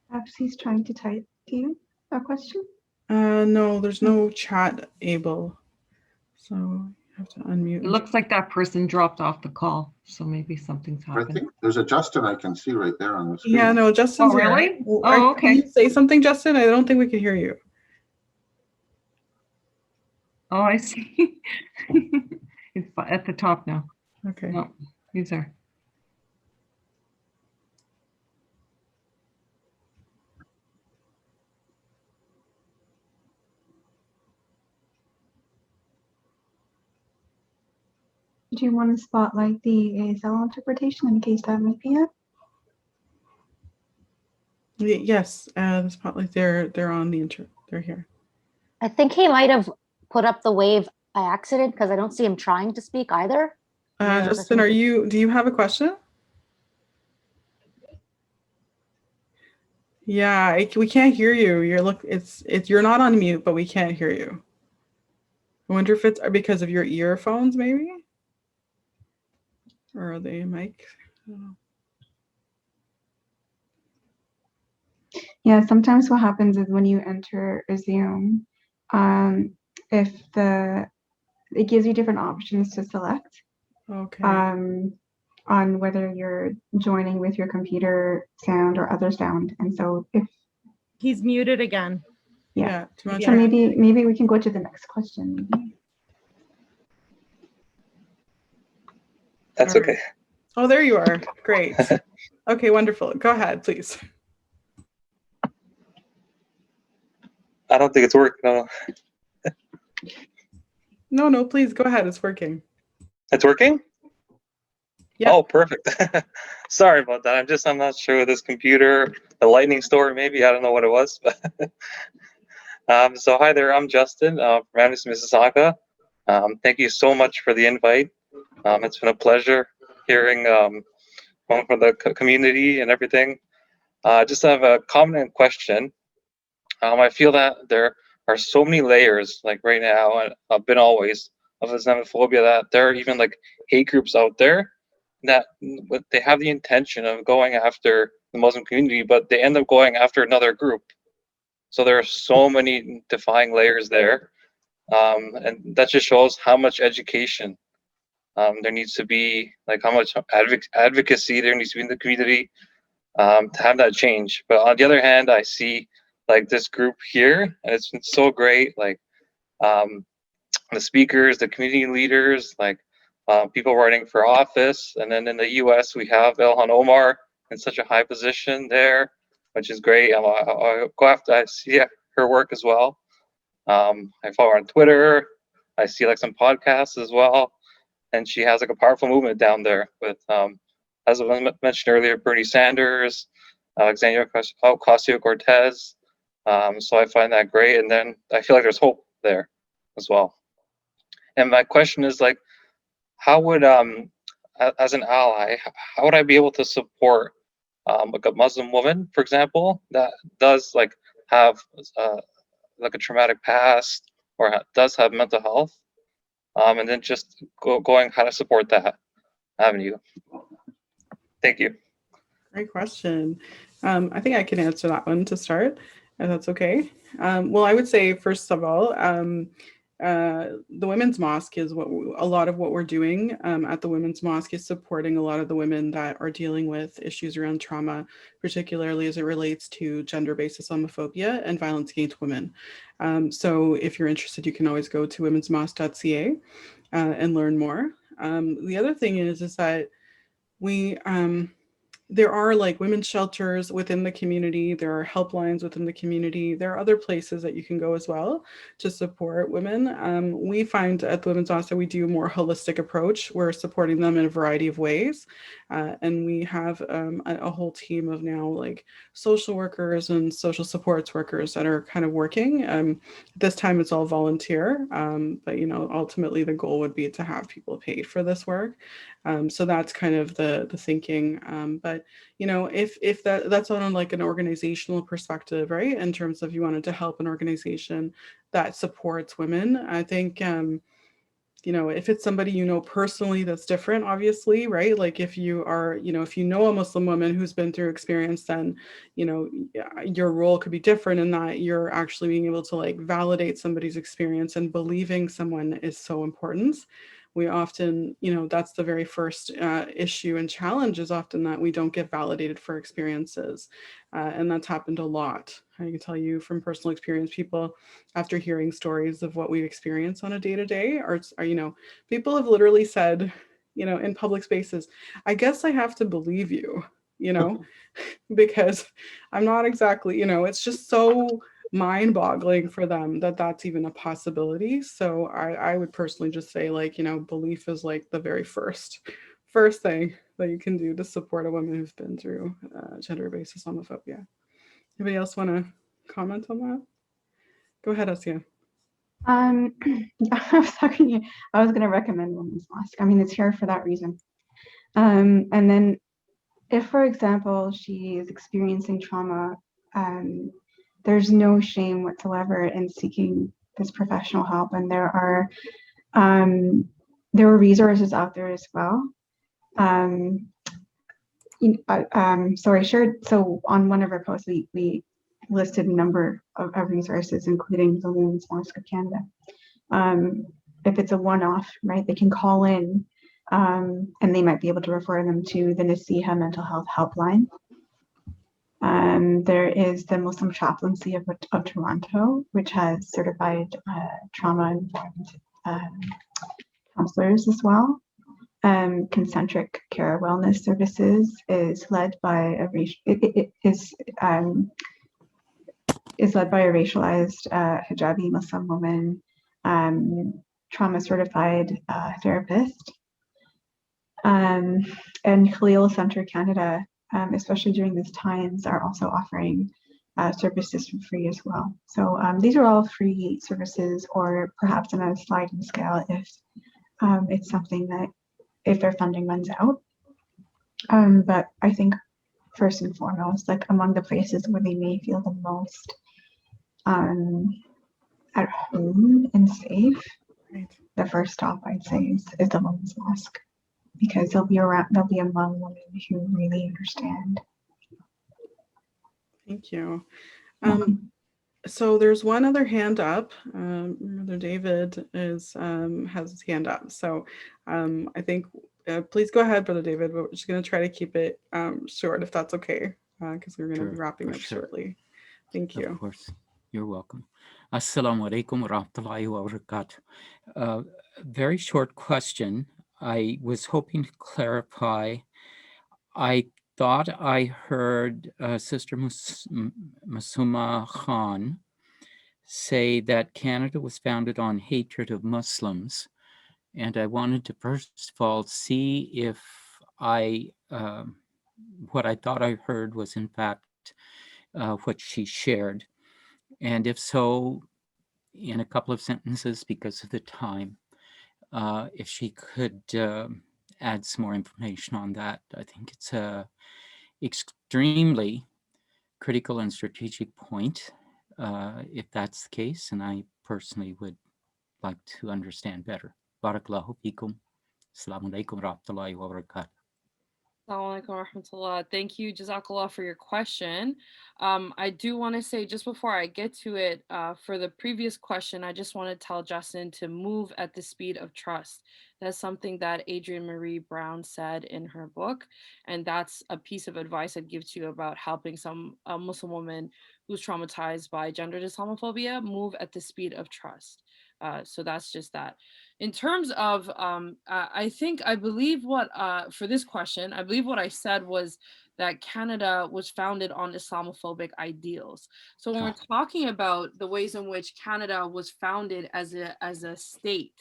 Perhaps he's trying to type to you a question. No, there's no chat able. So you have to unmute. It looks like that person dropped off the call, so maybe something's happened. I think there's a Justin I can see right there on the screen. Yeah, no, Justin's here. Really? Oh, okay. Can you say something, Justin? I don't think we can hear you. Oh, I see. It's at the top now. Okay. No, he's there. Do you want to spotlight the ASL interpretation in case that might be it? Yes, the spotlight. They're on the they're here. I think he might have put up the wave by accident because I don't see him trying to speak either. Justin, do you have a question? Yeah, we can't hear you. You're not on mute, but we can't hear you. I wonder if it's because of your earphones, maybe, or the mic. I don't know. Yeah, sometimes what happens is when you enter a Zoom, it gives you different options to select. Okay. On whether you're joining with your computer sound or other sound, and so if he's muted again. Yeah. So maybe we can go to the next question. Maybe. That's okay. Oh, there you are. Great. Okay, wonderful. Go ahead, please. I don't think it's working. No. No, please go ahead. It's working. It's working? Yeah. Oh, perfect. Sorry about that. I'm not sure with this computer, the lightning story, maybe. I don't know what it was. So hi there. I'm Justin from Madison, Mississauga. Thank you so much for the invite. It's been a pleasure hearing from the community and everything. Just have a comment and question. I feel that there are so many layers, like right now, and I've been always, of Islamophobia, that there are even like hate groups out there that they have the intention of going after the Muslim community, but they end up going after another group. So there are so many defining layers there. And that just shows how much education there needs to be, like how much advocacy there needs to be in the community to have that change. But on the other hand, I see like this group here, and it's been so great. Like the speakers, the community leaders, like people running for office. And then in the US, we have Ilhan Omar in such a high position there, which is great. I'll go after, I see her work as well. I follow her on Twitter. I see like some podcasts as well. And she has like a powerful movement down there with, as I mentioned earlier, Bernie Sanders, Alexandria Ocasio-Cortez. So I find that great. And then I feel like there's hope there as well. And my question is like, how would, as an ally, how would I be able to support like a Muslim woman, for example, that does like have like a traumatic past or does have mental health, and then just going how to support that avenue? Thank you. Great question. I think I can answer that one to start, if that's okay. Well, I would say, first of all, the Women's Mosque is a lot of what we're doing at the Women's Mosque is supporting a lot of the women that are dealing with issues around trauma, particularly as it relates to gender-based Islamophobia and violence against women. So if you're interested, you can always go to womensmosque.ca and learn more. The other thing is that we there are like women's shelters within the community. There are helplines within the community. There are other places that you can go as well to support women. We find at the Women's Mosque we do a more holistic approach. We're supporting them in a variety of ways. And we have a whole team of now like social workers and social supports workers that are kind of working. This time it's all volunteer, but you know, ultimately the goal would be to have people paid for this work. So that's kind of the thinking. But you know, if that's on like an organizational perspective, right? In terms of you wanted to help an organization that supports women, I think you know, if it's somebody you know personally, that's different, obviously, right? Like if you are, you know, if you know a Muslim woman who's been through experience, then, you know, your role could be different in that you're actually being able to like validate somebody's experience, and believing someone is so important. We often, you know, that's the very first issue and challenge is often that we don't get validated for experiences. And that's happened a lot. I can tell you from personal experience, people after hearing stories of what we experience on a day-to-day are, you know, people have literally said, you know, in public spaces, I guess I have to believe you, you know, because I'm not exactly, you know, it's just so mind-boggling for them that that's even a possibility. So I would personally just say, like, you know, belief is like the very first thing that you can do to support a woman who's been through gender-based Islamophobia. Anybody else want to comment on that? Go ahead, Asya. I was going to recommend Women's Mosque. I mean, it's here for that reason. And then if, for example, she is experiencing trauma, there's no shame whatsoever in seeking this professional help. And there are resources out there as well. So I shared, so on one of our posts, we listed a number of resources, including the Women's Mosque of Canada. If it's a one-off, right, they can call in and they might be able to refer them to the Nasiha Mental Health Helpline. There is the Muslim Chaplaincy of Toronto, which has certified trauma-informed counselors as well. Concentric Care Wellness Services is led by a racialized hijabi Muslim woman, trauma certified therapist. And Khalil Center Canada, especially during these times, are also offering services for free as well. So these are all free services, or perhaps on a sliding scale if it's something that, if their funding runs out. But I think first and foremost, like among the places where they may feel the most at home and safe, the first stop I'd say is the Women's Mosque, because they'll be among women who really understand Thank you. So there's one other hand up. Brother David has his hand up. So I think, please go ahead, Brother David. But we're just going to try to keep it short, if that's okay, because we're going to be wrapping up shortly. Thank you. Of course, you're welcome. Assalamu alaikum wa rahmatullahi wa barakatuh. Very short question. I was hoping to clarify. I thought I heard Sister Masuma Khan say that Canada was founded on hatred of Muslims. And I wanted to first of all see if what I thought I heard was in fact what she shared. And if so, in a couple of sentences, because of the time, if she could add some more information on that. I think it's a extremely critical and strategic point, if that's the case, and I personally would like to understand better. Barakallahu fikum. Assalamu alaikum wa rahmatullahi wa barakatuh. Assalamu alaikum warahmatullah. Thank you, Jazakallah, for your question. I do want to say, just before I get to it, for the previous question, I just want to tell Justin to move at the speed of trust. That's something that Adrienne Marie Brown said in her book, and that's a piece of advice I'd give to you about helping a Muslim woman who's traumatized by gendered Islamophobia move at the speed of trust. So that's just that. In terms of, I believe for this question, I believe what I said was that Canada was founded on Islamophobic ideals. So when we're talking about the ways in which Canada was founded as a state,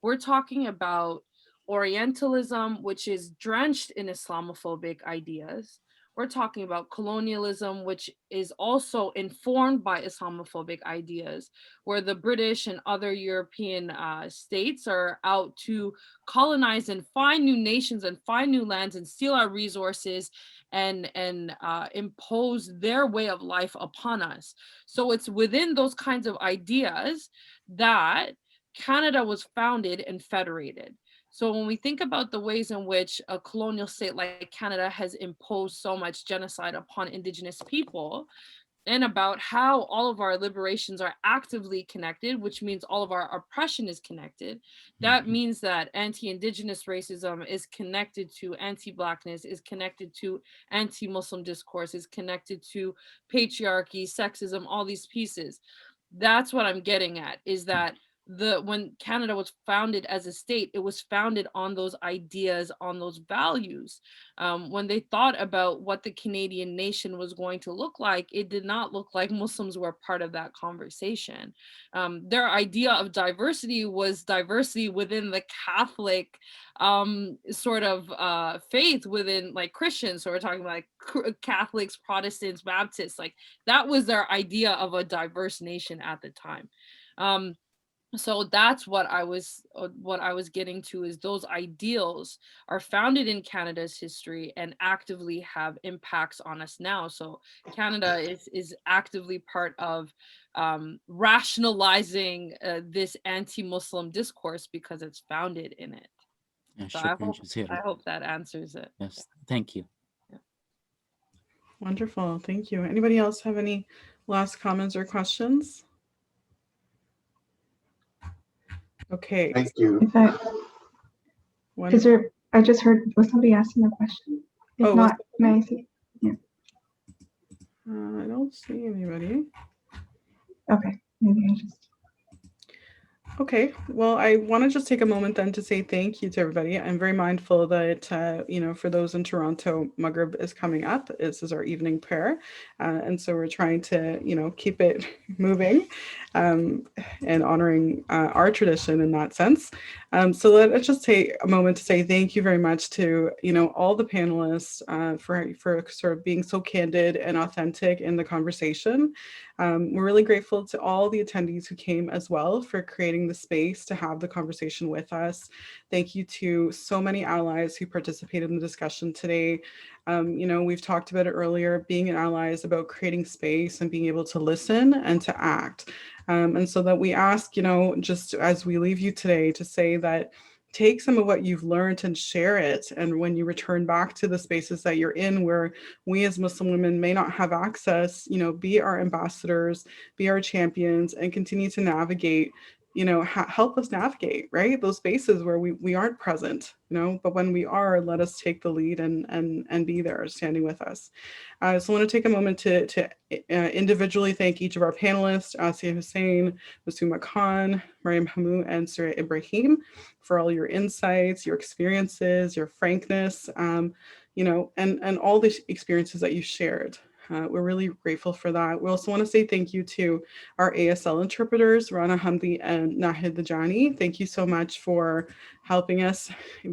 we're talking about Orientalism, which is drenched in Islamophobic ideas. We're talking about colonialism, which is also informed by Islamophobic ideas, where the British and other European states are out to colonize and find new nations and find new lands and steal our resources and impose their way of life upon us. So it's within those kinds of ideas that Canada was founded and federated. So when we think about the ways in which a colonial state like Canada has imposed so much genocide upon Indigenous people, and about how all of our liberations are actively connected, which means all of our oppression is connected, that means that anti-Indigenous racism is connected to anti-Blackness, is connected to anti-Muslim discourse, is connected to patriarchy, sexism, all these pieces. That's what I'm getting at, is that when Canada was founded as a state, it was founded on those ideas, on those values. When they thought about what the Canadian nation was going to look like, it did not look like Muslims were part of that conversation. Their idea of diversity was diversity within the Catholic sort of faith within like Christians. So we're talking about like Catholics, Protestants, Baptists, like that was their idea of a diverse nation at the time. So that's what I was getting to, is those ideals are founded in Canada's history and actively have impacts on us now. So Canada is actively part of rationalizing this anti-Muslim discourse because it's founded in it. So I hope that answers it. Yes, thank you. Yeah. Wonderful, thank you. Anybody else have any last comments or questions? Okay. Thank you. Is there, I just heard, was somebody asking a question? If not, may I see? Yeah. I don't see anybody. Okay, maybe I just. Okay, well, I want to just take a moment then to say thank you to everybody. I'm very mindful that, for those in Toronto, Maghrib is coming up. This is our evening prayer. And so we're trying to, keep it moving and honoring our tradition in that sense. So let's just take a moment to say thank you very much to, all the panelists for sort of being so candid and authentic in the conversation. We're really grateful to all the attendees who came as well for creating the space to have the conversation with us. Thank you to so many allies who participated in the discussion today. We've talked about it earlier, being an ally is about creating space and being able to listen and to act. And so that we ask, just as we leave you today, to say that take some of what you've learned and share it. And when you return back to the spaces that you're in, where we as Muslim women may not have access, be our ambassadors, be our champions, and continue to navigate, help us navigate, right? Those spaces where we aren't present, but when we are, let us take the lead and be there standing with us. So I want to take a moment to individually thank each of our panelists, Asiya Hussein, Masuma Khan, Mariam Hamou, and Surya Ibrahim, for all your insights, your experiences, your frankness, and all the experiences that you shared. We're really grateful for that. We also want to say thank you to our ASL interpreters, Rana Hamdi and Nahid Dajani. Thank you so much for helping us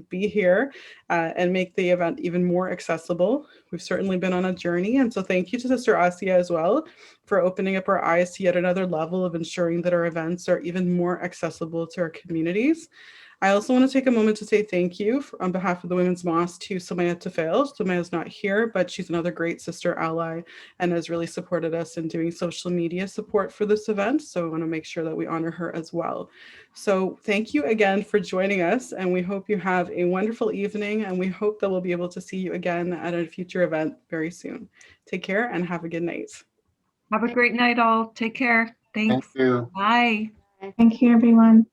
be here and make the event even more accessible. We've certainly been on a journey. And so thank you to Sister Asiya as well for opening up our eyes to yet another level of ensuring that our events are even more accessible to our communities. I also want to take a moment to say thank you on behalf of the Women's Mosque to Sumaya Tafel. Sumaya is not here, but she's another great sister ally and has really supported us in doing social media support for this event. So I want to make sure that we honor her as well. So thank you again for joining us, and we hope you have a wonderful evening, and we hope that we'll be able to see you again at a future event very soon. Take care and have a good night. Have a great night all. Take care. Thanks. Thank you. Bye. Thank you, everyone.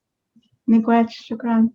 Miigwech, shukran.